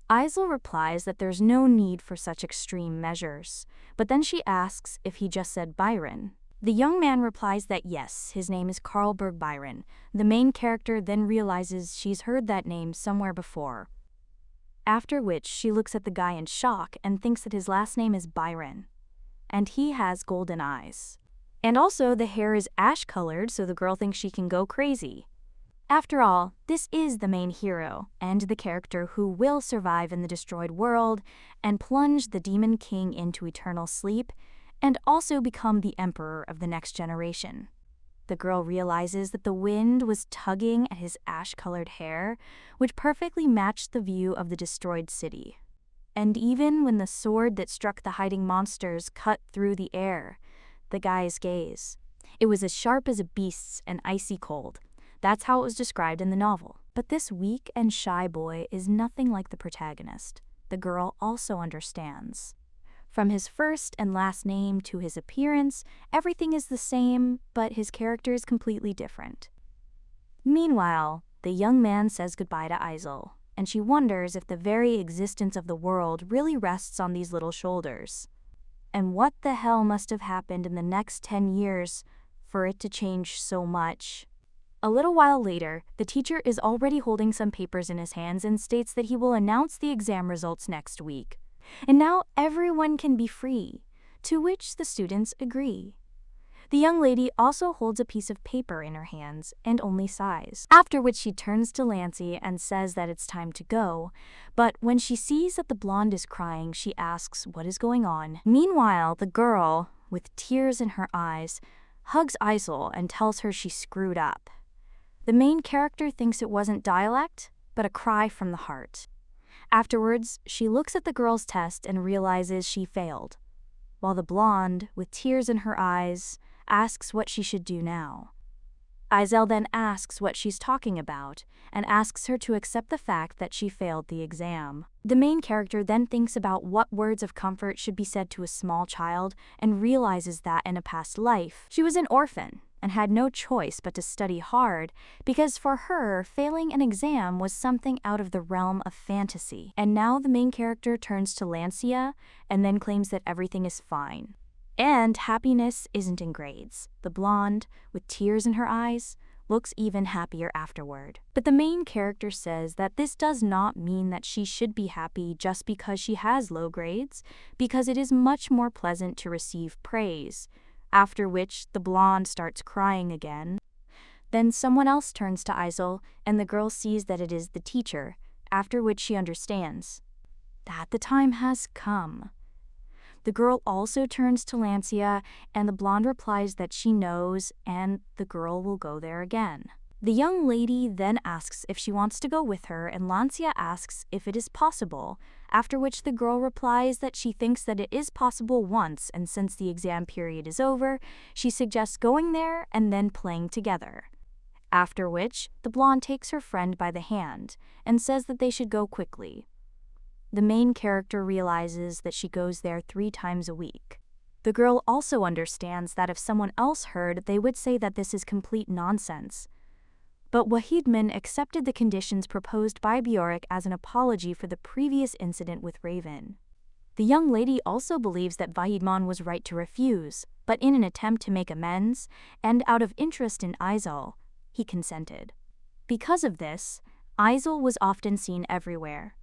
Isel replies that there's no need for such extreme measures, but then she asks if he just said Byron. The young man replies that yes, his name is Carlberg Byron. The main character then realizes she's heard that name somewhere before. After which she looks at the guy in shock and thinks that his last name is Byron. And he has golden eyes. And also the hair is ash-colored, so the girl thinks she can go crazy. After all, this is the main hero, and the character who will survive in the destroyed world and plunge the Demon King into eternal sleep, and also become the emperor of the next generation. The girl realizes that the wind was tugging at his ash-colored hair, which perfectly matched the view of the destroyed city. And even when the sword that struck the hiding monsters cut through the air, the guy's gaze, it was as sharp as a beast's and icy cold. That's how it was described in the novel. But this weak and shy boy is nothing like the protagonist. The girl also understands. From his first and last name to his appearance, everything is the same, but his character is completely different. Meanwhile, the young man says goodbye to Isel, and she wonders if the very existence of the world really rests on these little shoulders. And what the hell must have happened in the next 10 years for it to change so much? A little while later, the teacher is already holding some papers in his hands and states that he will announce the exam results next week. And now everyone can be free, to which the students agree. The young lady also holds a piece of paper in her hands and only sighs. After which she turns to Lancy and says that it's time to go, but when she sees that the blonde is crying, she asks what is going on. Meanwhile, the girl, with tears in her eyes, hugs Isel and tells her she screwed up. The main character thinks it wasn't dialect, but a cry from the heart. Afterwards, she looks at the girl's test and realizes she failed, while the blonde, with tears in her eyes, asks what she should do now. Isel then asks what she's talking about and asks her to accept the fact that she failed the exam. The main character then thinks about what words of comfort should be said to a small child and realizes that in a past life, she was an orphan and had no choice but to study hard because for her, failing an exam was something out of the realm of fantasy. And now the main character turns to Lancia and then claims that everything is fine. And happiness isn't in grades. The blonde, with tears in her eyes, looks even happier afterward. But the main character says that this does not mean that she should be happy just because she has low grades, because it is much more pleasant to receive praise. After which, the blonde starts crying again. Then someone else turns to Isel, and the girl sees that it is the teacher, after which she understands that the time has come. The girl also turns to Lancia, and the blonde replies that she knows, and the girl will go there again. The young lady then asks if she wants to go with her, and Lancia asks if it is possible, after which the girl replies that she thinks that it is possible once, and since the exam period is over, she suggests going there and then playing together. After which, the blonde takes her friend by the hand and says that they should go quickly. The main character realizes that she goes there 3 times a week. The girl also understands that if someone else heard, they would say that this is complete nonsense. But Wahidman accepted the conditions proposed by Bjork as an apology for the previous incident with Raven. The young lady also believes that Wahidman was right to refuse, but in an attempt to make amends, and out of interest in Isel, he consented. Because of this, Isel was often seen everywhere.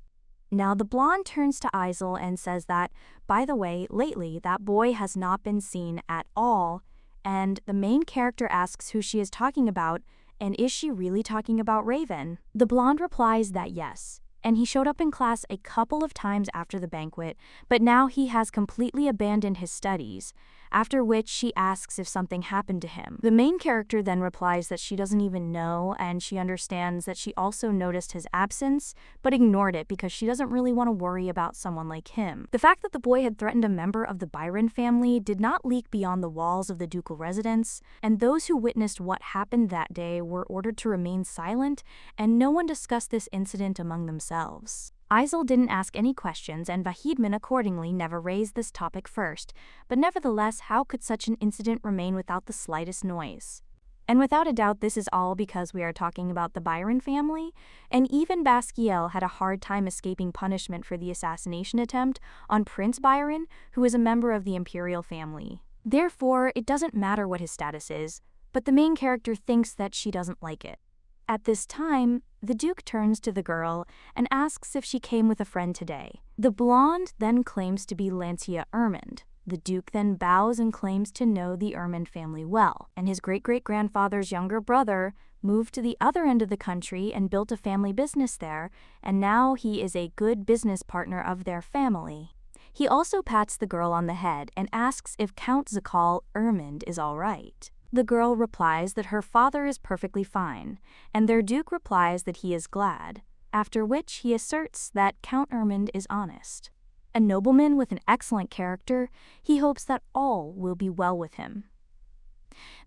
Now the blonde turns to Isel and says that, by the way, lately that boy has not been seen at all, and the main character asks who she is talking about, and is she really talking about Raven? The blonde replies that yes, and he showed up in class a couple of times after the banquet, but now he has completely abandoned his studies, after which she asks if something happened to him. The main character then replies that she doesn't even know, and she understands that she also noticed his absence, but ignored it because she doesn't really want to worry about someone like him. The fact that the boy had threatened a member of the Byron family did not leak beyond the walls of the ducal residence, and those who witnessed what happened that day were ordered to remain silent, and no one discussed this incident among themselves. Isel didn't ask any questions, and Vahidman accordingly never raised this topic first, but nevertheless, how could such an incident remain without the slightest noise? And without a doubt, this is all because we are talking about the Byron family, and even Basquiel had a hard time escaping punishment for the assassination attempt on Prince Byron, who is a member of the imperial family. Therefore, it doesn't matter what his status is, but the main character thinks that she doesn't like it. At this time, the Duke turns to the girl and asks if she came with a friend today. The blonde then claims to be Lancia Ermund. The Duke then bows and claims to know the Ermund family well, and his great-great-grandfather's younger brother moved to the other end of the country and built a family business there, and now he is a good business partner of their family. He also pats the girl on the head and asks if Count Zakal Ermund is all right. The girl replies that her father is perfectly fine, and their Duke replies that he is glad, after which he asserts that Count Ermund is honest. A nobleman with an excellent character, he hopes that all will be well with him.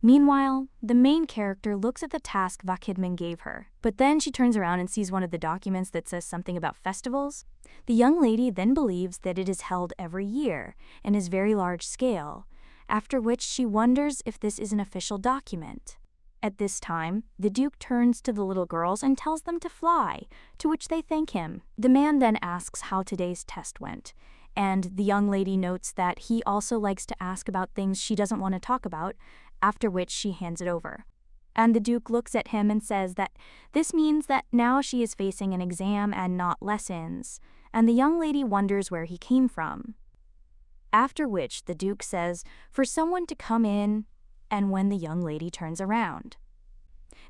Meanwhile, the main character looks at the task Vakidman gave her, but then she turns around and sees one of the documents that says something about festivals. The young lady then believes that it is held every year and is very large scale, after which she wonders if this is an official document. At this time, the Duke turns to the little girls and tells them to fly, to which they thank him. The man then asks how today's test went, and the young lady notes that he also likes to ask about things she doesn't want to talk about, after which she hands it over. And the Duke looks at him and says that this means that now she is facing an exam and not lessons, and the young lady wonders where he came from. After which the Duke says for someone to come in, and when the young lady turns around.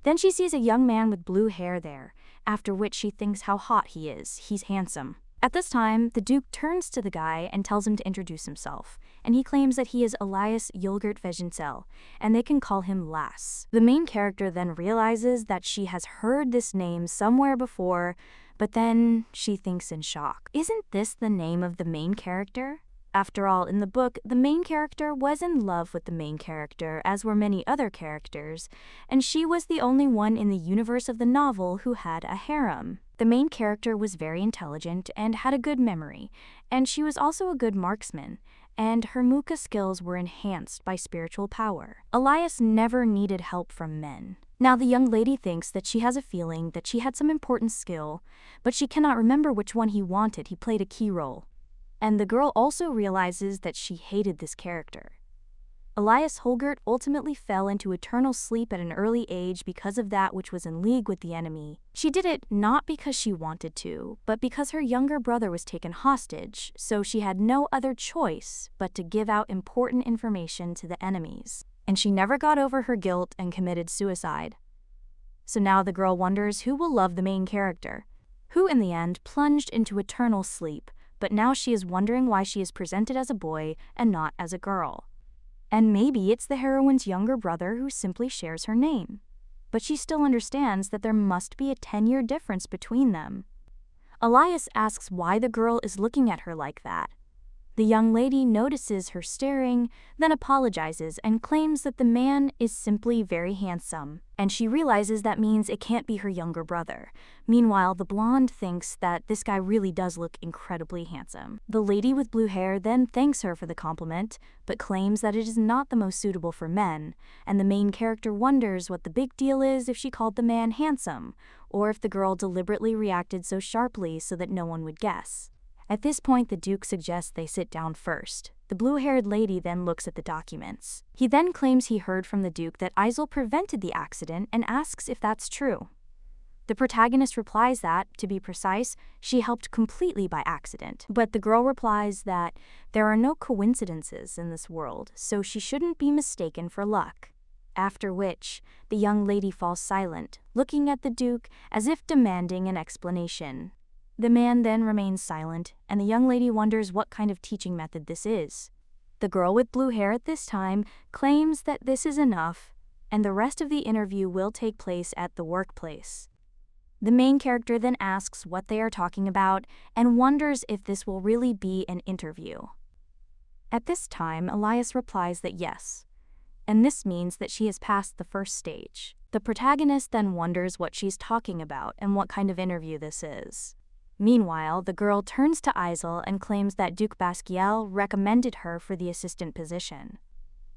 Then she sees a young man with blue hair there, after which she thinks how hot he is, he's handsome. At this time, the Duke turns to the guy and tells him to introduce himself, and he claims that he is Elias Yulgert Vegencel, and they can call him Lass. The main character then realizes that she has heard this name somewhere before, but then she thinks in shock. Isn't this the name of the main character? After all, in the book, the main character was in love with the main character, as were many other characters, and she was the only one in the universe of the novel who had a harem. The main character was very intelligent and had a good memory, and she was also a good marksman, and her muka skills were enhanced by spiritual power. Elias never needed help from men. Now the young lady thinks that she has a feeling that she had some important skill, but she cannot remember which one he wanted. He played a key role. And the girl also realizes that she hated this character. Elias Holgert ultimately fell into eternal sleep at an early age because of that which was in league with the enemy. She did it not because she wanted to, but because her younger brother was taken hostage, so she had no other choice but to give out important information to the enemies. And she never got over her guilt and committed suicide. So now the girl wonders who will love the main character, who in the end plunged into eternal sleep, but now she is wondering why she is presented as a boy and not as a girl. And maybe it's the heroine's younger brother who simply shares her name. But she still understands that there must be a 10-year difference between them. Elias asks why the girl is looking at her like that. The young lady notices her staring, then apologizes and claims that the man is simply very handsome, and she realizes that means it can't be her younger brother. Meanwhile, the blonde thinks that this guy really does look incredibly handsome. The lady with blue hair then thanks her for the compliment, but claims that it is not the most suitable for men, and the main character wonders what the big deal is if she called the man handsome, or if the girl deliberately reacted so sharply so that no one would guess. At this point, the Duke suggests they sit down first. The blue-haired lady then looks at the documents. He then claims he heard from the Duke that Isel prevented the accident and asks if that's true. The protagonist replies that, to be precise, she helped completely by accident. But the girl replies that there are no coincidences in this world, so she shouldn't be mistaken for luck. After which, the young lady falls silent, looking at the Duke as if demanding an explanation. The man then remains silent, and the young lady wonders what kind of teaching method this is. The girl with blue hair at this time claims that this is enough, and the rest of the interview will take place at the workplace. The main character then asks what they are talking about and wonders if this will really be an interview. At this time, Elias replies that yes, and this means that she has passed the first stage. The protagonist then wonders what she's talking about and what kind of interview this is. Meanwhile, the girl turns to Isel and claims that Duke Basquiel recommended her for the assistant position.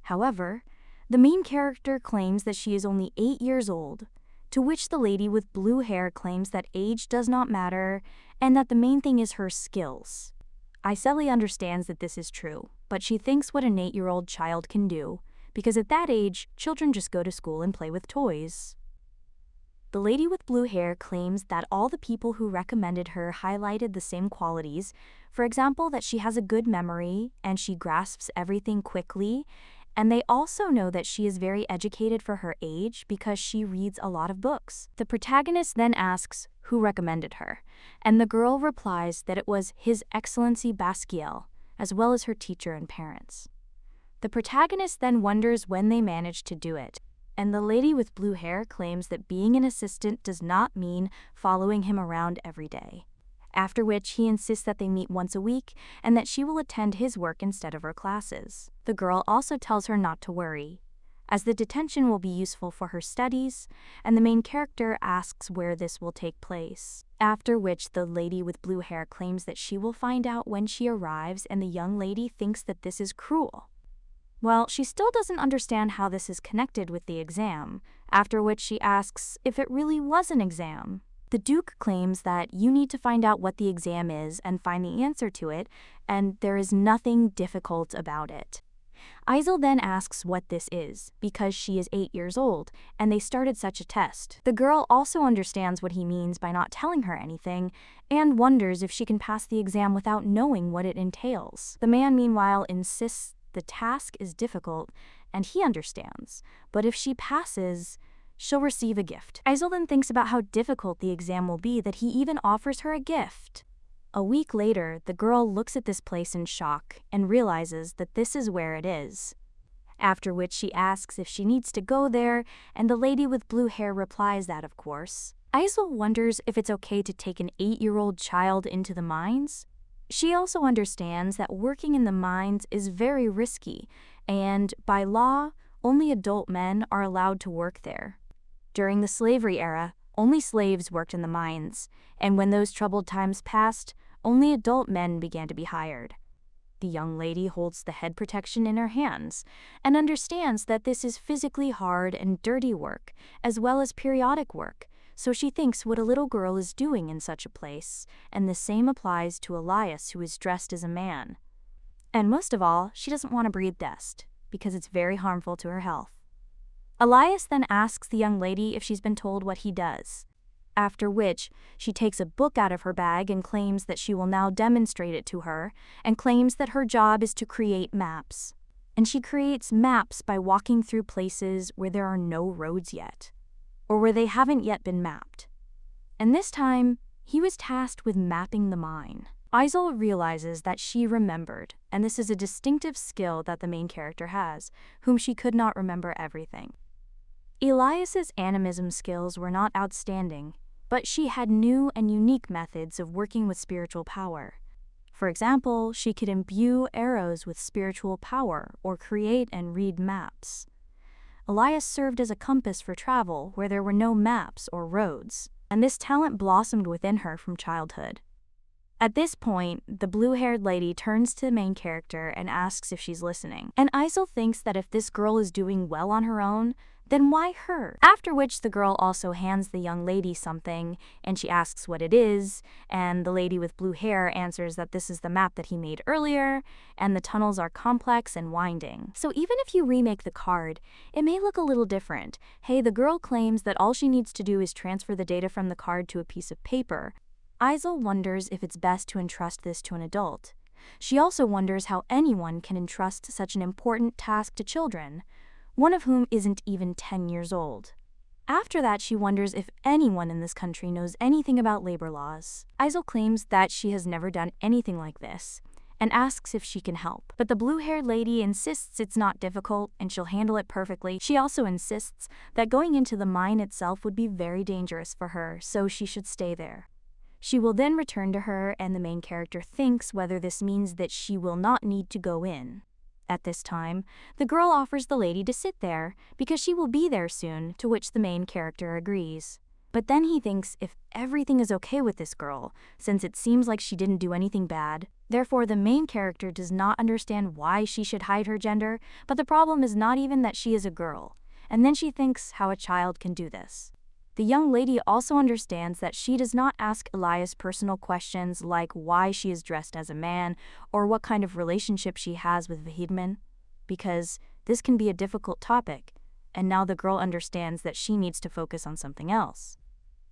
However, the main character claims that she is only 8 years old, to which the lady with blue hair claims that age does not matter and that the main thing is her skills. Iseli understands that this is true, but she thinks what an 8-year-old child can do, because at that age, children just go to school and play with toys. The lady with blue hair claims that all the people who recommended her highlighted the same qualities, for example, that she has a good memory and she grasps everything quickly, and they also know that she is very educated for her age because she reads a lot of books. The protagonist then asks who recommended her, and the girl replies that it was His Excellency Basquiel, as well as her teacher and parents. The protagonist then wonders when they managed to do it, and the lady with blue hair claims that being an assistant does not mean following him around every day. After which he insists that they meet once a week and that she will attend his work instead of her classes. The girl also tells her not to worry, as the detention will be useful for her studies, and the main character asks where this will take place. After which the lady with blue hair claims that she will find out when she arrives, and the young lady thinks that this is cruel. Well, she still doesn't understand how this is connected with the exam, after which she asks if it really was an exam. The Duke claims that you need to find out what the exam is and find the answer to it, and there is nothing difficult about it. Isel then asks what this is, because she is 8 years old, and they started such a test. The girl also understands what he means by not telling her anything, and wonders if she can pass the exam without knowing what it entails. The man, meanwhile, insists the task is difficult, and he understands, but if she passes, she'll receive a gift. Isel then thinks about how difficult the exam will be that he even offers her a gift. A week later, the girl looks at this place in shock and realizes that this is where it is. After which she asks if she needs to go there, and the lady with blue hair replies that of course. Isel wonders if it's okay to take an 8-year-old child into the mines. She also understands that working in the mines is very risky, and by law, only adult men are allowed to work there. During the slavery era, only slaves worked in the mines, and when those troubled times passed, only adult men began to be hired. The young lady holds the head protection in her hands and understands that this is physically hard and dirty work, as well as periodic work, so she thinks what a little girl is doing in such a place, and the same applies to Elias, who is dressed as a man. And most of all, she doesn't want to breathe dust, because it's very harmful to her health. Elias then asks the young lady if she's been told what he does, after which she takes a book out of her bag and claims that she will now demonstrate it to her, and claims that her job is to create maps. And she creates maps by walking through places where there are no roads yet, or where they haven't yet been mapped. And this time, he was tasked with mapping the mine. Isel realizes that she remembered, and this is a distinctive skill that the main character has, whom she could not remember everything. Elias's animism skills were not outstanding, but she had new and unique methods of working with spiritual power. For example, she could imbue arrows with spiritual power or create and read maps. Elias served as a compass for travel where there were no maps or roads, and this talent blossomed within her from childhood. At this point, the blue-haired lady turns to the main character and asks if she's listening, and Isel thinks that if this girl is doing well on her own, then why her? After which the girl also hands the young lady something, and she asks what it is, and the lady with blue hair answers that this is the map that he made earlier, and the tunnels are complex and winding. So even if you remake the card, it may look a little different. Hey, the girl claims that all she needs to do is transfer the data from the card to a piece of paper. Isel wonders if it's best to entrust this to an adult. She also wonders how anyone can entrust such an important task to children, one of whom isn't even 10 years old. After that, she wonders if anyone in this country knows anything about labor laws. Isol claims that she has never done anything like this, and asks if she can help. But the blue-haired lady insists it's not difficult and she'll handle it perfectly. She also insists that going into the mine itself would be very dangerous for her, so she should stay there. She will then return to her, and the main character thinks whether this means that she will not need to go in. At this time, the girl offers the lady to sit there because she will be there soon, to which the main character agrees. But then he thinks if everything is okay with this girl, since it seems like she didn't do anything bad, therefore the main character does not understand why she should hide her gender, but the problem is not even that she is a girl, and then she thinks how a child can do this. The young lady also understands that she does not ask Elias personal questions like why she is dressed as a man or what kind of relationship she has with Vahidman, because this can be a difficult topic, and now the girl understands that she needs to focus on something else.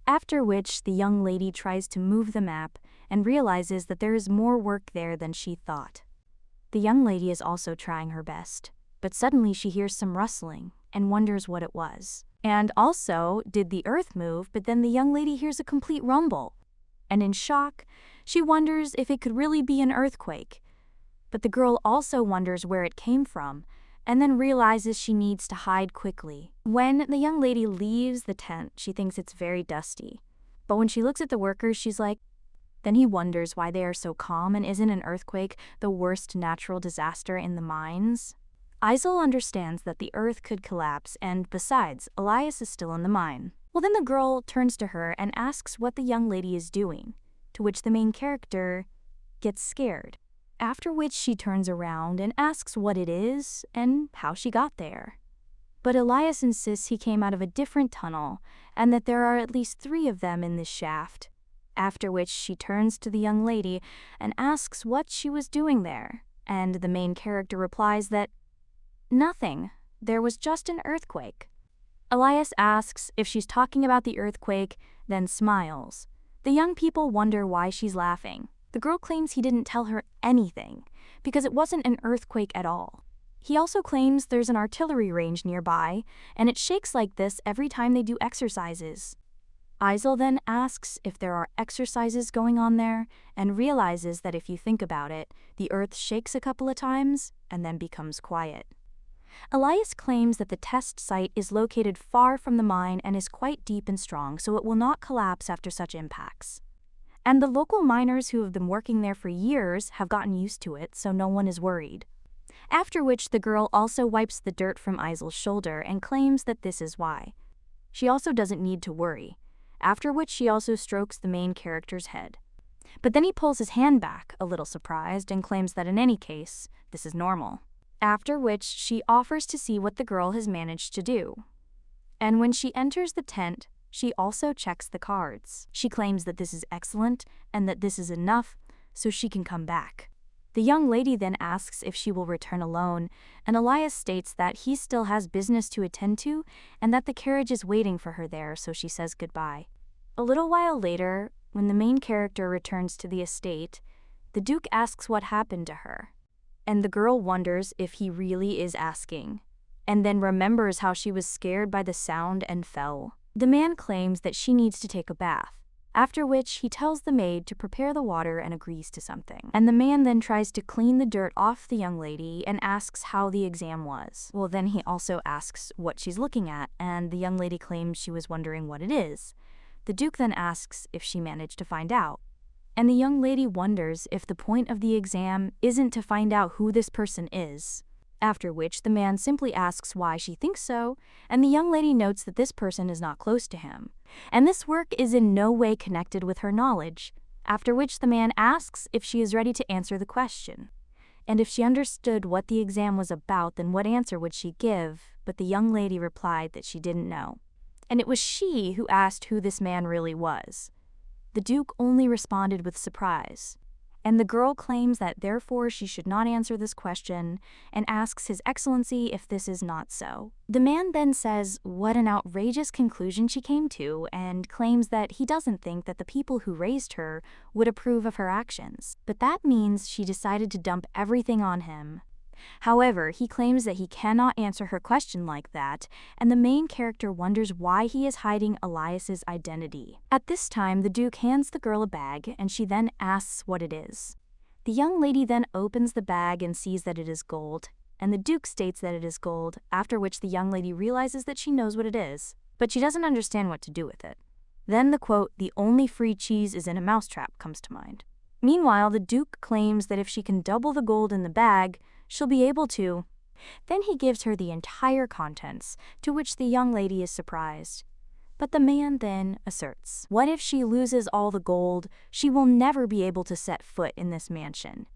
After which, the young lady tries to move the map and realizes that there is more work there than she thought. The young lady is also trying her best, but suddenly she hears some rustling and wonders what it was. And also, did the earth move? But then the young lady hears a complete rumble, and in shock, she wonders if it could really be an earthquake. But the girl also wonders where it came from, and then realizes she needs to hide quickly. When the young lady leaves the tent, she thinks it's very dusty. But when she looks at the workers, she's like, then he wonders why they are so calm, and isn't an earthquake the worst natural disaster in the mines? Isol understands that the earth could collapse, and besides, Elias is still in the mine. Well, then the girl turns to her and asks what the young lady is doing, to which the main character gets scared. After which she turns around and asks what it is and how she got there. But Elias insists he came out of a different tunnel and that there are at least 3 of them in this shaft. After which she turns to the young lady and asks what she was doing there, and the main character replies that nothing, there was just an earthquake. Elias asks if she's talking about the earthquake, then smiles. The young people wonder why she's laughing. The girl claims he didn't tell her anything, because it wasn't an earthquake at all. He also claims there's an artillery range nearby, and it shakes like this every time they do exercises. Isol then asks if there are exercises going on there, and realizes that if you think about it, the earth shakes a couple of times, and then becomes quiet. Elias claims that the test site is located far from the mine and is quite deep and strong, so it will not collapse after such impacts. And the local miners who have been working there for years have gotten used to it, so no one is worried. After which the girl also wipes the dirt from Isol's shoulder and claims that this is why. She also doesn't need to worry, after which she also strokes the main character's head. But then he pulls his hand back, a little surprised, and claims that in any case, this is normal. After which she offers to see what the girl has managed to do. And when she enters the tent, she also checks the cards. She claims that this is excellent and that this is enough so she can come back. The young lady then asks if she will return alone, and Elias states that he still has business to attend to and that the carriage is waiting for her there, so she says goodbye. A little while later, when the main character returns to the estate, the Duke asks what happened to her. And the girl wonders if he really is asking, and then remembers how she was scared by the sound and fell. The man claims that she needs to take a bath, after which he tells the maid to prepare the water and agrees to something. And the man then tries to clean the dirt off the young lady and asks how the exam was. Well, then he also asks what she's looking at, and the young lady claims she was wondering what it is. The Duke then asks if she managed to find out. And the young lady wonders if the point of the exam isn't to find out who this person is. After which the man simply asks why she thinks so, and the young lady notes that this person is not close to him, and this work is in no way connected with her knowledge. After which the man asks if she is ready to answer the question, and if she understood what the exam was about, then what answer would she give, but the young lady replied that she didn't know. And it was she who asked who this man really was. The Duke only responded with surprise. And the girl claims that therefore she should not answer this question and asks His Excellency if this is not so. The man then says what an outrageous conclusion she came to and claims that he doesn't think that the people who raised her would approve of her actions. But that means she decided to dump everything on him. However, he claims that he cannot answer her question like that, and the main character wonders why he is hiding Elias's identity. At this time, the Duke hands the girl a bag, and she then asks what it is. The young lady then opens the bag and sees that it is gold, and the Duke states that it is gold, after which the young lady realizes that she knows what it is, but she doesn't understand what to do with it. Then the quote, "The only free cheese is in a mousetrap," comes to mind. Meanwhile, the Duke claims that if she can double the gold in the bag, she'll be able to. Then he gives her the entire contents, to which the young lady is surprised. But the man then asserts, what if she loses all the gold? She will never be able to set foot in this mansion.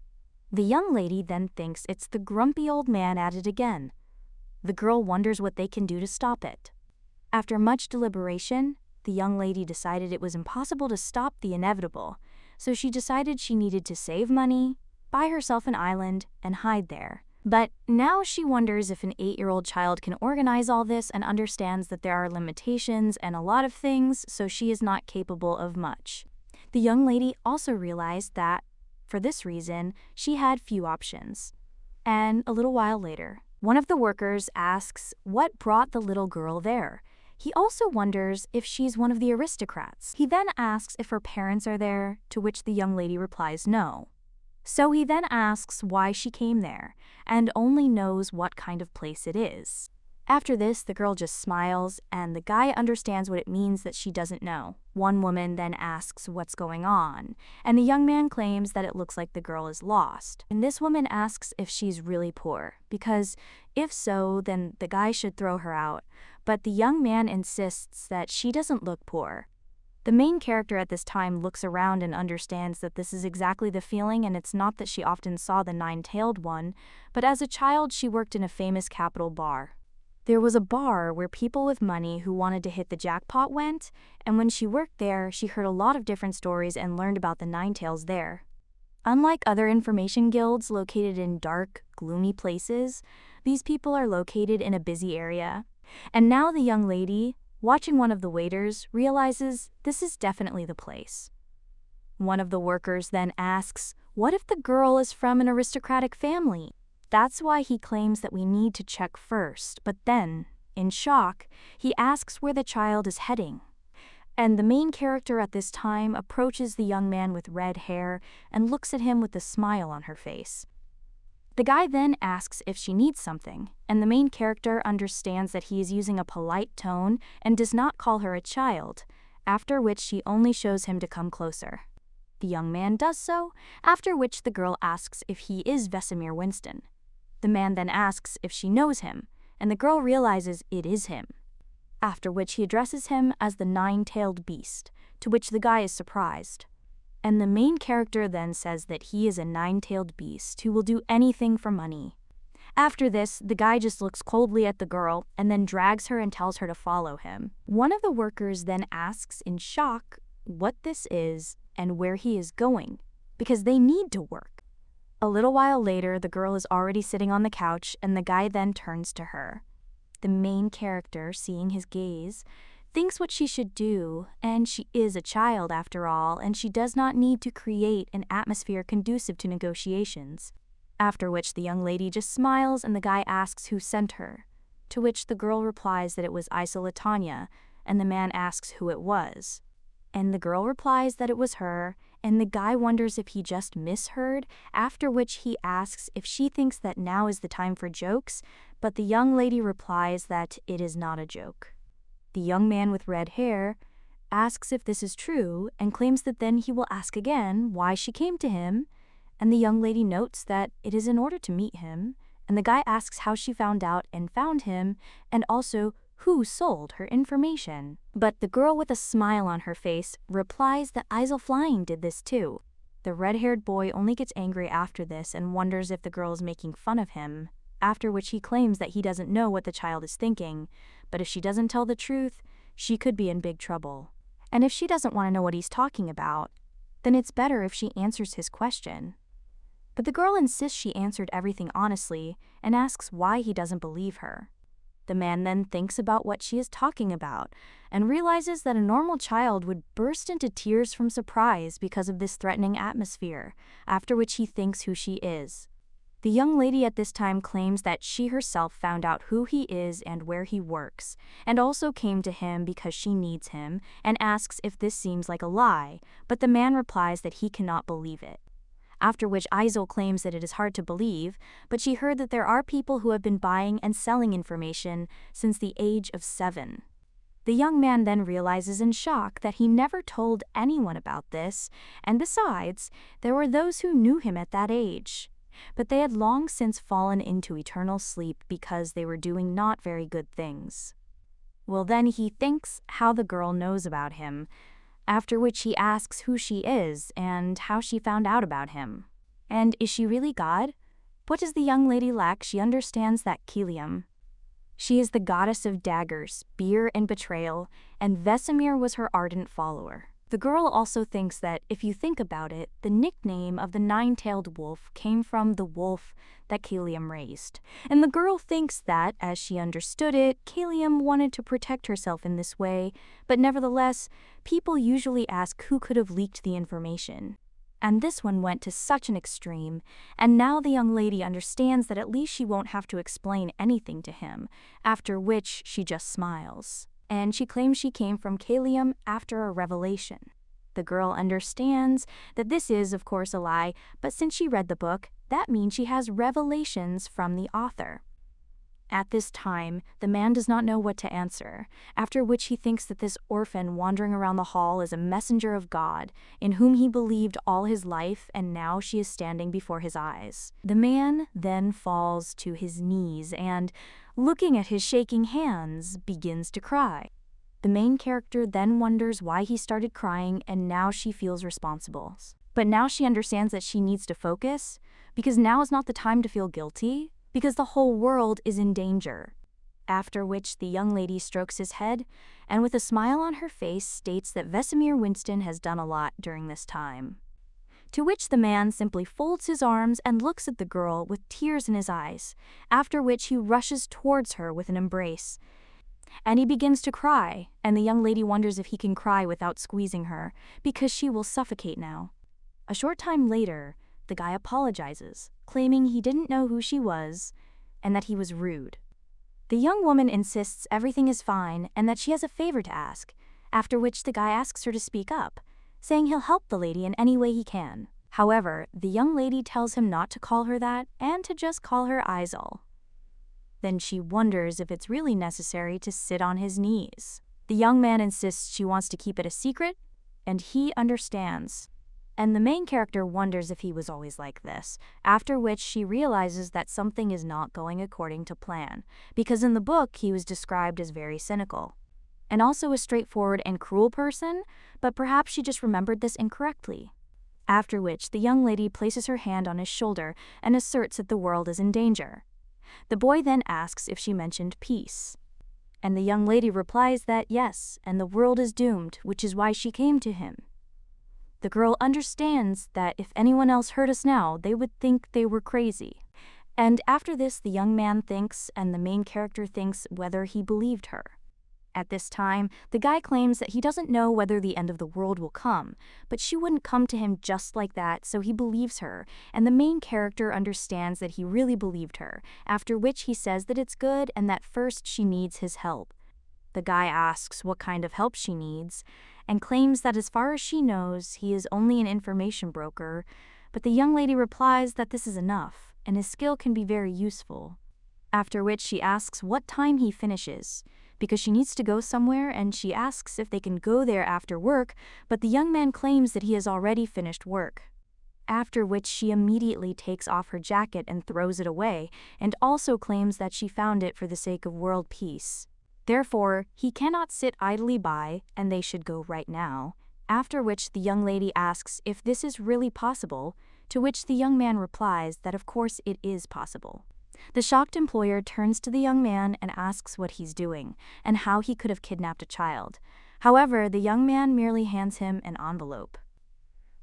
The young lady then thinks it's the grumpy old man at it again. The girl wonders what they can do to stop it. After much deliberation, the young lady decided it was impossible to stop the inevitable, so she decided she needed to save money, buy herself an island, and hide there. But now she wonders if an 8-year-old child can organize all this and understands that there are limitations and a lot of things, so she is not capable of much. The young lady also realized that, for this reason, she had few options. And a little while later, one of the workers asks what brought the little girl there. He also wonders if she's one of the aristocrats. He then asks if her parents are there, to which the young lady replies no. So he then asks why she came there, and only knows what kind of place it is. After this, the girl just smiles, and the guy understands what it means that she doesn't know. One woman then asks what's going on, and the young man claims that it looks like the girl is lost. And this woman asks if she's really poor, because if so, then the guy should throw her out. But the young man insists that she doesn't look poor. The main character at this time looks around and understands that this is exactly the feeling, and it's not that she often saw the 9-tailed one, but as a child she worked in a famous capital bar. There was a bar where people with money who wanted to hit the jackpot went, and when she worked there, she heard a lot of different stories and learned about the 9-tails there. Unlike other information guilds located in dark, gloomy places, these people are located in a busy area. And now the young lady, watching one of the waiters, realizes this is definitely the place. One of the workers then asks, what if the girl is from an aristocratic family? That's why he claims that we need to check first, but then, in shock, he asks where the child is heading. And the main character at this time approaches the young man with red hair and looks at him with a smile on her face. The guy then asks if she needs something, and the main character understands that he is using a polite tone and does not call her a child, after which she only shows him to come closer. The young man does so, after which the girl asks if he is Vesemir Winston. The man then asks if she knows him, and the girl realizes it is him, after which he addresses him as the 9-tailed beast, to which the guy is surprised. And the main character then says that he is a 9-tailed beast who will do anything for money. After this, the guy just looks coldly at the girl and then drags her and tells her to follow him. One of the workers then asks in shock what this is and where he is going, because they need to work. A little while later, the girl is already sitting on the couch, and the guy then turns to her. The main character, seeing his gaze, thinks what she should do, and she is a child after all, and she does not need to create an atmosphere conducive to negotiations. After which the young lady just smiles and the guy asks who sent her, to which the girl replies that it was Isolatanya, and the man asks who it was. And the girl replies that it was her, and the guy wonders if he just misheard, after which he asks if she thinks that now is the time for jokes, but the young lady replies that it is not a joke. The young man with red hair asks if this is true and claims that then he will ask again why she came to him, and the young lady notes that it is in order to meet him, and the guy asks how she found out and found him, and also who sold her information. But the girl with a smile on her face replies that Isel Flying did this too. The red-haired boy only gets angry after this and wonders if the girl is making fun of him, after which he claims that he doesn't know what the child is thinking, but if she doesn't tell the truth, she could be in big trouble. And if she doesn't want to know what he's talking about, then it's better if she answers his question. But the girl insists she answered everything honestly and asks why he doesn't believe her. The man then thinks about what she is talking about and realizes that a normal child would burst into tears from surprise because of this threatening atmosphere, after which he thinks who she is. The young lady at this time claims that she herself found out who he is and where he works, and also came to him because she needs him, and asks if this seems like a lie, but the man replies that he cannot believe it. After which Aizel claims that it is hard to believe, but she heard that there are people who have been buying and selling information since the age of 7. The young man then realizes in shock that he never told anyone about this, and besides, there were those who knew him at that age. But they had long since fallen into eternal sleep because they were doing not very good things. Well, then he thinks how the girl knows about him, after which he asks who she is and how she found out about him. And is she really God? What does the young lady lack? She understands that Kilium. She is the goddess of daggers, beer, and betrayal, and Vesemir was her ardent follower. The girl also thinks that, if you think about it, the nickname of the nine-tailed wolf came from the wolf that Kilium raised. And the girl thinks that, as she understood it, Kilium wanted to protect herself in this way, but nevertheless, people usually ask who could have leaked the information. And this one went to such an extreme, and now the young lady understands that at least she won't have to explain anything to him, after which she just smiles. And she claims she came from Kalium after a revelation. The girl understands that this is, of course, a lie, but since she read the book, that means she has revelations from the author. At this time, the man does not know what to answer, after which he thinks that this orphan wandering around the hall is a messenger of God, in whom he believed all his life, and now she is standing before his eyes. The man then falls to his knees and, looking at his shaking hands, begins to cry. The main character then wonders why he started crying, and now she feels responsible. But now she understands that she needs to focus, because now is not the time to feel guilty, because the whole world is in danger. After which the young lady strokes his head, and with a smile on her face states that Vesemir Winston has done a lot during this time. To which the man simply folds his arms and looks at the girl with tears in his eyes, after which he rushes towards her with an embrace. And he begins to cry, and the young lady wonders if he can cry without squeezing her, because she will suffocate now. A short time later, the guy apologizes, claiming he didn't know who she was, and that he was rude. The young woman insists everything is fine and that she has a favor to ask, after which the guy asks her to speak up, saying he'll help the lady in any way he can. However, the young lady tells him not to call her that and to just call her Aizel. Then she wonders if it's really necessary to sit on his knees. The young man insists she wants to keep it a secret, and he understands. And the main character wonders if he was always like this, after which she realizes that something is not going according to plan, because in the book he was described as very cynical, and also a straightforward and cruel person, but perhaps she just remembered this incorrectly. After which the young lady places her hand on his shoulder and asserts that the world is in danger. The boy then asks if she mentioned peace, and the young lady replies that yes, and the world is doomed, which is why she came to him. The girl understands that if anyone else heard us now, they would think they were crazy. And after this, the young man thinks, and the main character thinks, whether he believed her. At this time, the guy claims that he doesn't know whether the end of the world will come, but she wouldn't come to him just like that, so he believes her, and the main character understands that he really believed her, after which he says that it's good and that first she needs his help. The guy asks what kind of help she needs, and claims that as far as she knows, he is only an information broker, but the young lady replies that this is enough, and his skill can be very useful. After which she asks what time he finishes, because she needs to go somewhere, and she asks if they can go there after work, but the young man claims that he has already finished work. After which she immediately takes off her jacket and throws it away, and also claims that she found it for the sake of world peace. Therefore, he cannot sit idly by, and they should go right now, after which the young lady asks if this is really possible, to which the young man replies that of course it is possible. The shocked employer turns to the young man and asks what he's doing, and how he could have kidnapped a child. However, the young man merely hands him an envelope.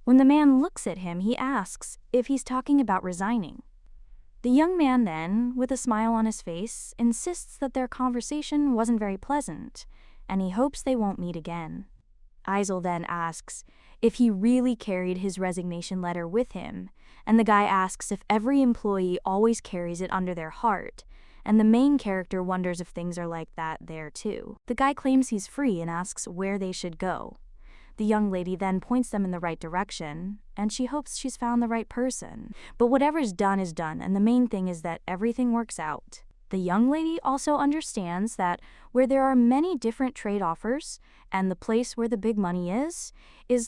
When the man looks at him, he asks if he's talking about resigning. The young man then, with a smile on his face, insists that their conversation wasn't very pleasant, and he hopes they won't meet again. Isel then asks if he really carried his resignation letter with him, and the guy asks if every employee always carries it under their heart, and the main character wonders if things are like that there too. The guy claims he's free and asks where they should go. The young lady then points them in the right direction, and she hopes she's found the right person. But whatever's done is done, and the main thing is that everything works out. The young lady also understands that where there are many different trade offers, and the place where the big money is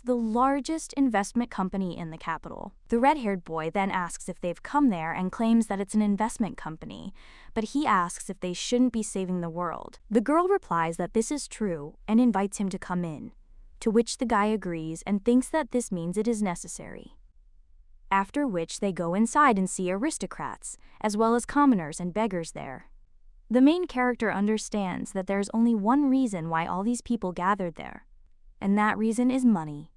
the largest investment company in the capital. The red-haired boy then asks if they've come there and claims that it's an investment company, but he asks if they shouldn't be saving the world. The girl replies that this is true and invites him to come in, to which the guy agrees and thinks that this means it is necessary. After which they go inside and see aristocrats, as well as commoners and beggars there. The main character understands that there's only one reason why all these people gathered there, and that reason is money.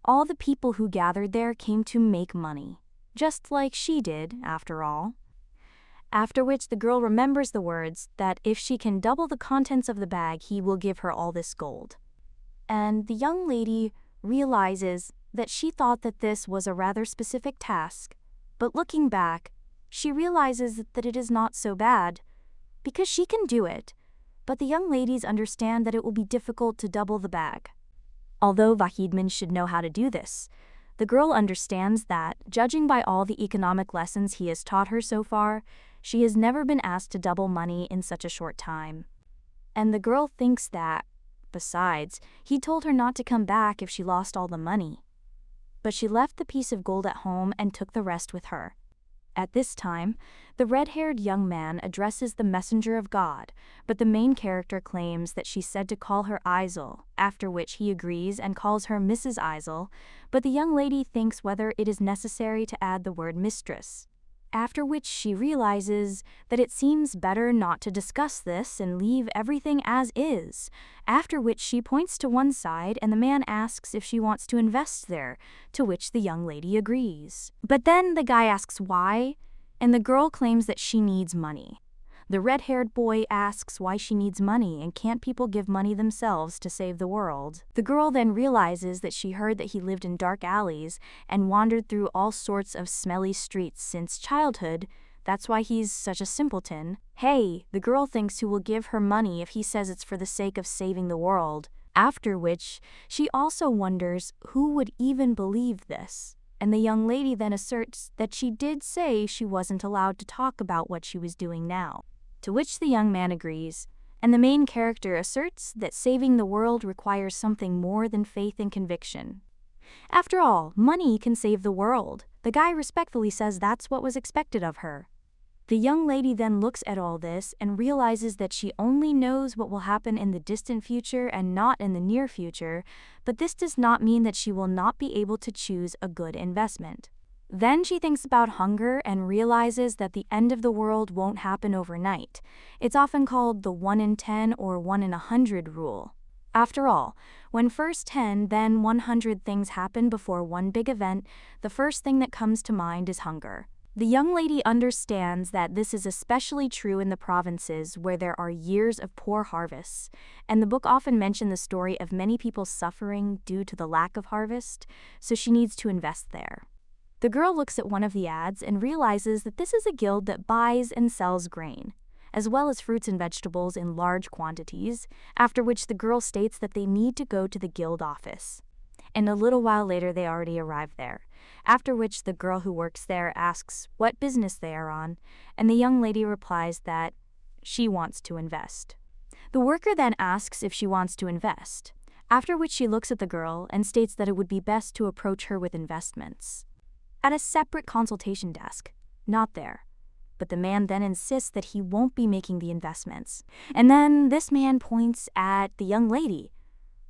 All the people who gathered there came to make money, just like she did, after all. After which the girl remembers the words that if she can double the contents of the bag, he will give her all this gold. And the young lady realizes that she thought that this was a rather specific task, but looking back, she realizes that it is not so bad, because she can do it, but the young ladies understand that it will be difficult to double the bag. Although Vahidman should know how to do this, the girl understands that, judging by all the economic lessons he has taught her so far, she has never been asked to double money in such a short time. And the girl thinks that, besides, he told her not to come back if she lost all the money. But she left the piece of gold at home and took the rest with her. At this time, the red-haired young man addresses the messenger of God, but the main character claims that she said to call her Isel, after which he agrees and calls her Mrs. Isel, but the young lady thinks whether it is necessary to add the word mistress. After which she realizes that it seems better not to discuss this and leave everything as is, after which she points to one side and the man asks if she wants to invest there, to which the young lady agrees. But then the guy asks why, and the girl claims that she needs money. The red-haired boy asks why she needs money and can't people give money themselves to save the world. The girl then realizes that she heard that he lived in dark alleys and wandered through all sorts of smelly streets since childhood. That's why he's such a simpleton. Hey, the girl thinks who will give her money if he says it's for the sake of saving the world. After which, she also wonders who would even believe this. And the young lady then asserts that she did say she wasn't allowed to talk about what she was doing now. To which the young man agrees, and the main character asserts that saving the world requires something more than faith and conviction. After all, money can save the world. The guy respectfully says that's what was expected of her. The young lady then looks at all this and realizes that she only knows what will happen in the distant future and not in the near future, but this does not mean that she will not be able to choose a good investment. Then she thinks about hunger and realizes that the end of the world won't happen overnight. It's often called the 1 in 10 or 1 in 100 rule. After all, when first 10, then 100 things happen before one big event, the first thing that comes to mind is hunger. The young lady understands that this is especially true in the provinces where there are years of poor harvests, and the book often mentions the story of many people suffering due to the lack of harvest, so she needs to invest there. The girl looks at one of the ads and realizes that this is a guild that buys and sells grain, as well as fruits and vegetables in large quantities, after which the girl states that they need to go to the guild office. And a little while later they already arrive there, after which the girl who works there asks what business they are on, and the young lady replies that she wants to invest. The worker then asks if she wants to invest, after which she looks at the girl and states that it would be best to approach her with investments at a separate consultation desk, not there. But the man then insists that he won't be making the investments. And then this man points at the young lady.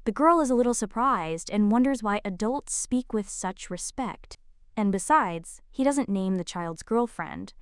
The girl is a little surprised and wonders why adults speak with such respect. And besides, he doesn't name the child's girlfriend,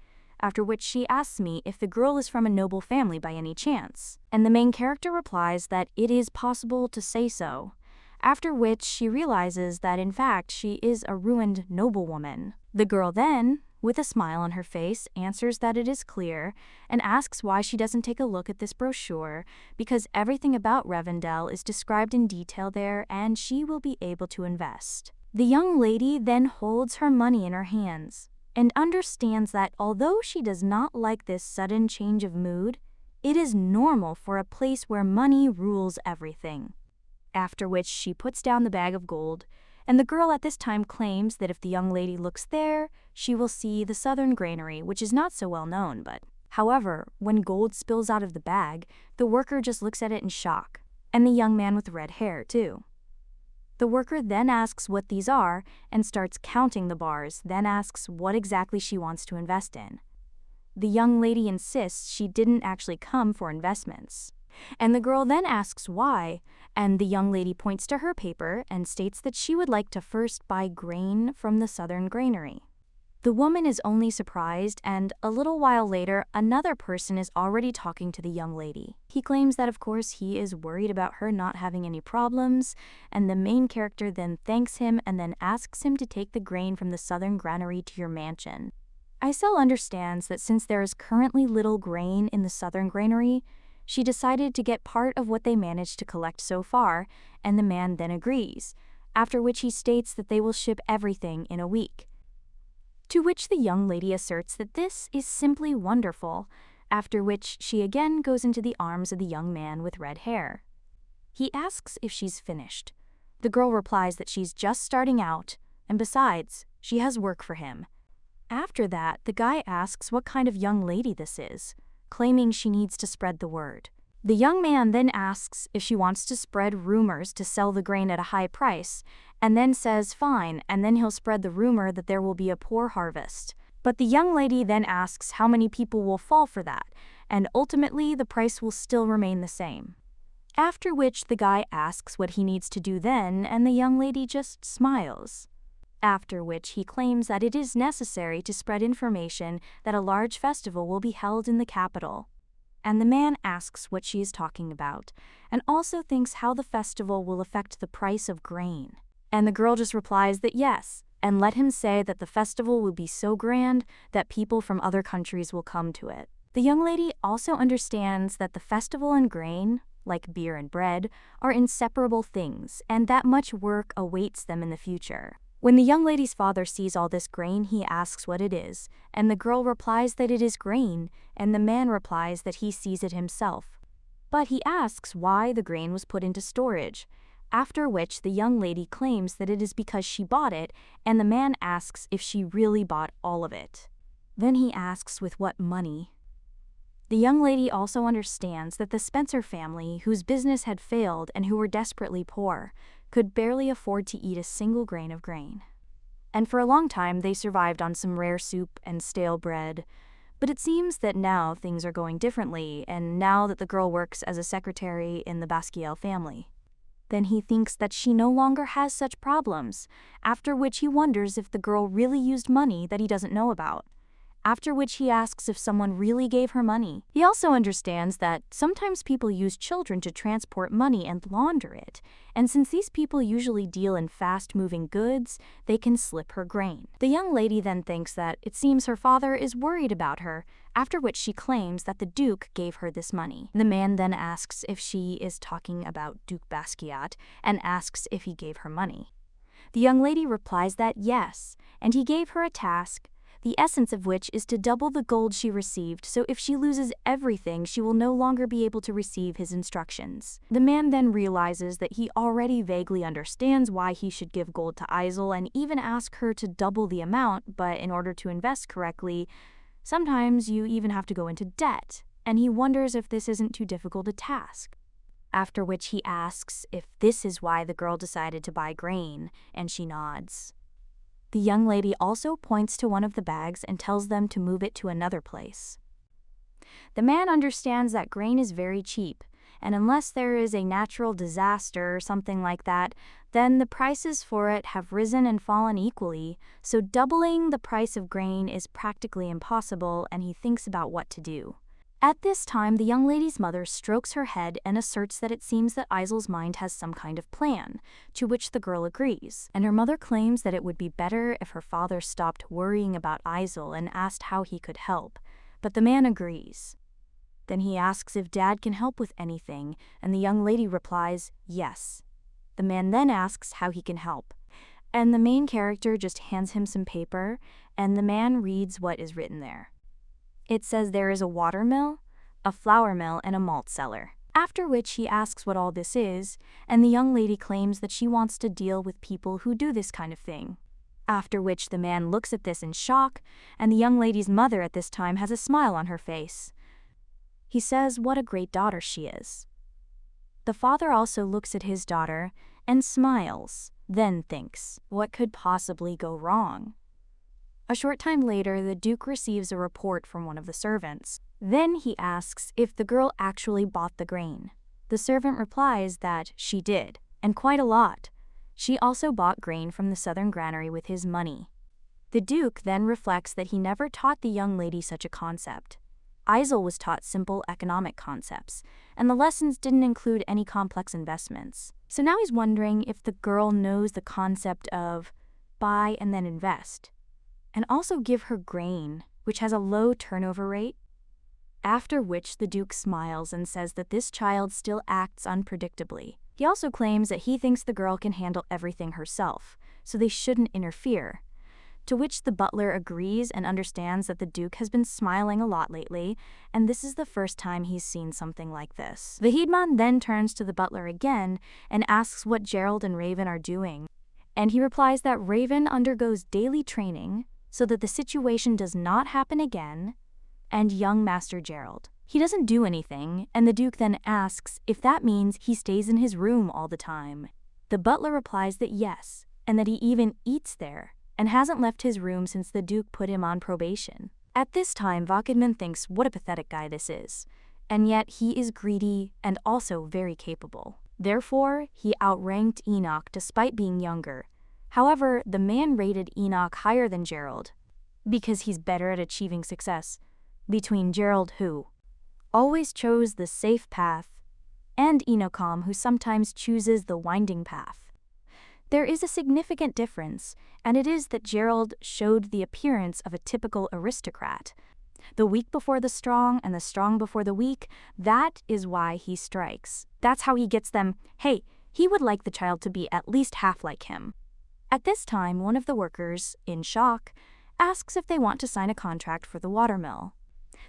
after which she asks me if the girl is from a noble family by any chance. And the main character replies that it is possible to say so. After which she realizes that in fact she is a ruined noblewoman. The girl then with a smile on her face, answers that it is clear and asks why she doesn't take a look at this brochure because everything about Rivendell is described in detail there and she will be able to invest. The young lady then holds her money in her hands and understands that although she does not like this sudden change of mood, it is normal for a place where money rules everything. After which she puts down the bag of gold, and the girl at this time claims that if the young lady looks there, she will see the southern granary, which is not so well known, but however, when gold spills out of the bag, the worker just looks at it in shock, and the young man with red hair too. The worker then asks what these are and starts counting the bars, then asks what exactly she wants to invest in. The young lady insists she didn't actually come for investments. And the girl then asks why, and the young lady points to her paper and states that she would like to first buy grain from the southern granary. The woman is only surprised, and a little while later, another person is already talking to the young lady. He claims that of course he is worried about her not having any problems, and the main character then thanks him and then asks him to take the grain from the southern granary to your mansion. Isel understands that since there is currently little grain in the southern granary, she decided to get part of what they managed to collect so far, and the man then agrees, after which he states that they will ship everything in a week. To which the young lady asserts that this is simply wonderful, after which she again goes into the arms of the young man with red hair. He asks if she's finished. The girl replies that she's just starting out, and besides, she has work for him. After that, the guy asks what kind of young lady this is, claiming she needs to spread the word. The young man then asks if she wants to spread rumors to sell the grain at a high price, and then says fine, and then he'll spread the rumor that there will be a poor harvest. But the young lady then asks how many people will fall for that, and ultimately the price will still remain the same. After which the guy asks what he needs to do then, and the young lady just smiles. After which he claims that it is necessary to spread information that a large festival will be held in the capital. And the man asks what she is talking about, and also thinks how the festival will affect the price of grain. And the girl just replies that yes, and let him say that the festival will be so grand that people from other countries will come to it. The young lady also understands that the festival and grain, like beer and bread, are inseparable things, and that much work awaits them in the future. When the young lady's father sees all this grain, he asks what it is, and the girl replies that it is grain, and the man replies that he sees it himself. But he asks why the grain was put into storage, after which the young lady claims that it is because she bought it, and the man asks if she really bought all of it. Then he asks with what money. The young lady also understands that the Spencer family, whose business had failed and who were desperately poor, could barely afford to eat a single grain of grain. And for a long time they survived on some rare soup and stale bread, but it seems that now things are going differently, and now that the girl works as a secretary in the Basquiel family. Then he thinks that she no longer has such problems, after which he wonders if the girl really used money that he doesn't know about. After which he asks if someone really gave her money. He also understands that sometimes people use children to transport money and launder it, and since these people usually deal in fast-moving goods, they can slip her grain. The young lady then thinks that it seems her father is worried about her, after which she claims that the Duke gave her this money. The man then asks if she is talking about Duke Basquiat, and asks if he gave her money. The young lady replies that yes, and he gave her a task, the essence of which is to double the gold she received, so if she loses everything, she will no longer be able to receive his instructions. The man then realizes that he already vaguely understands why he should give gold to Isel and even ask her to double the amount, but in order to invest correctly, sometimes you even have to go into debt, and he wonders if this isn't too difficult a task. After which he asks if this is why the girl decided to buy grain, and she nods. The young lady also points to one of the bags and tells them to move it to another place. The man understands that grain is very cheap, and unless there is a natural disaster or something like that, then the prices for it have risen and fallen equally, so doubling the price of grain is practically impossible, and he thinks about what to do. At this time, the young lady's mother strokes her head and asserts that it seems that Isel's mind has some kind of plan, to which the girl agrees, and her mother claims that it would be better if her father stopped worrying about Isel and asked how he could help, but the man agrees. Then he asks if Dad can help with anything, and the young lady replies, yes. The man then asks how he can help, and the main character just hands him some paper, and the man reads what is written there. It says there is a water mill, a flour mill, and a malt cellar. After which he asks what all this is, and the young lady claims that she wants to deal with people who do this kind of thing. After which the man looks at this in shock, and the young lady's mother at this time has a smile on her face. He says what a great daughter she is. The father also looks at his daughter and smiles, then thinks, what could possibly go wrong? A short time later, the Duke receives a report from one of the servants. Then he asks if the girl actually bought the grain. The servant replies that she did, and quite a lot. She also bought grain from the southern granary with his money. The Duke then reflects that he never taught the young lady such a concept. Isel was taught simple economic concepts, and the lessons didn't include any complex investments. So now he's wondering if the girl knows the concept of buy and then invest, and also give her grain, which has a low turnover rate. After which the Duke smiles and says that this child still acts unpredictably. He also claims that he thinks the girl can handle everything herself, so they shouldn't interfere. To which the butler agrees and understands that the Duke has been smiling a lot lately, and this is the first time he's seen something like this. The Headman then turns to the butler again and asks what Gerald and Raven are doing, and he replies that Raven undergoes daily training so that the situation does not happen again, and young Master Gerald. He doesn't do anything, and the Duke then asks if that means he stays in his room all the time. The butler replies that yes, and that he even eats there, and hasn't left his room since the Duke put him on probation. At this time, Vakidman thinks what a pathetic guy this is, and yet he is greedy and also very capable. Therefore, he outranked Enoch despite being younger. However, the man rated Enoch higher than Gerald, because he's better at achieving success, between Gerald, who always chose the safe path, and Enocom, who sometimes chooses the winding path. There is a significant difference, and it is that Gerald showed the appearance of a typical aristocrat. The weak before the strong and the strong before the weak, that is why he strikes. That's how he gets them. Hey, he would like the child to be at least half like him. At this time, one of the workers, in shock, asks if they want to sign a contract for the watermill.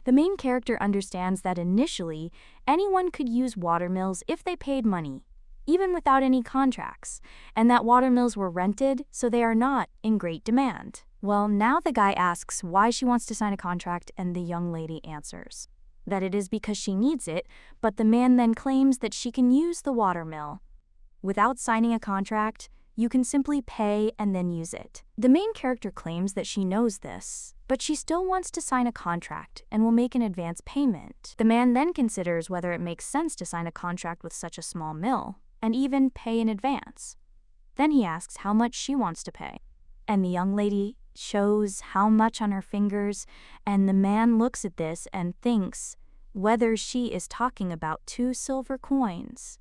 The main character understands that initially, anyone could use watermills if they paid money, even without any contracts, and that watermills were rented, so they are not in great demand. Well, now the guy asks why she wants to sign a contract, and the young lady answers that it is because she needs it, but the man then claims that she can use the watermill without signing a contract. You can simply pay and then use it. The main character claims that she knows this, but she still wants to sign a contract and will make an advance payment. The man then considers whether it makes sense to sign a contract with such a small mill, and even pay in advance. Then he asks how much she wants to pay, and the young lady shows how much on her fingers, and the man looks at this and thinks whether she is talking about 2 silver coins.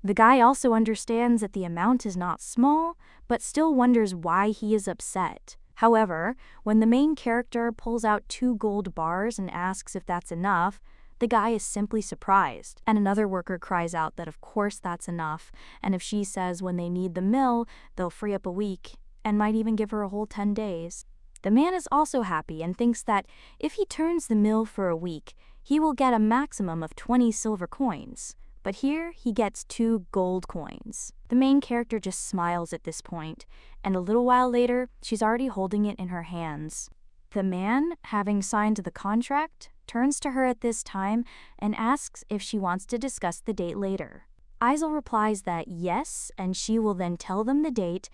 The guy also understands that the amount is not small, but still wonders why he is upset. However, when the main character pulls out 2 gold bars and asks if that's enough, the guy is simply surprised, and another worker cries out that of course that's enough, and if she says when they need the mill, they'll free up a week, and might even give her a whole 10 days. The man is also happy and thinks that if he turns the mill for a week, he will get a maximum of 20 silver coins. But here, he gets 2 gold coins. The main character just smiles at this point, and a little while later, she's already holding it in her hands. The man, having signed the contract, turns to her at this time and asks if she wants to discuss the date later. Isel replies that yes, and she will then tell them the date,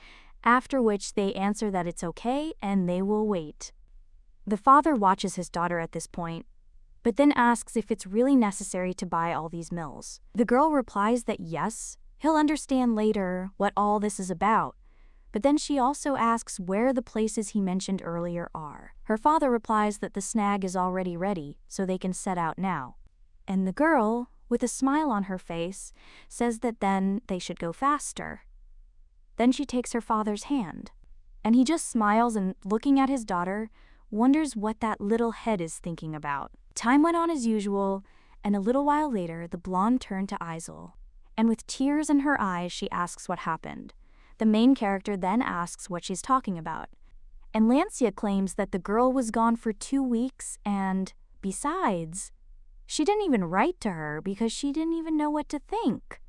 after which they answer that it's okay and they will wait. The father watches his daughter at this point, but then asks if it's really necessary to buy all these mills. The girl replies that yes, he'll understand later what all this is about, but then she also asks where the places he mentioned earlier are. Her father replies that the snag is already ready, so they can set out now. And the girl, with a smile on her face, says that then they should go faster. Then she takes her father's hand, and he just smiles and, looking at his daughter, wonders what that little head is thinking about. Time went on as usual, and a little while later the blonde turned to Isel, and with tears in her eyes she asks what happened. The main character then asks what she's talking about, and Lancia claims that the girl was gone for 2 weeks and, besides, she didn't even write to her because she didn't even know what to think.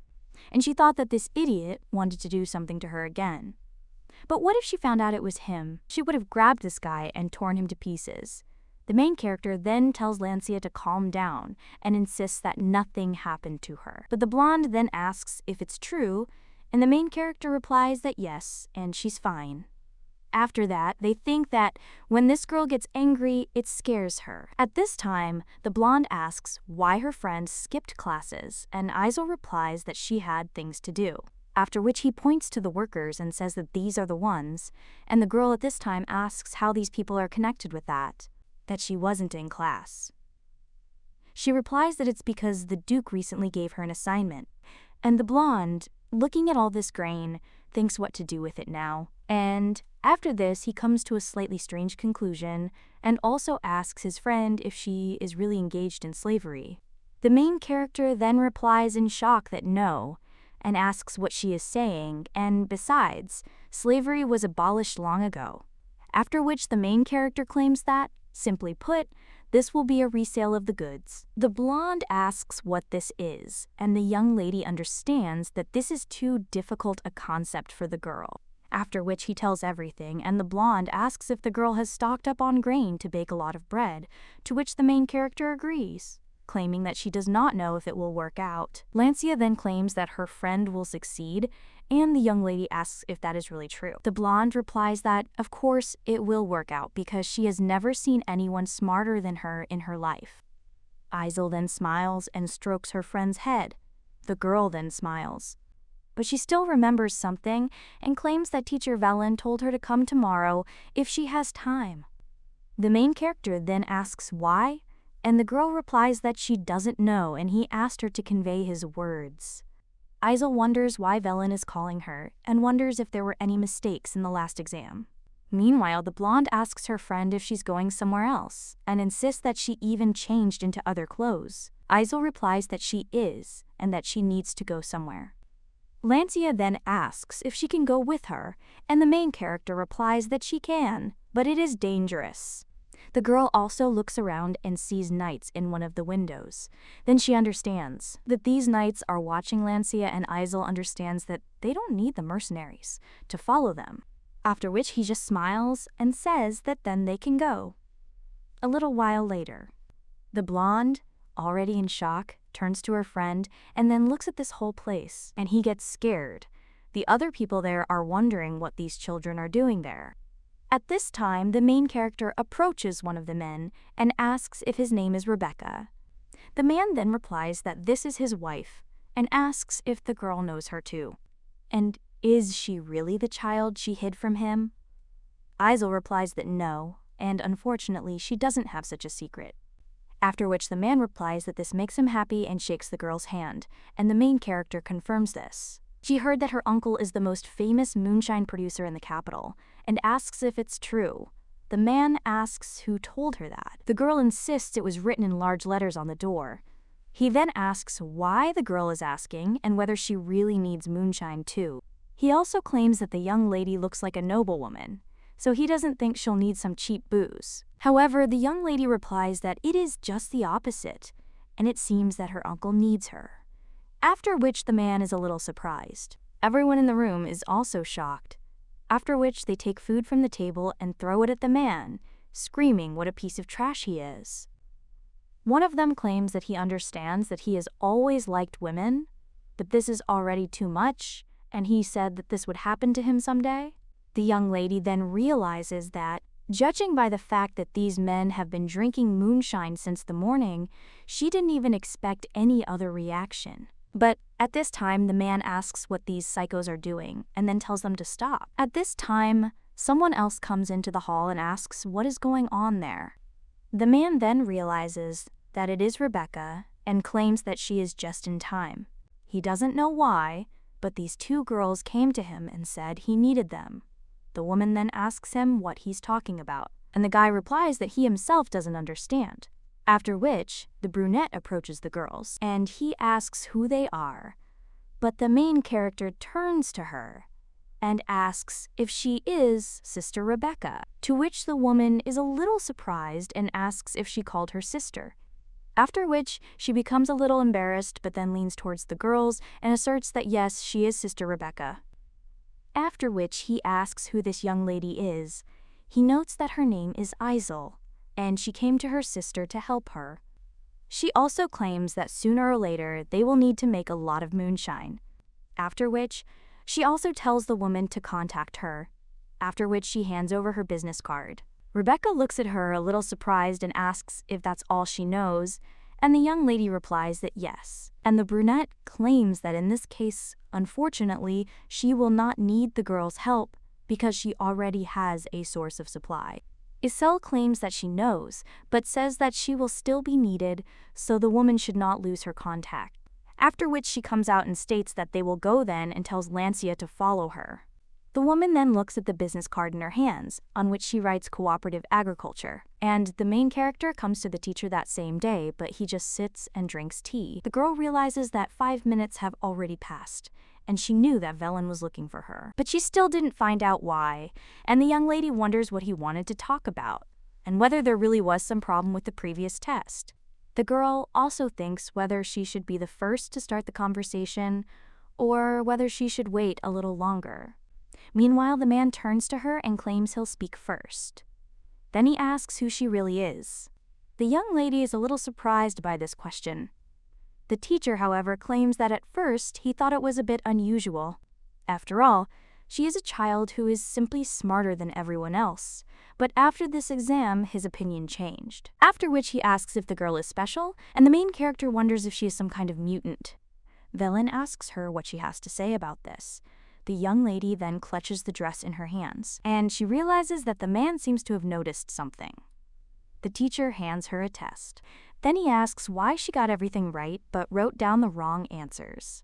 And she thought that this idiot wanted to do something to her again. But what if she found out it was him? She would have grabbed this guy and torn him to pieces. The main character then tells Lancia to calm down and insists that nothing happened to her. But the blonde then asks if it's true, and the main character replies that yes, and she's fine. After that, they think that when this girl gets angry, it scares her. At this time, the blonde asks why her friend skipped classes, and Isel replies that she had things to do. After which he points to the workers and says that these are the ones, and the girl at this time asks how these people are connected with that she wasn't in class. She replies that it's because the Duke recently gave her an assignment, and the blonde, looking at all this grain, thinks what to do with it now. And after this, he comes to a slightly strange conclusion and also asks his friend if she is really engaged in slavery. The main character then replies in shock that no, and asks what she is saying, and besides, slavery was abolished long ago. After which the main character claims that, simply put, this will be a resale of the goods. The blonde asks what this is, and the young lady understands that this is too difficult a concept for the girl. After which he tells everything, and the blonde asks if the girl has stocked up on grain to bake a lot of bread, to which the main character agrees, claiming that she does not know if it will work out. Lancia then claims that her friend will succeed, and the young lady asks if that is really true. The blonde replies that, of course, it will work out because she has never seen anyone smarter than her in her life. Isel then smiles and strokes her friend's head. The girl then smiles. But she still remembers something and claims that teacher Velen told her to come tomorrow if she has time. The main character then asks why, and the girl replies that she doesn't know and he asked her to convey his words. Isel wonders why Velen is calling her and wonders if there were any mistakes in the last exam. Meanwhile, the blonde asks her friend if she's going somewhere else and insists that she even changed into other clothes. Isel replies that she is and that she needs to go somewhere. Lancia then asks if she can go with her, and the main character replies that she can, but it is dangerous. The girl also looks around and sees knights in one of the windows. Then she understands that these knights are watching Lancia, and Isel understands that they don't need the mercenaries to follow them. After which he just smiles and says that then they can go. A little while later, the blonde, already in shock, turns to her friend and then looks at this whole place, and he gets scared. The other people there are wondering what these children are doing there. At this time, the main character approaches one of the men and asks if his name is Rebecca. The man then replies that this is his wife and asks if the girl knows her too. And is she really the child she hid from him? Isel replies that no, and unfortunately she doesn't have such a secret. After which the man replies that this makes him happy and shakes the girl's hand, and the main character confirms this. She heard that her uncle is the most famous moonshine producer in the capital, and asks if it's true. The man asks who told her that. The girl insists it was written in large letters on the door. He then asks why the girl is asking and whether she really needs moonshine too. He also claims that the young lady looks like a noblewoman, so he doesn't think she'll need some cheap booze. However, the young lady replies that it is just the opposite, and it seems that her uncle needs her. After which the man is a little surprised. Everyone in the room is also shocked. After which they take food from the table and throw it at the man, screaming what a piece of trash he is. One of them claims that he understands that he has always liked women, but this is already too much, and he said that this would happen to him someday. The young lady then realizes that, judging by the fact that these men have been drinking moonshine since the morning, she didn't even expect any other reaction. But At this time, the man asks what these psychos are doing and then tells them to stop. At this time, someone else comes into the hall and asks what is going on there. The man then realizes that it is Rebecca and claims that she is just in time. He doesn't know why, but these two girls came to him and said he needed them. The woman then asks him what he's talking about, and the guy replies that he himself doesn't understand. After which, the brunette approaches the girls, and he asks who they are. But the main character turns to her and asks if she is Sister Rebecca, to which the woman is a little surprised and asks if she called her sister. After which, she becomes a little embarrassed but then leans towards the girls and asserts that yes, she is Sister Rebecca. After which he asks who this young lady is. He notes that her name is Isel, and she came to her sister to help her. She also claims that sooner or later they will need to make a lot of moonshine. After which, she also tells the woman to contact her, after which she hands over her business card. Rebecca looks at her a little surprised and asks if that's all she knows, and the young lady replies that yes. And the brunette claims that in this case, unfortunately, she will not need the girl's help because she already has a source of supply. Isel claims that she knows, but says that she will still be needed, so the woman should not lose her contact. After which she comes out and states that they will go then and tells Lancia to follow her. The woman then looks at the business card in her hands, on which she writes cooperative agriculture, and the main character comes to the teacher that same day, but he just sits and drinks tea. The girl realizes that 5 minutes have already passed, and she knew that Velen was looking for her. But she still didn't find out why, and the young lady wonders what he wanted to talk about, and whether there really was some problem with the previous test. The girl also thinks whether she should be the first to start the conversation, or whether she should wait a little longer. Meanwhile, the man turns to her and claims he'll speak first. Then he asks who she really is. The young lady is a little surprised by this question. The teacher, however, claims that at first he thought it was a bit unusual. After all, she is a child who is simply smarter than everyone else. But after this exam, his opinion changed. After which he asks if the girl is special, and the main character wonders if she is some kind of mutant. Velen asks her what she has to say about this. The young lady then clutches the dress in her hands, and she realizes that the man seems to have noticed something. The teacher hands her a test. Then he asks why she got everything right but wrote down the wrong answers.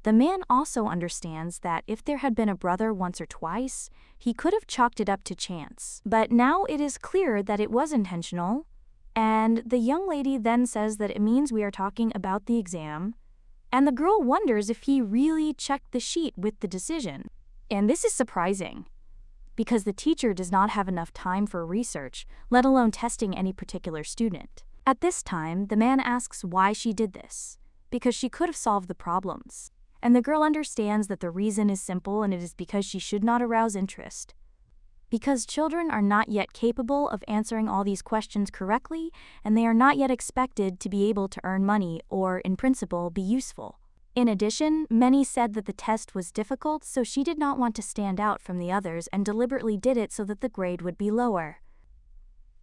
The man also understands that if there had been a brother once or twice, he could have chalked it up to chance. But now it is clear that it was intentional, and the young lady then says that it means we are talking about the exam, and the girl wonders if he really checked the sheet with the decision. And this is surprising, because the teacher does not have enough time for research, let alone testing any particular student. At this time, the man asks why she did this, because she could have solved the problems. And the girl understands that the reason is simple, and it is because she should not arouse interest. Because children are not yet capable of answering all these questions correctly, and they are not yet expected to be able to earn money or, in principle, be useful. In addition, many said that the test was difficult, so she did not want to stand out from the others and deliberately did it so that the grade would be lower.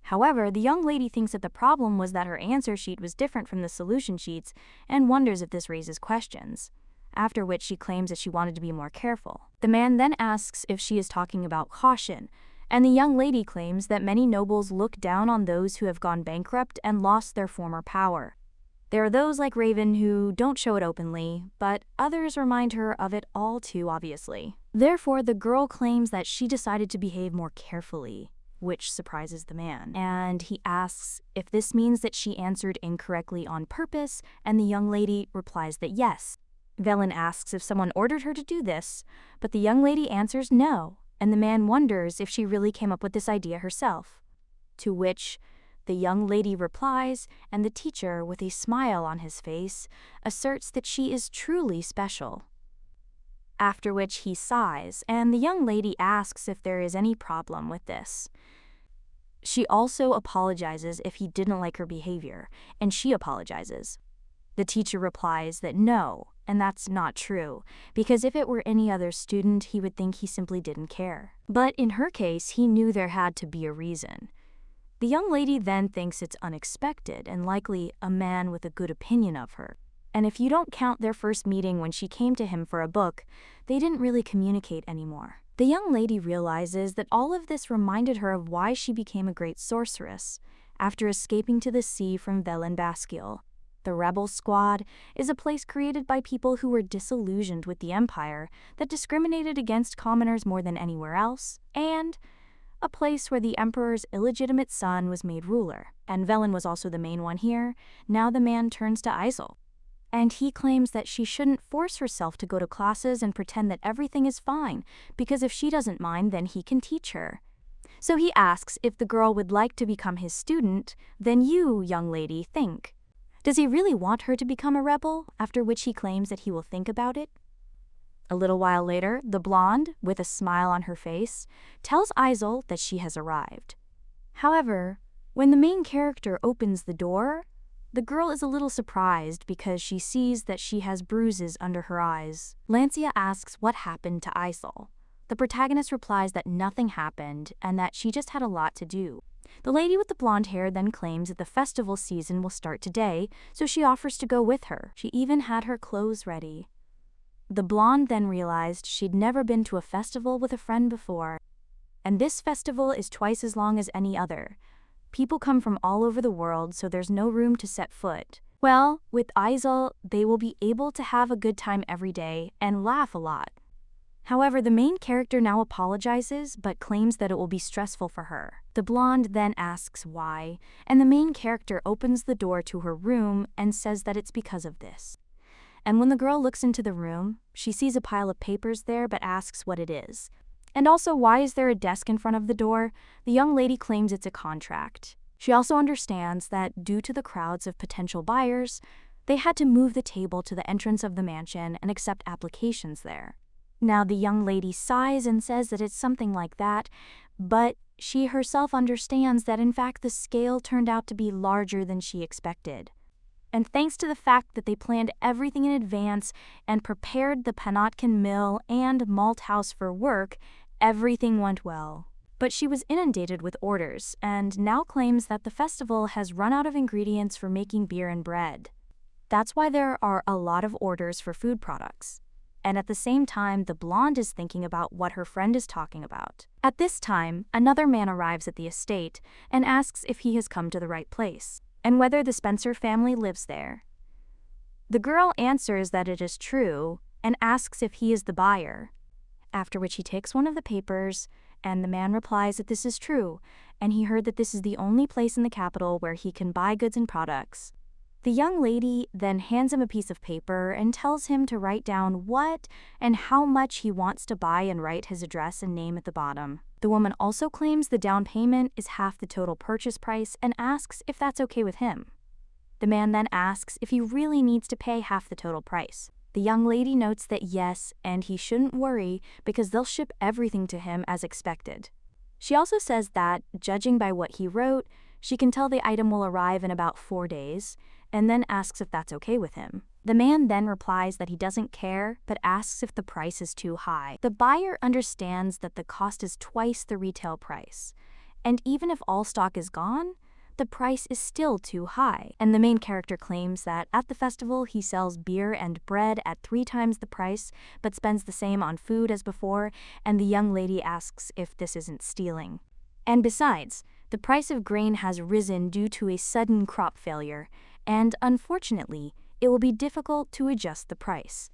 However, the young lady thinks that the problem was that her answer sheet was different from the solution sheets and wonders if this raises questions. After which she claims that she wanted to be more careful. The man then asks if she is talking about caution, and the young lady claims that many nobles look down on those who have gone bankrupt and lost their former power. There are those like Raven who don't show it openly, but others remind her of it all too obviously. Therefore, the girl claims that she decided to behave more carefully, which surprises the man. And he asks if this means that she answered incorrectly on purpose, and the young lady replies that yes. Velen asks if someone ordered her to do this, but the young lady answers no, and the man wonders if she really came up with this idea herself. To which the young lady replies, and the teacher, with a smile on his face, asserts that she is truly special. After which he sighs, and the young lady asks if there is any problem with this. She also apologizes if he didn't like her behavior, and she apologizes. The teacher replies that no, and that's not true, because if it were any other student, he would think he simply didn't care. But in her case, he knew there had to be a reason. The young lady then thinks it's unexpected and likely a man with a good opinion of her. And if you don't count their first meeting when she came to him for a book, they didn't really communicate anymore. The young lady realizes that all of this reminded her of why she became a great sorceress after escaping to the sea from Velen Baskiel. The Rebel Squad is a place created by people who were disillusioned with the Empire that discriminated against commoners more than anywhere else, and a place where the Emperor's illegitimate son was made ruler. And Velen was also the main one here. Now the man turns to Isel, and he claims that she shouldn't force herself to go to classes and pretend that everything is fine, because if she doesn't mind, then he can teach her. So he asks if the girl would like to become his student. Then you, young lady, think. Does he really want her to become a rebel, after which he claims that he will think about it? A little while later, the blonde, with a smile on her face, tells Isel that she has arrived. However, when the main character opens the door, the girl is a little surprised because she sees that she has bruises under her eyes. Lancia asks what happened to Isel. The protagonist replies that nothing happened and that she just had a lot to do. The lady with the blonde hair then claims that the festival season will start today, so she offers to go with her. She even had her clothes ready. The blonde then realized she'd never been to a festival with a friend before. And this festival is twice as long as any other. People come from all over the world, so there's no room to set foot. Well, with Isel, they will be able to have a good time every day and laugh a lot. However, the main character now apologizes but claims that it will be stressful for her. The blonde then asks why, and the main character opens the door to her room and says that it's because of this. And when the girl looks into the room, she sees a pile of papers there but asks what it is. And also, why is there a desk in front of the door? The young lady claims it's a contract. She also understands that due to the crowds of potential buyers, they had to move the table to the entrance of the mansion and accept applications there. Now the young lady sighs and says that it's something like that, but she herself understands that in fact the scale turned out to be larger than she expected. And thanks to the fact that they planned everything in advance and prepared the Panotkin mill and malt house for work, everything went well. But she was inundated with orders and now claims that the festival has run out of ingredients for making beer and bread. That's why there are a lot of orders for food products. And at the same time, the blonde is thinking about what her friend is talking about. At this time, another man arrives at the estate and asks if he has come to the right place, and whether the Spencer family lives there. The girl answers that it is true and asks if he is the buyer, after which he takes one of the papers, and the man replies that this is true, and he heard that this is the only place in the capital where he can buy goods and products. The young lady then hands him a piece of paper and tells him to write down what and how much he wants to buy and write his address and name at the bottom. The woman also claims the down payment is half the total purchase price and asks if that's okay with him. The man then asks if he really needs to pay half the total price. The young lady notes that yes, and he shouldn't worry because they'll ship everything to him as expected. She also says that, judging by what he wrote, she can tell the item will arrive in about 4 days, and then asks if that's okay with him. The man then replies that he doesn't care, but asks if the price is too high. The buyer understands that the cost is twice the retail price, and even if all stock is gone, the price is still too high. And the main character claims that at the festival he sells beer and bread at 3 times the price, but spends the same on food as before, and the young lady asks if this isn't stealing. And besides, the price of grain has risen due to a sudden crop failure, and unfortunately, it will be difficult to adjust the price.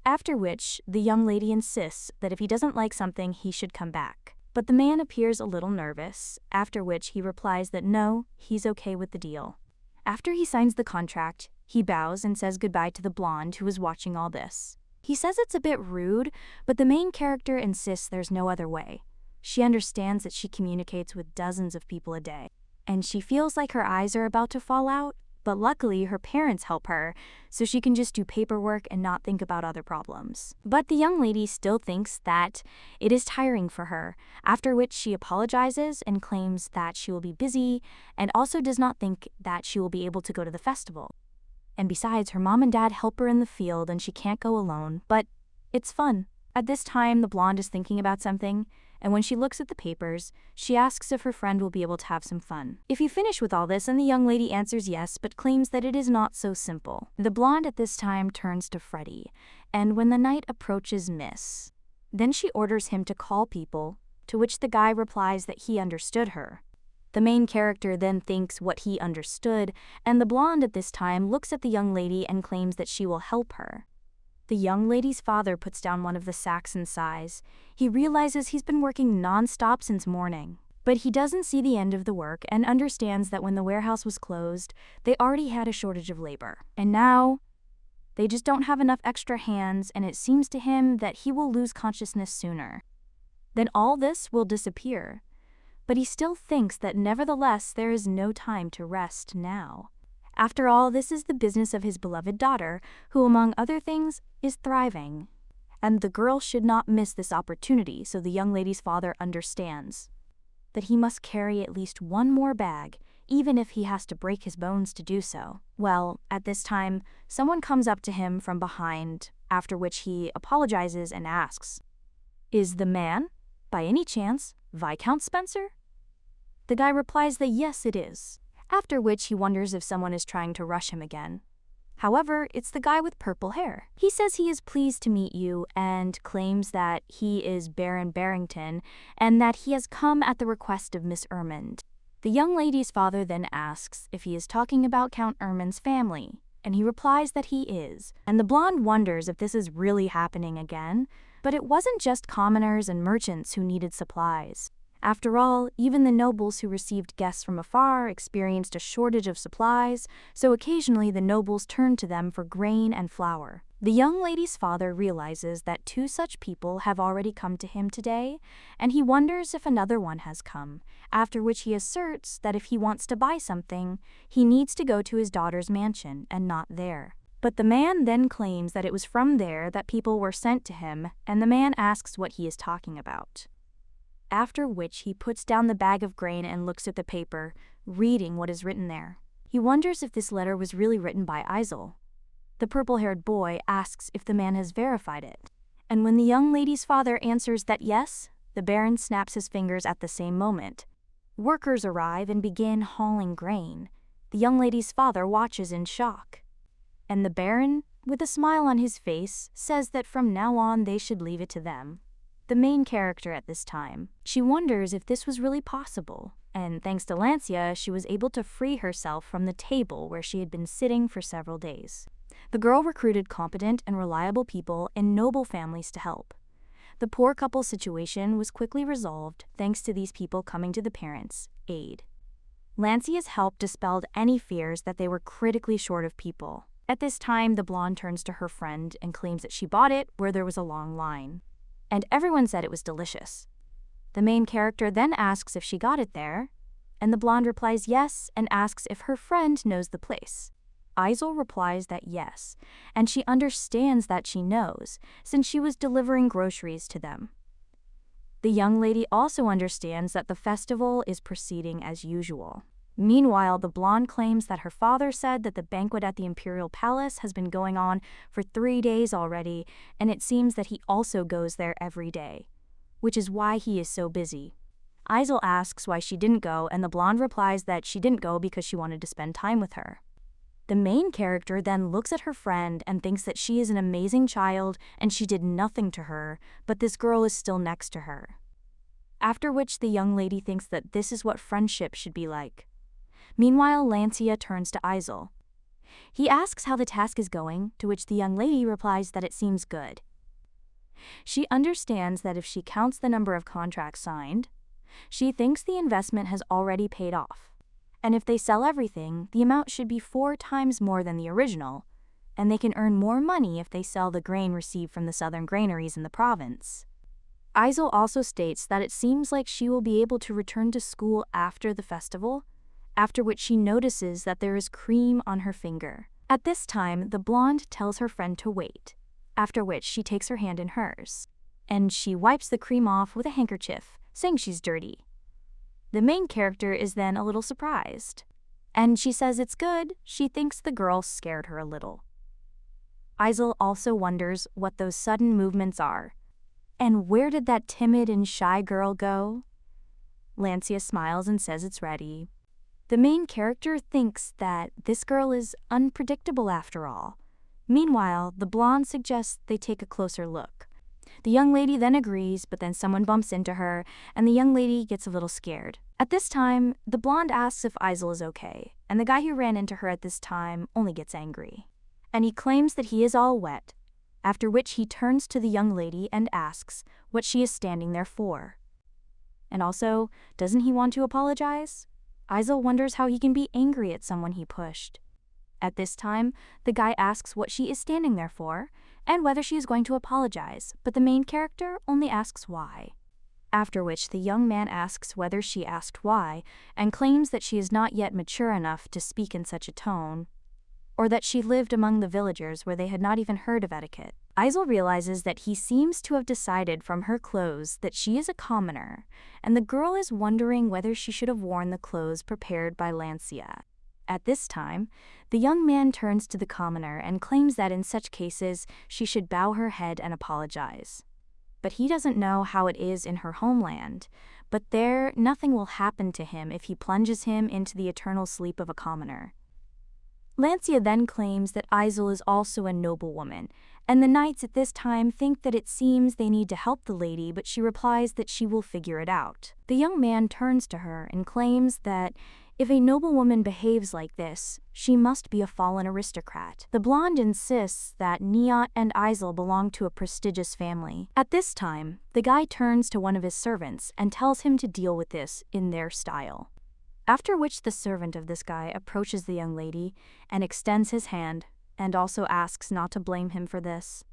After which, the young lady insists that if he doesn't like something, he should come back. But the man appears a little nervous, after which he replies that no, he's okay with the deal. After he signs the contract, he bows and says goodbye to the blonde who is watching all this. He says it's a bit rude, but the main character insists there's no other way. She understands that she communicates with dozens of people a day, and she feels like her eyes are about to fall out, but luckily her parents help her, so she can just do paperwork and not think about other problems. But the young lady still thinks that it is tiring for her, after which she apologizes and claims that she will be busy, and also does not think that she will be able to go to the festival. And besides, her mom and dad help her in the field and she can't go alone, but it's fun. At this time, the blonde is thinking about something, and when she looks at the papers, she asks if her friend will be able to have some fun. If you finish with all this, and the young lady answers yes, but claims that it is not so simple. The blonde at this time turns to Freddie, and when the night approaches Miss, then she orders him to call people, to which the guy replies that he understood her. The main character then thinks what he understood, and the blonde at this time looks at the young lady and claims that she will help her. The young lady's father puts down one of the sacks and sighs. He realizes he's been working non-stop since morning. But he doesn't see the end of the work and understands that when the warehouse was closed, they already had a shortage of labor. And now, they just don't have enough extra hands, and it seems to him that he will lose consciousness sooner. Then all this will disappear. But he still thinks that nevertheless there is no time to rest now. After all, this is the business of his beloved daughter, who, among other things, is thriving. And the girl should not miss this opportunity, so the young lady's father understands that he must carry at least one more bag, even if he has to break his bones to do so. Well, at this time, someone comes up to him from behind, after which he apologizes and asks, "Is the man, by any chance, Viscount Spencer?" The guy replies that yes, it is, after which he wonders if someone is trying to rush him again. However, it's the guy with purple hair. He says he is pleased to meet you and claims that he is Baron Barrington and that he has come at the request of Miss Ermond. The young lady's father then asks if he is talking about Count Ermond's family, and he replies that he is. And the blonde wonders if this is really happening again, but it wasn't just commoners and merchants who needed supplies. After all, even the nobles who received guests from afar experienced a shortage of supplies, so occasionally the nobles turned to them for grain and flour. The young lady's father realizes that two such people have already come to him today, and he wonders if another one has come, after which he asserts that if he wants to buy something, he needs to go to his daughter's mansion and not there. But the man then claims that it was from there that people were sent to him, and the man asks what he is talking about. After which he puts down the bag of grain and looks at the paper, reading what is written there. He wonders if this letter was really written by Isel. The purple-haired boy asks if the man has verified it. And when the young lady's father answers that yes, the Baron snaps his fingers at the same moment. Workers arrive and begin hauling grain. The young lady's father watches in shock. And the Baron, with a smile on his face, says that from now on they should leave it to them. The main character at this time, she wonders if this was really possible, and thanks to Lancia, she was able to free herself from the table where she had been sitting for several days. The girl recruited competent and reliable people in noble families to help. The poor couple's situation was quickly resolved thanks to these people coming to the parents' aid. Lancia's help dispelled any fears that they were critically short of people. At this time, the blonde turns to her friend and claims that she bought it where there was a long line. And everyone said it was delicious. The main character then asks if she got it there, and the blonde replies yes and asks if her friend knows the place. Isel replies that yes, and she understands that she knows, since she was delivering groceries to them. The young lady also understands that the festival is proceeding as usual. Meanwhile, the blonde claims that her father said that the banquet at the Imperial Palace has been going on for 3 days already, and it seems that he also goes there every day, which is why he is so busy. Isel asks why she didn't go, and the blonde replies that she didn't go because she wanted to spend time with her. The main character then looks at her friend and thinks that she is an amazing child and she did nothing to her, but this girl is still next to her. After which the young lady thinks that this is what friendship should be like. Meanwhile, Lancia turns to Isel. He asks how the task is going, to which the young lady replies that it seems good. She understands that if she counts the number of contracts signed, she thinks the investment has already paid off. And if they sell everything, the amount should be 4 times more than the original, and they can earn more money if they sell the grain received from the southern granaries in the province. Isel also states that it seems like she will be able to return to school after the festival, after which she notices that there is cream on her finger. At this time, the blonde tells her friend to wait, after which she takes her hand in hers, and she wipes the cream off with a handkerchief, saying she's dirty. The main character is then a little surprised, and she says it's good. She thinks the girl scared her a little. Isel also wonders what those sudden movements are, And where did that timid and shy girl go? Lancia smiles and says it's ready. The main character thinks that this girl is unpredictable after all. Meanwhile, the blonde suggests they take a closer look. The young lady then agrees, but then someone bumps into her, and the young lady gets a little scared. At this time, the blonde asks if Isel is okay, and the guy who ran into her at this time only gets angry. And he claims that he is all wet, after which he turns to the young lady and asks what she is standing there for. And also, doesn't he want to apologize? Isel wonders how he can be angry at someone he pushed. At this time, the guy asks what she is standing there for, and whether she is going to apologize, but the main character only asks why. After which the young man asks whether she asked why, and claims that she is not yet mature enough to speak in such a tone, or that she lived among the villagers where they had not even heard of etiquette. Isel realizes that he seems to have decided from her clothes that she is a commoner, and the girl is wondering whether she should have worn the clothes prepared by Lancia. At this time, the young man turns to the commoner and claims that in such cases she should bow her head and apologize. But he doesn't know how it is in her homeland, but there nothing will happen to him if he plunges him into the eternal sleep of a commoner. Lancia then claims that Isel is also a noblewoman, and the knights at this time think that it seems they need to help the lady, but she replies that she will figure it out. The young man turns to her and claims that if a noblewoman behaves like this, she must be a fallen aristocrat. The blonde insists that Niat and Isel belong to a prestigious family. At this time, the guy turns to one of his servants and tells him to deal with this in their style. After which the servant of this guy approaches the young lady and extends his hand, and also asks not to blame him for this.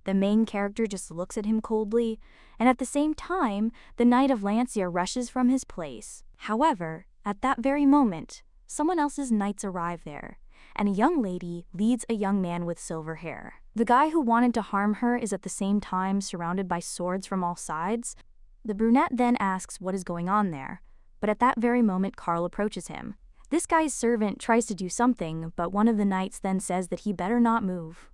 The main character just looks at him coldly, and at the same time, the knight of Lancia rushes from his place. However, at that very moment, someone else's knights arrive there, and a young lady leads a young man with silver hair. The guy who wanted to harm her is at the same time surrounded by swords from all sides. The brunette then asks what is going on there, but at that very moment Carl approaches him. This guy's servant tries to do something, but one of the knights then says that he better not move,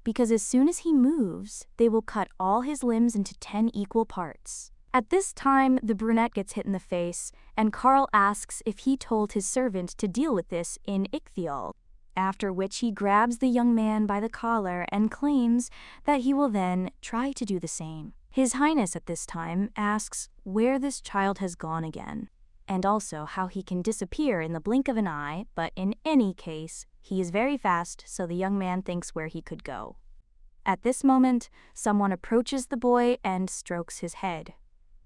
because as soon as he moves, they will cut all his limbs into 10 equal parts. At this time, the brunette gets hit in the face, and Carl asks if he told his servant to deal with this in Ichthiol, after which he grabs the young man by the collar and claims that he will then try to do the same. His Highness at this time asks where this child has gone again, and also how he can disappear in the blink of an eye, but in any case, he is very fast, so the young man thinks where he could go. At this moment, someone approaches the boy and strokes his head.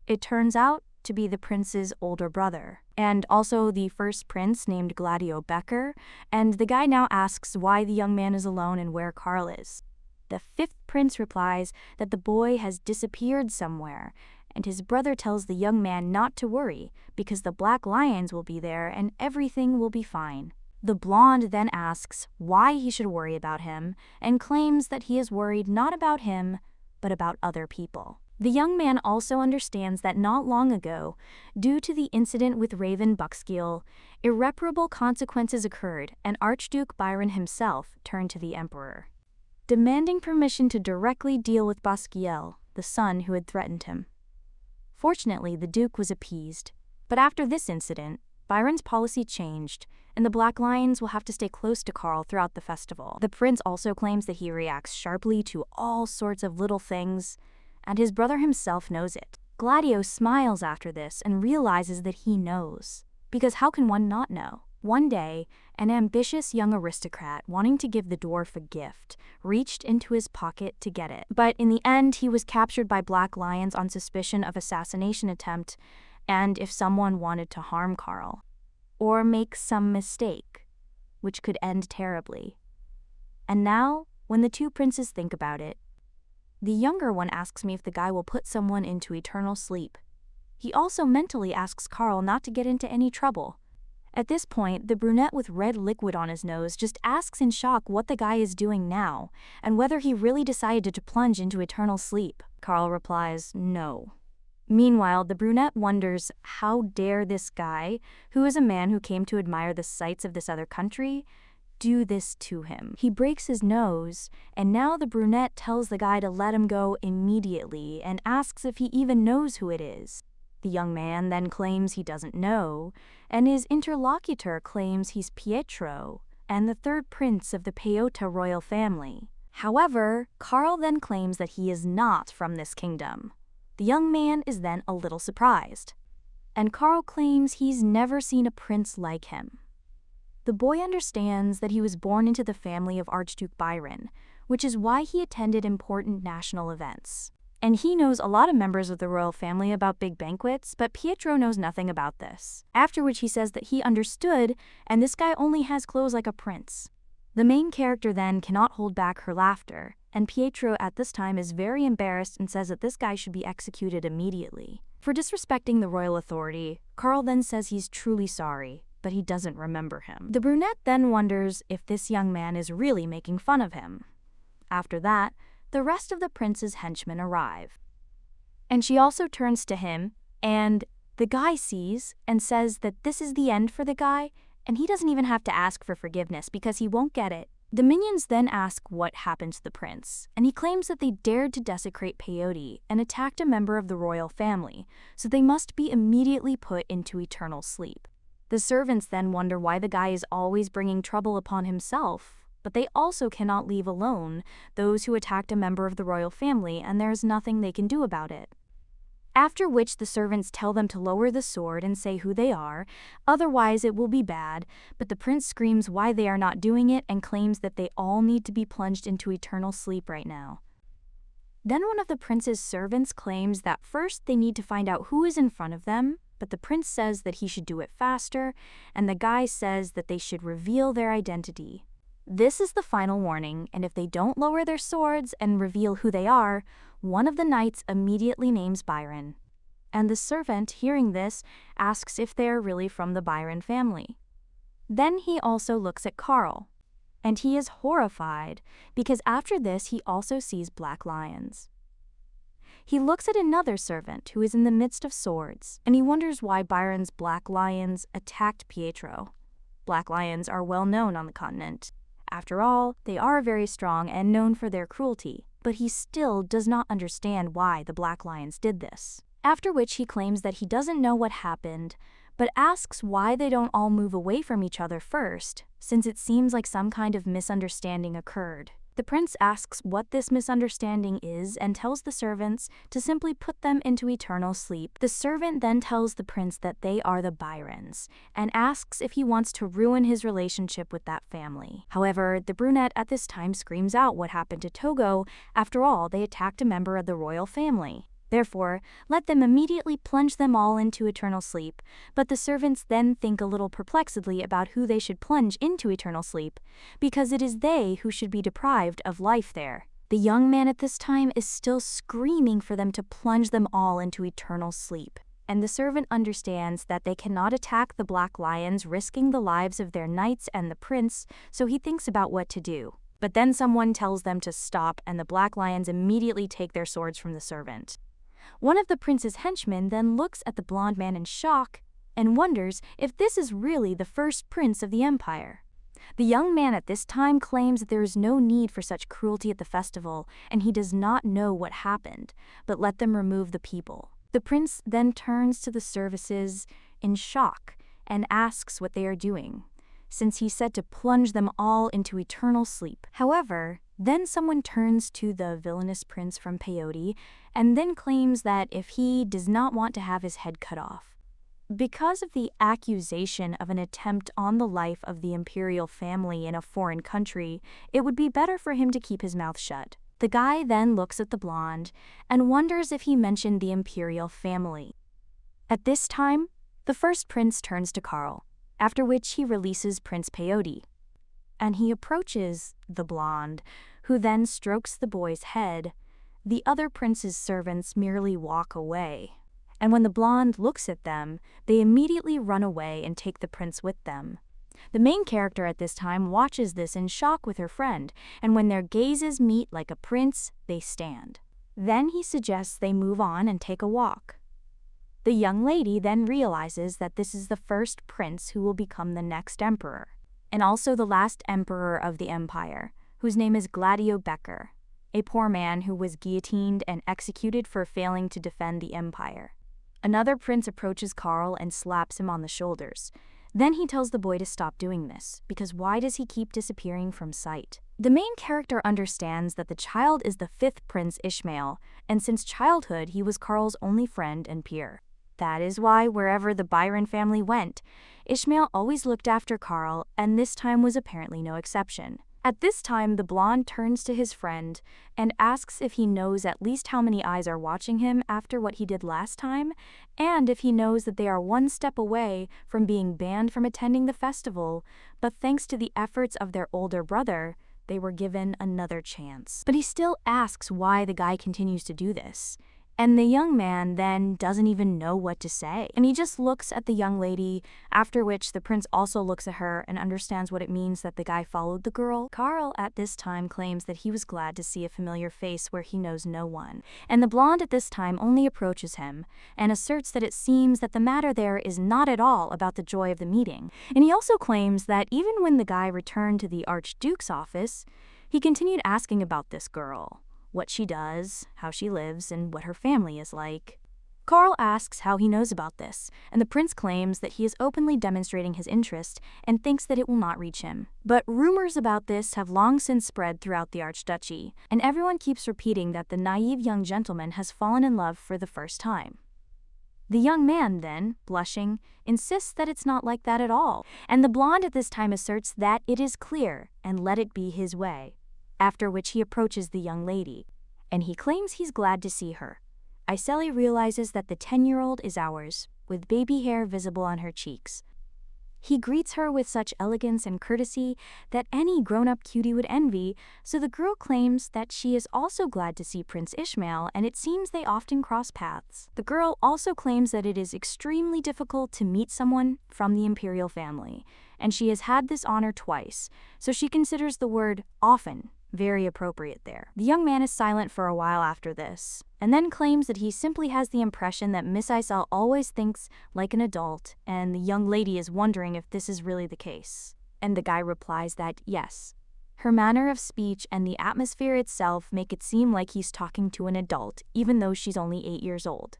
It turns out to be the prince's older brother, and also the first prince named Gladio Becker, and the guy now asks why the young man is alone and where Carl is. The fifth prince replies that the boy has disappeared somewhere, and his brother tells the young man not to worry because the black lions will be there and everything will be fine. The blonde then asks why he should worry about him and claims that he is worried not about him, but about other people. The young man also understands that not long ago, due to the incident with Raven Buckskill, irreparable consequences occurred and Archduke Byron himself turned to the emperor, demanding permission to directly deal with Buskiel, the son who had threatened him. Fortunately, the duke was appeased, but after this incident, Byron's policy changed, and the Black Lions will have to stay close to Carl throughout the festival. The prince also claims that he reacts sharply to all sorts of little things, and his brother himself knows it. Gladio smiles after this and realizes that he knows, because how can one not know? One day, an ambitious young aristocrat wanting to give the dwarf a gift reached into his pocket to get it, but in the end he was captured by Black Lions on suspicion of assassination attempt, and if someone wanted to harm Carl, or make some mistake, which could end terribly. And now, when the two princes think about it, the younger one asks me if the guy will put someone into eternal sleep. He also mentally asks Carl not to get into any trouble. At this point, the brunette with red liquid on his nose just asks in shock what the guy is doing now, and whether he really decided to plunge into eternal sleep. Carl replies, no. Meanwhile, the brunette wonders how dare this guy, who is a man who came to admire the sights of this other country, do this to him. He breaks his nose, and now the brunette tells the guy to let him go immediately and asks if he even knows who it is. The young man then claims he doesn't know, and his interlocutor claims he's Pietro and the third prince of the Peyote royal family. However, Carl then claims that he is not from this kingdom. The young man is then a little surprised, and Carl claims he's never seen a prince like him. The boy understands that he was born into the family of Archduke Byron, which is why he attended important national events. And he knows a lot of members of the royal family about big banquets, but Pietro knows nothing about this. After which he says that he understood, and this guy only has clothes like a prince. The main character then cannot hold back her laughter, and Pietro at this time is very embarrassed and says that this guy should be executed immediately. For disrespecting the royal authority, Carl then says he's truly sorry, but he doesn't remember him. The brunette then wonders if this young man is really making fun of him. After that, the rest of the prince's henchmen arrive. And she also turns to him, and the guy sees and says that this is the end for the guy, and he doesn't even have to ask for forgiveness because he won't get it. The minions then ask what happened to the prince, and he claims that they dared to desecrate peyote and attacked a member of the royal family, so they must be immediately put into eternal sleep. The servants then wonder why the guy is always bringing trouble upon himself, but they also cannot leave alone those who attacked a member of the royal family, and there's nothing they can do about it. After which the servants tell them to lower the sword and say who they are, otherwise it will be bad, but the prince screams why they are not doing it and claims that they all need to be plunged into eternal sleep right now. Then one of the prince's servants claims that first they need to find out who is in front of them, but the prince says that he should do it faster, and the guy says that they should reveal their identity. This is the final warning, and if they don't lower their swords and reveal who they are, one of the knights immediately names Byron. And the servant, hearing this, asks if they are really from the Byron family. Then he also looks at Carl, and he is horrified because after this he also sees black lions. He looks at another servant who is in the midst of swords, and he wonders why Byron's black lions attacked Pietro. Black lions are well known on the continent. After all, they are very strong and known for their cruelty, but he still does not understand why the black lions did this. After which he claims that he doesn't know what happened, but asks why they don't all move away from each other first, since it seems like some kind of misunderstanding occurred. The prince asks what this misunderstanding is and tells the servants to simply put them into eternal sleep. The servant then tells the prince that they are the Byrons and asks if he wants to ruin his relationship with that family. However, the brunette at this time screams out what happened to Togo. After all, they attacked a member of the royal family. Therefore, let them immediately plunge them all into eternal sleep, but the servants then think a little perplexedly about who they should plunge into eternal sleep, because it is they who should be deprived of life there. The young man at this time is still screaming for them to plunge them all into eternal sleep, and the servant understands that they cannot attack the black lions, risking the lives of their knights and the prince, so he thinks about what to do. But then someone tells them to stop, and the black lions immediately take their swords from the servant. One of the prince's henchmen then looks at the blonde man in shock and wonders if this is really the first prince of the empire. The young man at this time claims that there is no need for such cruelty at the festival, and he does not know what happened, but let them remove the people. The prince then turns to the services in shock and asks what they are doing, since he said to plunge them all into eternal sleep. However, then someone turns to the villainous prince from Peyote and then claims that if he does not want to have his head cut off, because of the accusation of an attempt on the life of the imperial family in a foreign country, it would be better for him to keep his mouth shut. The guy then looks at the blonde and wonders if he mentioned the imperial family. At this time, the first prince turns to Carl, after which he releases Prince Peyote, and he approaches the blonde, who then strokes the boy's head. The other prince's servants merely walk away, and when the blonde looks at them, they immediately run away and take the prince with them. The main character at this time watches this in shock with her friend, and when their gazes meet like a prince, they stand. Then he suggests they move on and take a walk. The young lady then realizes that this is the first prince who will become the next emperor. and also the last emperor of the empire, whose name is Gladio Becker, a poor man who was guillotined and executed for failing to defend the empire. Another prince approaches Karl and slaps him on the shoulders. Then he tells the boy to stop doing this, because why does he keep disappearing from sight? The main character understands that the child is the fifth prince Ishmael, and since childhood he was Karl's only friend and peer. That is why wherever the Byron family went, Ishmael always looked after Karl, and this time was apparently no exception. At this time, the blonde turns to his friend and asks if he knows at least how many eyes are watching him after what he did last time, and if he knows that they are one step away from being banned from attending the festival, but thanks to the efforts of their older brother, they were given another chance. But he still asks why the guy continues to do this. And the young man then doesn't even know what to say. And he just looks at the young lady, after which the prince also looks at her and understands what it means that the guy followed the girl. Karl at this time claims that he was glad to see a familiar face where he knows no one. And the blonde at this time only approaches him and asserts that it seems that the matter there is not at all about the joy of the meeting. And he also claims that even when the guy returned to the Archduke's office, he continued asking about this girl. What she does, how she lives, and what her family is like. Karl asks how he knows about this, and the prince claims that he is openly demonstrating his interest and thinks that it will not reach him. But rumors about this have long since spread throughout the Archduchy, and everyone keeps repeating that the naive young gentleman has fallen in love for the first time. The young man then, blushing, insists that it's not like that at all, and the blonde at this time asserts that it is clear and let it be his way. After which he approaches the young lady, and he claims he's glad to see her. Iseli realizes that the 10-year-old is ours, with baby hair visible on her cheeks. He greets her with such elegance and courtesy that any grown-up cutie would envy, so the girl claims that she is also glad to see Prince Ishmael, and it seems they often cross paths. The girl also claims that it is extremely difficult to meet someone from the imperial family, and she has had this honor twice, so she considers the word often very appropriate there. The young man is silent for a while after this, and then claims that he simply has the impression that Miss Isel always thinks like an adult, and the young lady is wondering if this is really the case. And the guy replies that yes, her manner of speech and the atmosphere itself make it seem like he's talking to an adult, even though she's only 8 years old.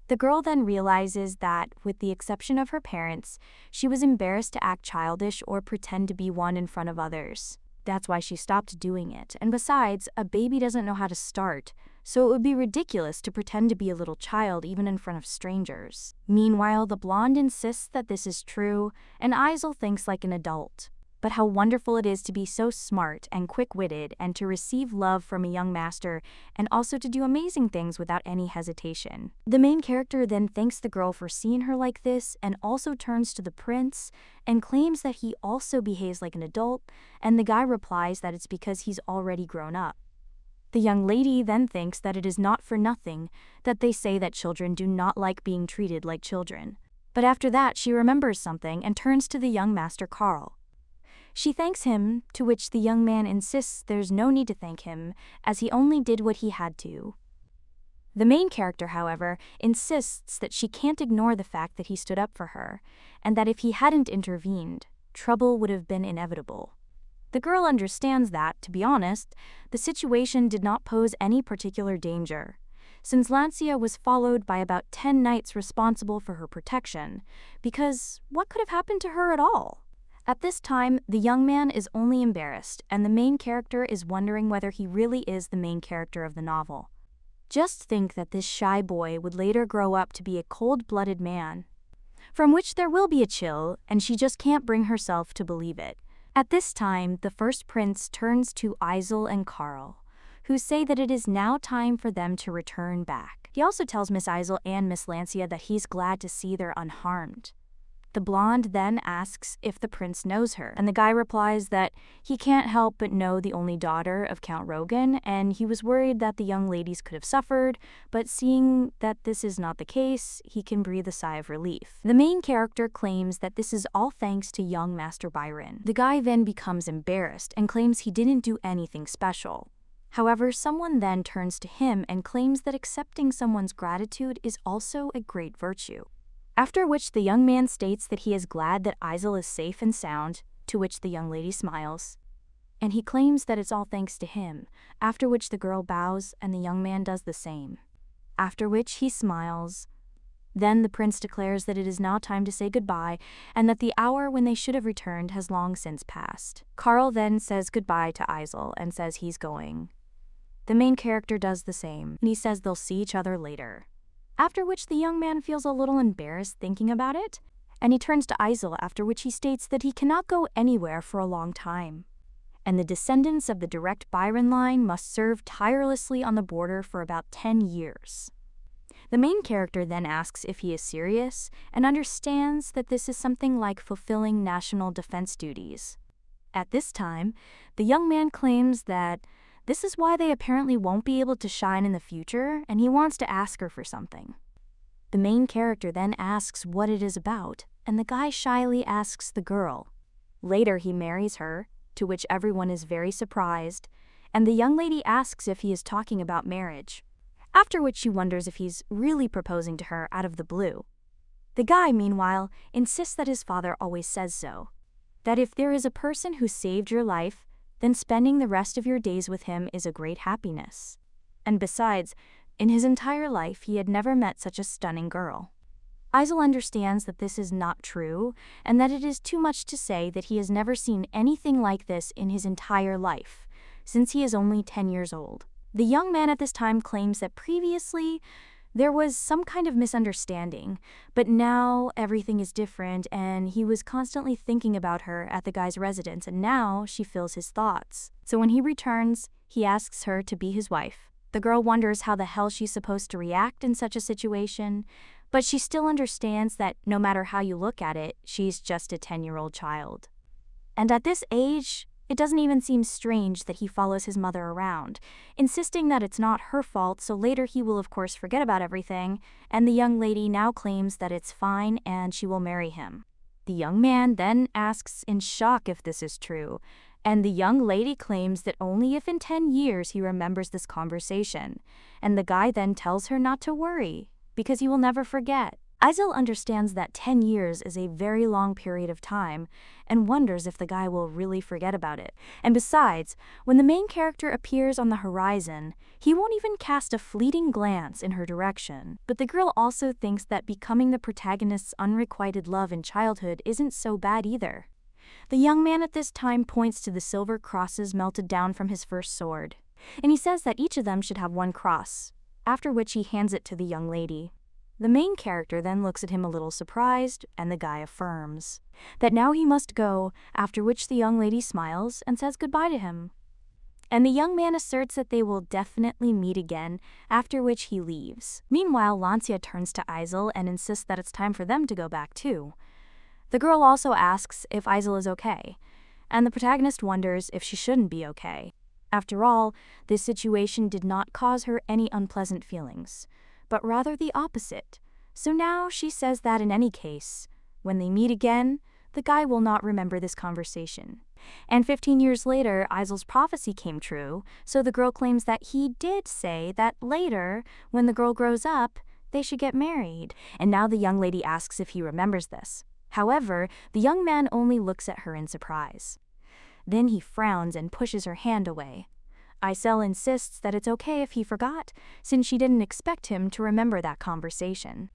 The girl then realizes that, with the exception of her parents, she was embarrassed to act childish or pretend to be one in front of others. That's why she stopped doing it, and besides, a baby doesn't know how to start, so it would be ridiculous to pretend to be a little child even in front of strangers. Meanwhile, the blonde insists that this is true, and Isel thinks like an adult. But how wonderful it is to be so smart and quick-witted and to receive love from a young master and also to do amazing things without any hesitation. The main character then thanks the girl for seeing her like this and also turns to the prince and claims that he also behaves like an adult, and the guy replies that it's because he's already grown up. The young lady then thinks that it is not for nothing that they say that children do not like being treated like children. But after that she remembers something and turns to the young master Karl. She thanks him, to which the young man insists there's no need to thank him, as he only did what he had to. The main character, however, insists that she can't ignore the fact that he stood up for her, and that if he hadn't intervened, trouble would have been inevitable. The girl understands that, to be honest, the situation did not pose any particular danger, since Lancia was followed by about 10 knights responsible for her protection, because what could have happened to her at all? At this time, the young man is only embarrassed, and the main character is wondering whether he really is the main character of the novel. Just think that this shy boy would later grow up to be a cold-blooded man, from which there will be a chill, and she just can't bring herself to believe it. At this time, the first prince turns to Isel and Karl, who say that it is now time for them to return back. He also tells Miss Isel and Miss Lancia that he's glad to see they're unharmed. The blonde then asks if the prince knows her, and the guy replies that he can't help but know the only daughter of Count Rogan, and he was worried that the young ladies could have suffered, but seeing that this is not the case, he can breathe a sigh of relief. The main character claims that this is all thanks to young Master Byron. The guy then becomes embarrassed and claims he didn't do anything special. However, someone then turns to him and claims that accepting someone's gratitude is also a great virtue. After which the young man states that he is glad that Isel is safe and sound, to which the young lady smiles. And he claims that it's all thanks to him, after which the girl bows and the young man does the same. After which he smiles. Then the prince declares that it is now time to say goodbye and that the hour when they should have returned has long since passed. Carl then says goodbye to Isel and says he's going. The main character does the same, and he says they'll see each other later. After which the young man feels a little embarrassed thinking about it, and he turns to Isel, after which he states that he cannot go anywhere for a long time, and the descendants of the direct Byron line must serve tirelessly on the border for about 10 years. The main character then asks if he is serious and understands that this is something like fulfilling national defense duties. At this time, the young man claims that this is why they apparently won't be able to shine in the future, and he wants to ask her for something. The main character then asks what it is about, and the guy shyly asks the girl. Later he marries her, to which everyone is very surprised, and the young lady asks if he is talking about marriage, after which she wonders if he's really proposing to her out of the blue. The guy, meanwhile, insists that his father always says so, that if there is a person who saved your life, then spending the rest of your days with him is a great happiness. And besides, in his entire life he had never met such a stunning girl. Isel understands that this is not true, and that it is too much to say that he has never seen anything like this in his entire life, since he is only 10 years old. The young man at this time claims that previously there was some kind of misunderstanding, but now everything is different, and he was constantly thinking about her at the guy's residence, and now she fills his thoughts. So when he returns, he asks her to be his wife. The girl wonders how the hell she's supposed to react in such a situation, but she still understands that no matter how you look at it, she's just a 10-year-old child. And at this age, it doesn't even seem strange that he follows his mother around, insisting that it's not her fault, so later he will of course forget about everything, and the young lady now claims that it's fine and she will marry him. The young man then asks in shock if this is true, and the young lady claims that only if in 10 years he remembers this conversation, and the guy then tells her not to worry, because he will never forget. Isel understands that 10 years is a very long period of time and wonders if the guy will really forget about it. And besides, when the main character appears on the horizon, he won't even cast a fleeting glance in her direction. But the girl also thinks that becoming the protagonist's unrequited love in childhood isn't so bad either. The young man at this time points to the silver crosses melted down from his first sword, and he says that each of them should have one cross, after which he hands it to the young lady. The main character then looks at him a little surprised, and the guy affirms that now he must go, after which the young lady smiles and says goodbye to him. And the young man asserts that they will definitely meet again, after which he leaves. Meanwhile, Lancia turns to Isel and insists that it's time for them to go back too. The girl also asks if Isel is okay, and the protagonist wonders if she shouldn't be okay. After all, this situation did not cause her any unpleasant feelings, but rather the opposite. So now she says that in any case, when they meet again, the guy will not remember this conversation. And 15 years later, Isel's prophecy came true, so the girl claims that he did say that later, when the girl grows up, they should get married. And now the young lady asks if he remembers this. However, the young man only looks at her in surprise. Then he frowns and pushes her hand away. Isel insists that it's okay if he forgot, since she didn't expect him to remember that conversation.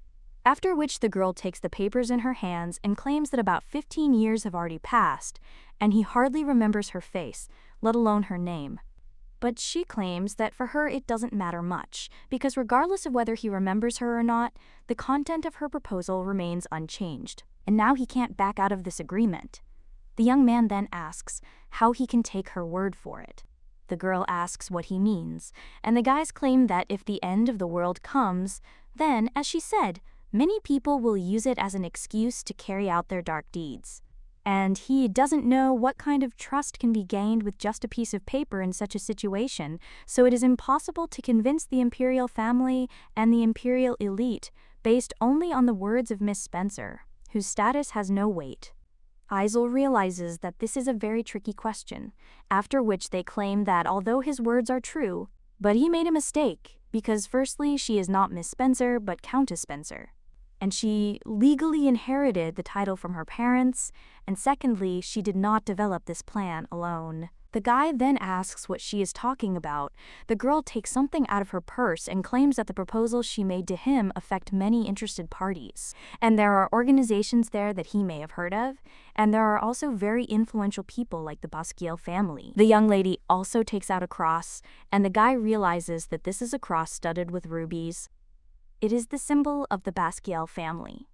After which the girl takes the papers in her hands and claims that about 15 years have already passed, and he hardly remembers her face, let alone her name. But she claims that for her it doesn't matter much, because regardless of whether he remembers her or not, the content of her proposal remains unchanged, and now he can't back out of this agreement. The young man then asks how he can take her word for it. The girl asks what he means, and the guys claim that if the end of the world comes, then, as she said, many people will use it as an excuse to carry out their dark deeds. And he doesn't know what kind of trust can be gained with just a piece of paper in such a situation, so it is impossible to convince the imperial family and the imperial elite based only on the words of Miss Spencer, whose status has no weight. Isel realizes that this is a very tricky question, after which they claim that although his words are true, but he made a mistake, because firstly she is not Miss Spencer but Countess Spencer. and she legally inherited the title from her parents, and secondly, she did not develop this plan alone. The guy then asks what she is talking about. The girl takes something out of her purse and claims that the proposals she made to him affect many interested parties. And there are organizations there that he may have heard of, and there are also very influential people like the Basquiat family. The young lady also takes out a cross, and the guy realizes that this is a cross studded with rubies. It is the symbol of the Basquiat family.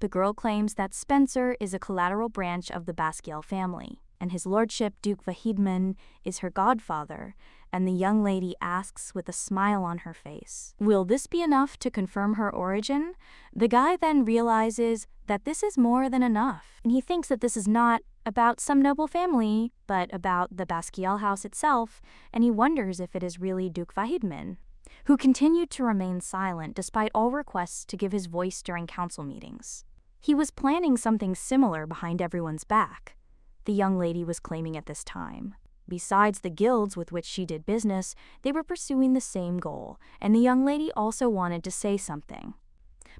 The girl claims that Spencer is a collateral branch of the Basquiat family, and his lordship Duke Vahidman is her godfather, and the young lady asks with a smile on her face, "Will this be enough to confirm her origin?" The guy then realizes that this is more than enough, and he thinks that this is not about some noble family, but about the Basquiat house itself, and he wonders if it is really Duke Vahidman, who continued to remain silent despite all requests to give his voice during council meetings. He was planning something similar behind everyone's back, the young lady was claiming at this time. Besides the guilds with which she did business, they were pursuing the same goal, and the young lady also wanted to say something.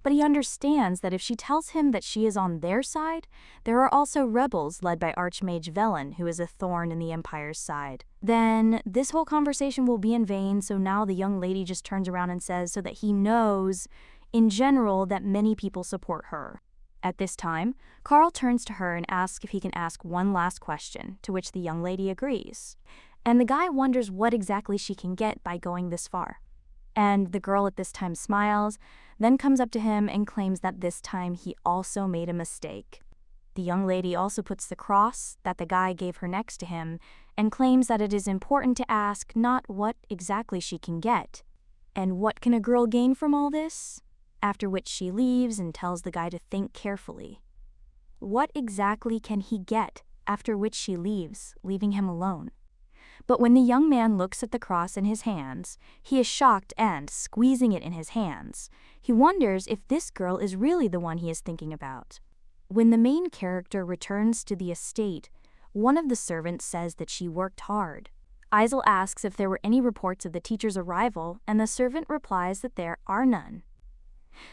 But he understands that if she tells him that she is on their side, there are also rebels led by Archmage Velen, who is a thorn in the Empire's side. Then this whole conversation will be in vain, so now the young lady just turns around and says so that he knows, in general, that many people support her. At this time, Carl turns to her and asks if he can ask one last question, to which the young lady agrees. And the guy wonders what exactly she can get by going this far. And the girl at this time smiles, then comes up to him and claims that this time he also made a mistake. The young lady also puts the cross that the guy gave her next to him and claims that it is important to ask not what exactly she can get, and what can a girl gain from all this? After which she leaves and tells the guy to think carefully. What exactly can he get? After which she leaves, leaving him alone. But when the young man looks at the cross in his hands, he is shocked and, squeezing it in his hands, he wonders if this girl is really the one he is thinking about. When the main character returns to the estate, one of the servants says that she worked hard. Isel asks if there were any reports of the teacher's arrival, and the servant replies that there are none.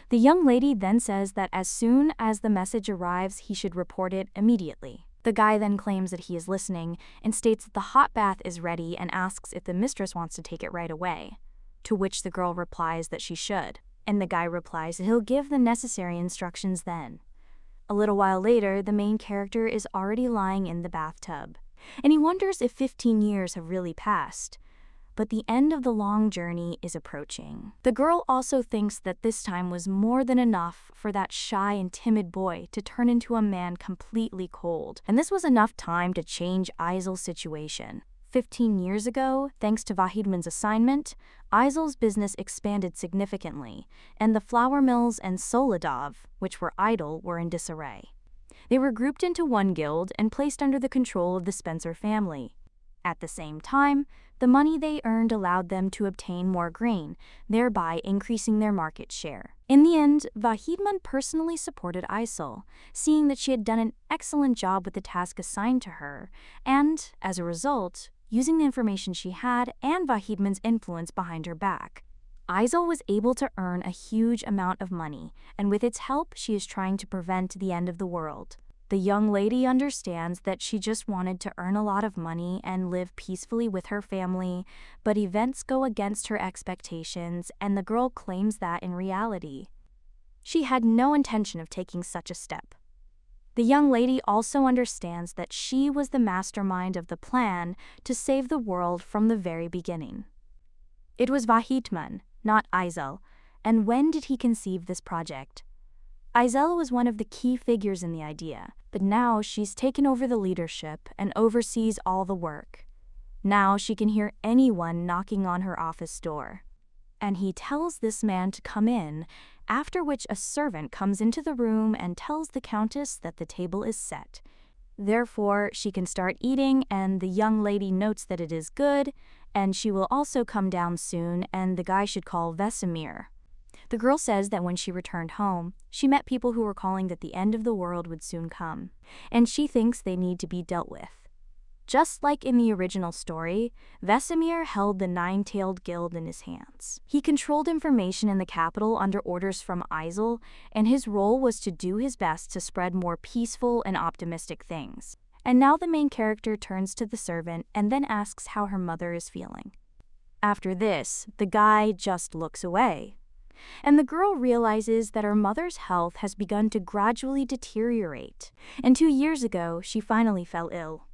The young lady then says that as soon as the message arrives, he should report it immediately. The guy then claims that he is listening and states that the hot bath is ready and asks if the mistress wants to take it right away, to which the girl replies that she should, and the guy replies that he'll give the necessary instructions then. A little while later, the main character is already lying in the bathtub, and he wonders if 15 years have really passed. But the end of the long journey is approaching. The girl also thinks that this time was more than enough for that shy and timid boy to turn into a man completely cold, and this was enough time to change Isel's situation. 15 years ago, thanks to Vahidman's assignment, Isel's business expanded significantly, and the flour mills and Soledov, which were idle, were in disarray. They were grouped into one guild and placed under the control of the Spencer family. At the same time, the money they earned allowed them to obtain more grain, thereby increasing their market share. In the end, Vahidman personally supported Isel, seeing that she had done an excellent job with the task assigned to her, and, as a result, using the information she had and Vahidman's influence behind her back, Isel was able to earn a huge amount of money, and with its help, she is trying to prevent the end of the world. The young lady understands that she just wanted to earn a lot of money and live peacefully with her family, but events go against her expectations, and the girl claims that in reality, she had no intention of taking such a step. The young lady also understands that she was the mastermind of the plan to save the world from the very beginning. It was Vahidman, not Isel, and when did he conceive this project? Isel was one of the key figures in the idea, but now she's taken over the leadership and oversees all the work. Now she can hear anyone knocking on her office door. And he tells this man to come in, after which a servant comes into the room and tells the countess that the table is set. Therefore, she can start eating, and the young lady notes that it is good, and she will also come down soon, and the guy should call Vesemir. The girl says that when she returned home, she met people who were calling that the end of the world would soon come, and she thinks they need to be dealt with. Just like in the original story, Vesemir held the Nine-Tailed Guild in his hands. He controlled information in the capital under orders from Isel, and his role was to do his best to spread more peaceful and optimistic things. And now the main character turns to the servant and then asks how her mother is feeling. After this, the guy just looks away. And the girl realizes that her mother's health has begun to gradually deteriorate, and 2 years ago, she finally fell ill.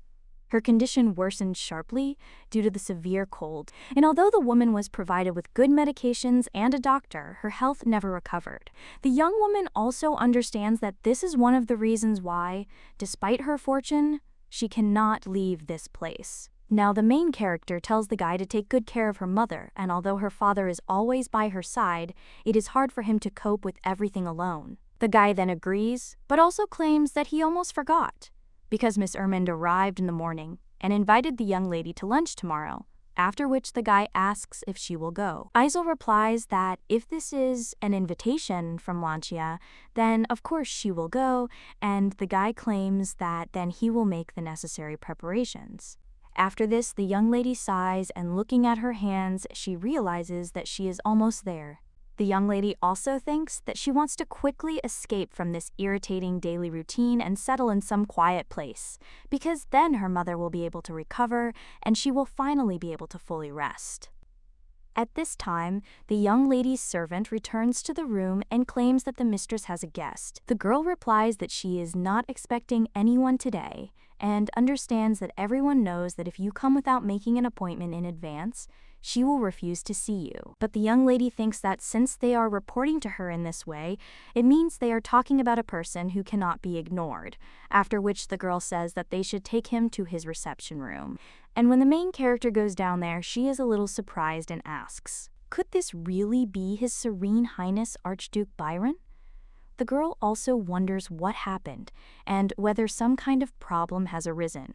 Her condition worsened sharply due to the severe cold, and although the woman was provided with good medications and a doctor, her health never recovered. The young woman also understands that this is one of the reasons why, despite her fortune, she cannot leave this place. Now the main character tells the guy to take good care of her mother, and although her father is always by her side, it is hard for him to cope with everything alone. The guy then agrees, but also claims that he almost forgot, because Miss Ermund arrived in the morning and invited the young lady to lunch tomorrow, after which the guy asks if she will go. Isel replies that if this is an invitation from Lancia, then of course she will go, and the guy claims that then he will make the necessary preparations. After this, the young lady sighs, and looking at her hands, she realizes that she is almost there. The young lady also thinks that she wants to quickly escape from this irritating daily routine and settle in some quiet place, because then her mother will be able to recover and she will finally be able to fully rest. At this time, the young lady's servant returns to the room and claims that the mistress has a guest. The girl replies that she is not expecting anyone today and understands that everyone knows that if you come without making an appointment in advance, she will refuse to see you. But the young lady thinks that since they are reporting to her in this way, it means they are talking about a person who cannot be ignored, after which the girl says that they should take him to his reception room. And when the main character goes down there, she is a little surprised and asks, "Could this really be His Serene Highness Archduke Byron?" The girl also wonders what happened and whether some kind of problem has arisen.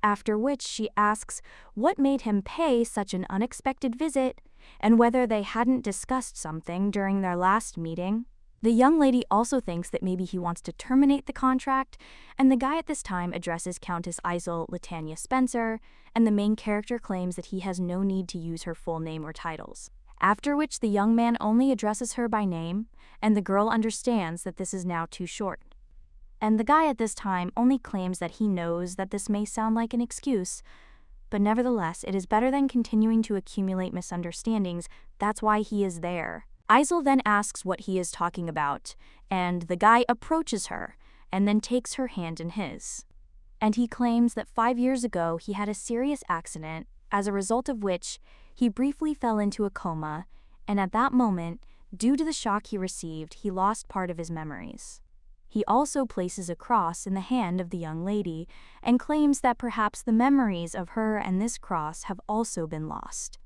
After which she asks what made him pay such an unexpected visit and whether they hadn't discussed something during their last meeting. The young lady also thinks that maybe he wants to terminate the contract, and the guy at this time addresses Countess Isel Latanya Spencer, and the main character claims that he has no need to use her full name or titles. After which the young man only addresses her by name, and the girl understands that this is now too short. And the guy at this time only claims that he knows that this may sound like an excuse, but nevertheless, it is better than continuing to accumulate misunderstandings. That's why he is there. Isel then asks what he is talking about, and the guy approaches her and then takes her hand in his. And he claims that 5 years ago he had a serious accident, as a result of which he briefly fell into a coma, and at that moment, due to the shock he received, he lost part of his memories. He also places a cross in the hand of the young lady and claims that perhaps the memories of her and this cross have also been lost.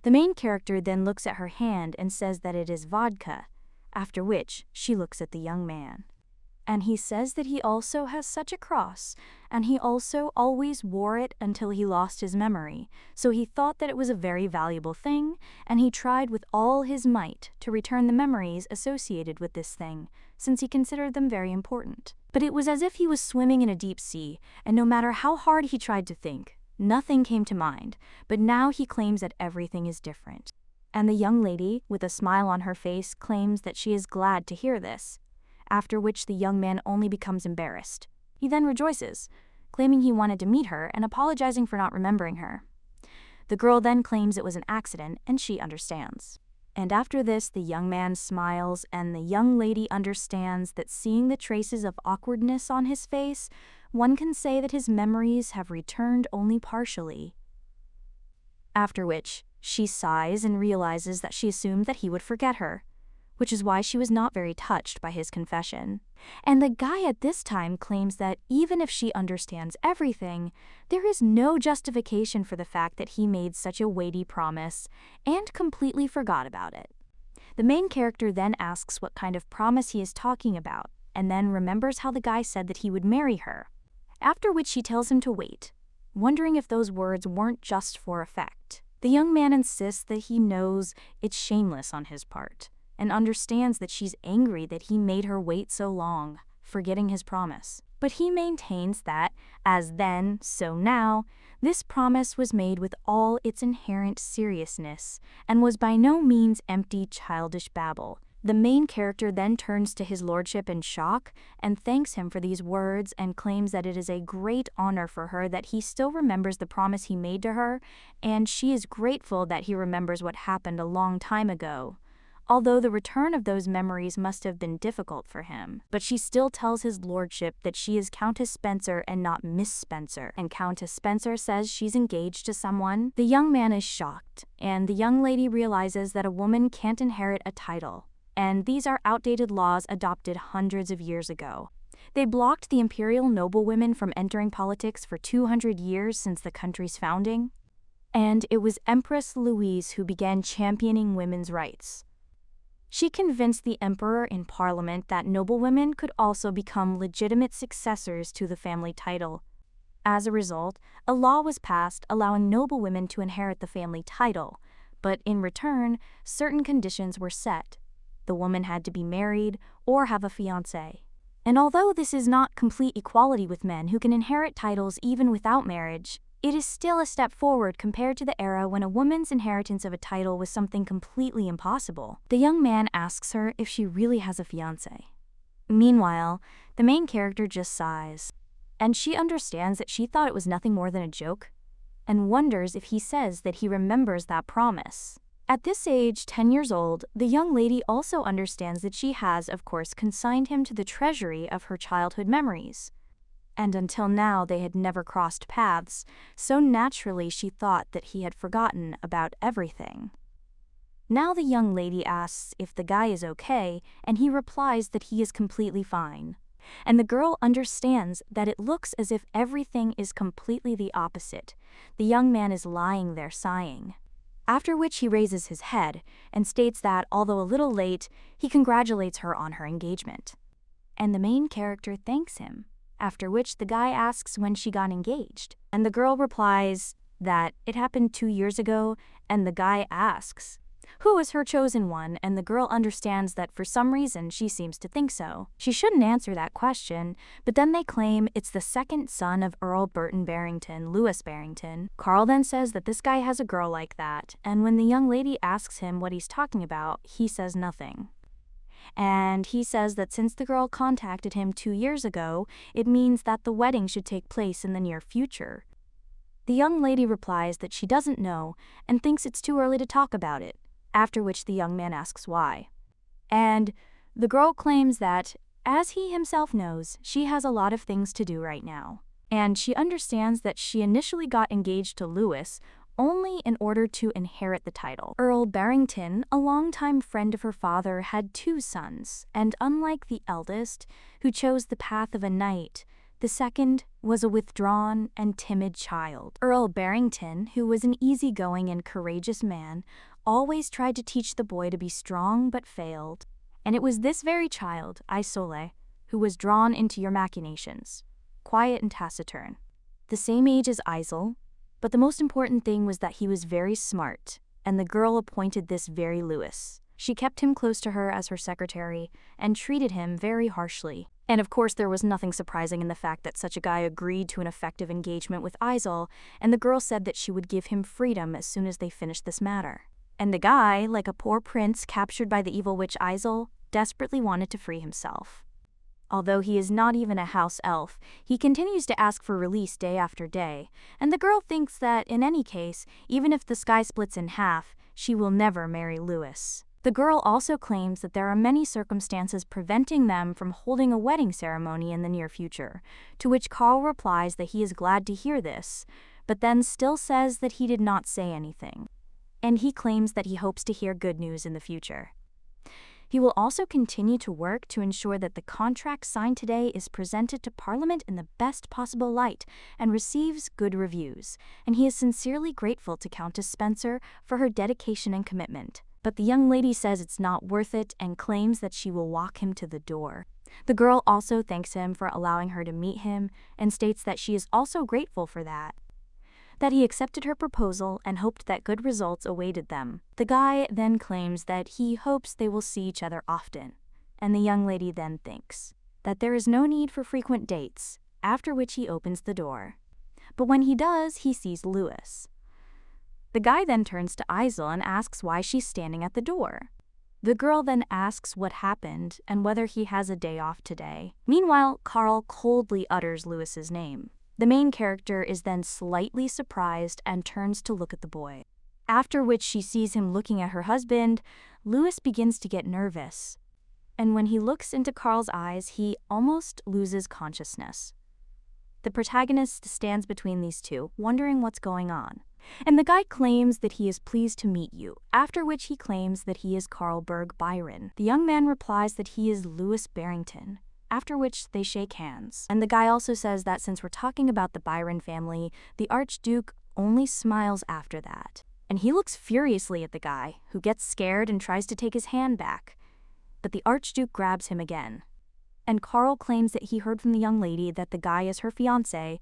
The main character then looks at her hand and says that it is vodka, after which she looks at the young man. And he says that he also has such a cross, and he also always wore it until he lost his memory, so he thought that it was a very valuable thing, and he tried with all his might to return the memories associated with this thing, since he considered them very important. But it was as if he was swimming in a deep sea, and no matter how hard he tried to think, nothing came to mind, but now he claims that everything is different. And the young lady, with a smile on her face, claims that she is glad to hear this, after which the young man only becomes embarrassed. He then rejoices, claiming he wanted to meet her and apologizing for not remembering her. The girl then claims it was an accident, and she understands. And after this, the young man smiles, and the young lady understands that seeing the traces of awkwardness on his face, one can say that his memories have returned only partially. After which, she sighs and realizes that she assumed that he would forget her, which is why she was not very touched by his confession. And the guy at this time claims that even if she understands everything, there is no justification for the fact that he made such a weighty promise and completely forgot about it. The main character then asks what kind of promise he is talking about, and then remembers how the guy said that he would marry her, after which she tells him to wait, wondering if those words weren't just for effect. The young man insists that he knows it's shameless on his part, and understands that she's angry that he made her wait so long, forgetting his promise. But he maintains that, as then, so now, this promise was made with all its inherent seriousness and was by no means empty childish babble. The main character then turns to his lordship in shock and thanks him for these words and claims that it is a great honor for her that he still remembers the promise he made to her, and she is grateful that he remembers what happened a long time ago, although the return of those memories must have been difficult for him. But she still tells his lordship that she is Countess Spencer and not Miss Spencer, and Countess Spencer says she's engaged to someone. The young man is shocked, and the young lady realizes that a woman can't inherit a title, and these are outdated laws adopted hundreds of years ago. They blocked the imperial noblewomen from entering politics for 200 years since the country's founding, and it was Empress Louise who began championing women's rights. She convinced the emperor in parliament that noblewomen could also become legitimate successors to the family title. As a result, a law was passed allowing noblewomen to inherit the family title, but in return, certain conditions were set. The woman had to be married or have a fiancé. And although this is not complete equality with men who can inherit titles even without marriage, it is still a step forward compared to the era when a woman's inheritance of a title was something completely impossible. The young man asks her if she really has a fiancé. Meanwhile, the main character just sighs, and she understands that she thought it was nothing more than a joke, and wonders if he says that he remembers that promise. At this age, 10 years old, the young lady also understands that she has, of course, consigned him to the treasury of her childhood memories. And until now they had never crossed paths, so naturally she thought that he had forgotten about everything. Now the young lady asks if the guy is okay, and he replies that he is completely fine. And the girl understands that it looks as if everything is completely the opposite. The young man is lying there sighing. After which he raises his head and states that, although a little late, he congratulates her on her engagement. And the main character thanks him, after which the guy asks when she got engaged. And the girl replies that it happened 2 years ago, and the guy asks who is her chosen one, and the girl understands that for some reason she seems to think so. She shouldn't answer that question, but then they claim it's the second son of Earl Burton Barrington, Louis Barrington. Carl then says that this guy has a girl like that, and when the young lady asks him what he's talking about, he says nothing. And he says that since the girl contacted him 2 years ago, it means that the wedding should take place in the near future. The young lady replies that she doesn't know and thinks it's too early to talk about it, after which the young man asks why. And the girl claims that, as he himself knows, she has a lot of things to do right now. And she understands that she initially got engaged to Louis only in order to inherit the title. Earl Barrington, a longtime friend of her father, had 2 sons, and unlike the eldest, who chose the path of a knight, the second was a withdrawn and timid child. Earl Barrington, who was an easygoing and courageous man, always tried to teach the boy to be strong but failed. And it was this very child, Isolde, who was drawn into your machinations, quiet and taciturn. The same age as Isol, but the most important thing was that he was very smart, and the girl appointed this very Louis. She kept him close to her as her secretary and treated him very harshly. And of course there was nothing surprising in the fact that such a guy agreed to an effective engagement with Isol, and the girl said that she would give him freedom as soon as they finished this matter. And the guy, like a poor prince captured by the evil witch Isol, desperately wanted to free himself. Although he is not even a house elf, he continues to ask for release day after day, and the girl thinks that, in any case, even if the sky splits in half, she will never marry Louis. The girl also claims that there are many circumstances preventing them from holding a wedding ceremony in the near future, to which Carl replies that he is glad to hear this, but then still says that he did not say anything. And he claims that he hopes to hear good news in the future. He will also continue to work to ensure that the contract signed today is presented to Parliament in the best possible light and receives good reviews, and he is sincerely grateful to Countess Spencer for her dedication and commitment. But the young lady says it's not worth it and claims that she will walk him to the door. The girl also thanks him for allowing her to meet him and states that she is also grateful for that he accepted her proposal and hoped that good results awaited them. The guy then claims that he hopes they will see each other often, and the young lady then thinks that there is no need for frequent dates, after which he opens the door. But when he does, he sees Louis. The guy then turns to Isel and asks why she's standing at the door. The girl then asks what happened and whether he has a day off today. Meanwhile, Carl coldly utters Louis's name. The main character is then slightly surprised and turns to look at the boy. After which she sees him looking at her husband, Louis begins to get nervous. And when he looks into Carl's eyes, he almost loses consciousness. The protagonist stands between these two, wondering what's going on. And the guy claims that he is pleased to meet you, after which he claims that he is Carl Berg Byron. The young man replies that he is Louis Barrington, after which they shake hands. And the guy also says that since we're talking about the Byron family, the Archduke only smiles after that. And he looks furiously at the guy, who gets scared and tries to take his hand back. But the Archduke grabs him again. And Carl claims that he heard from the young lady that the guy is her fiancé,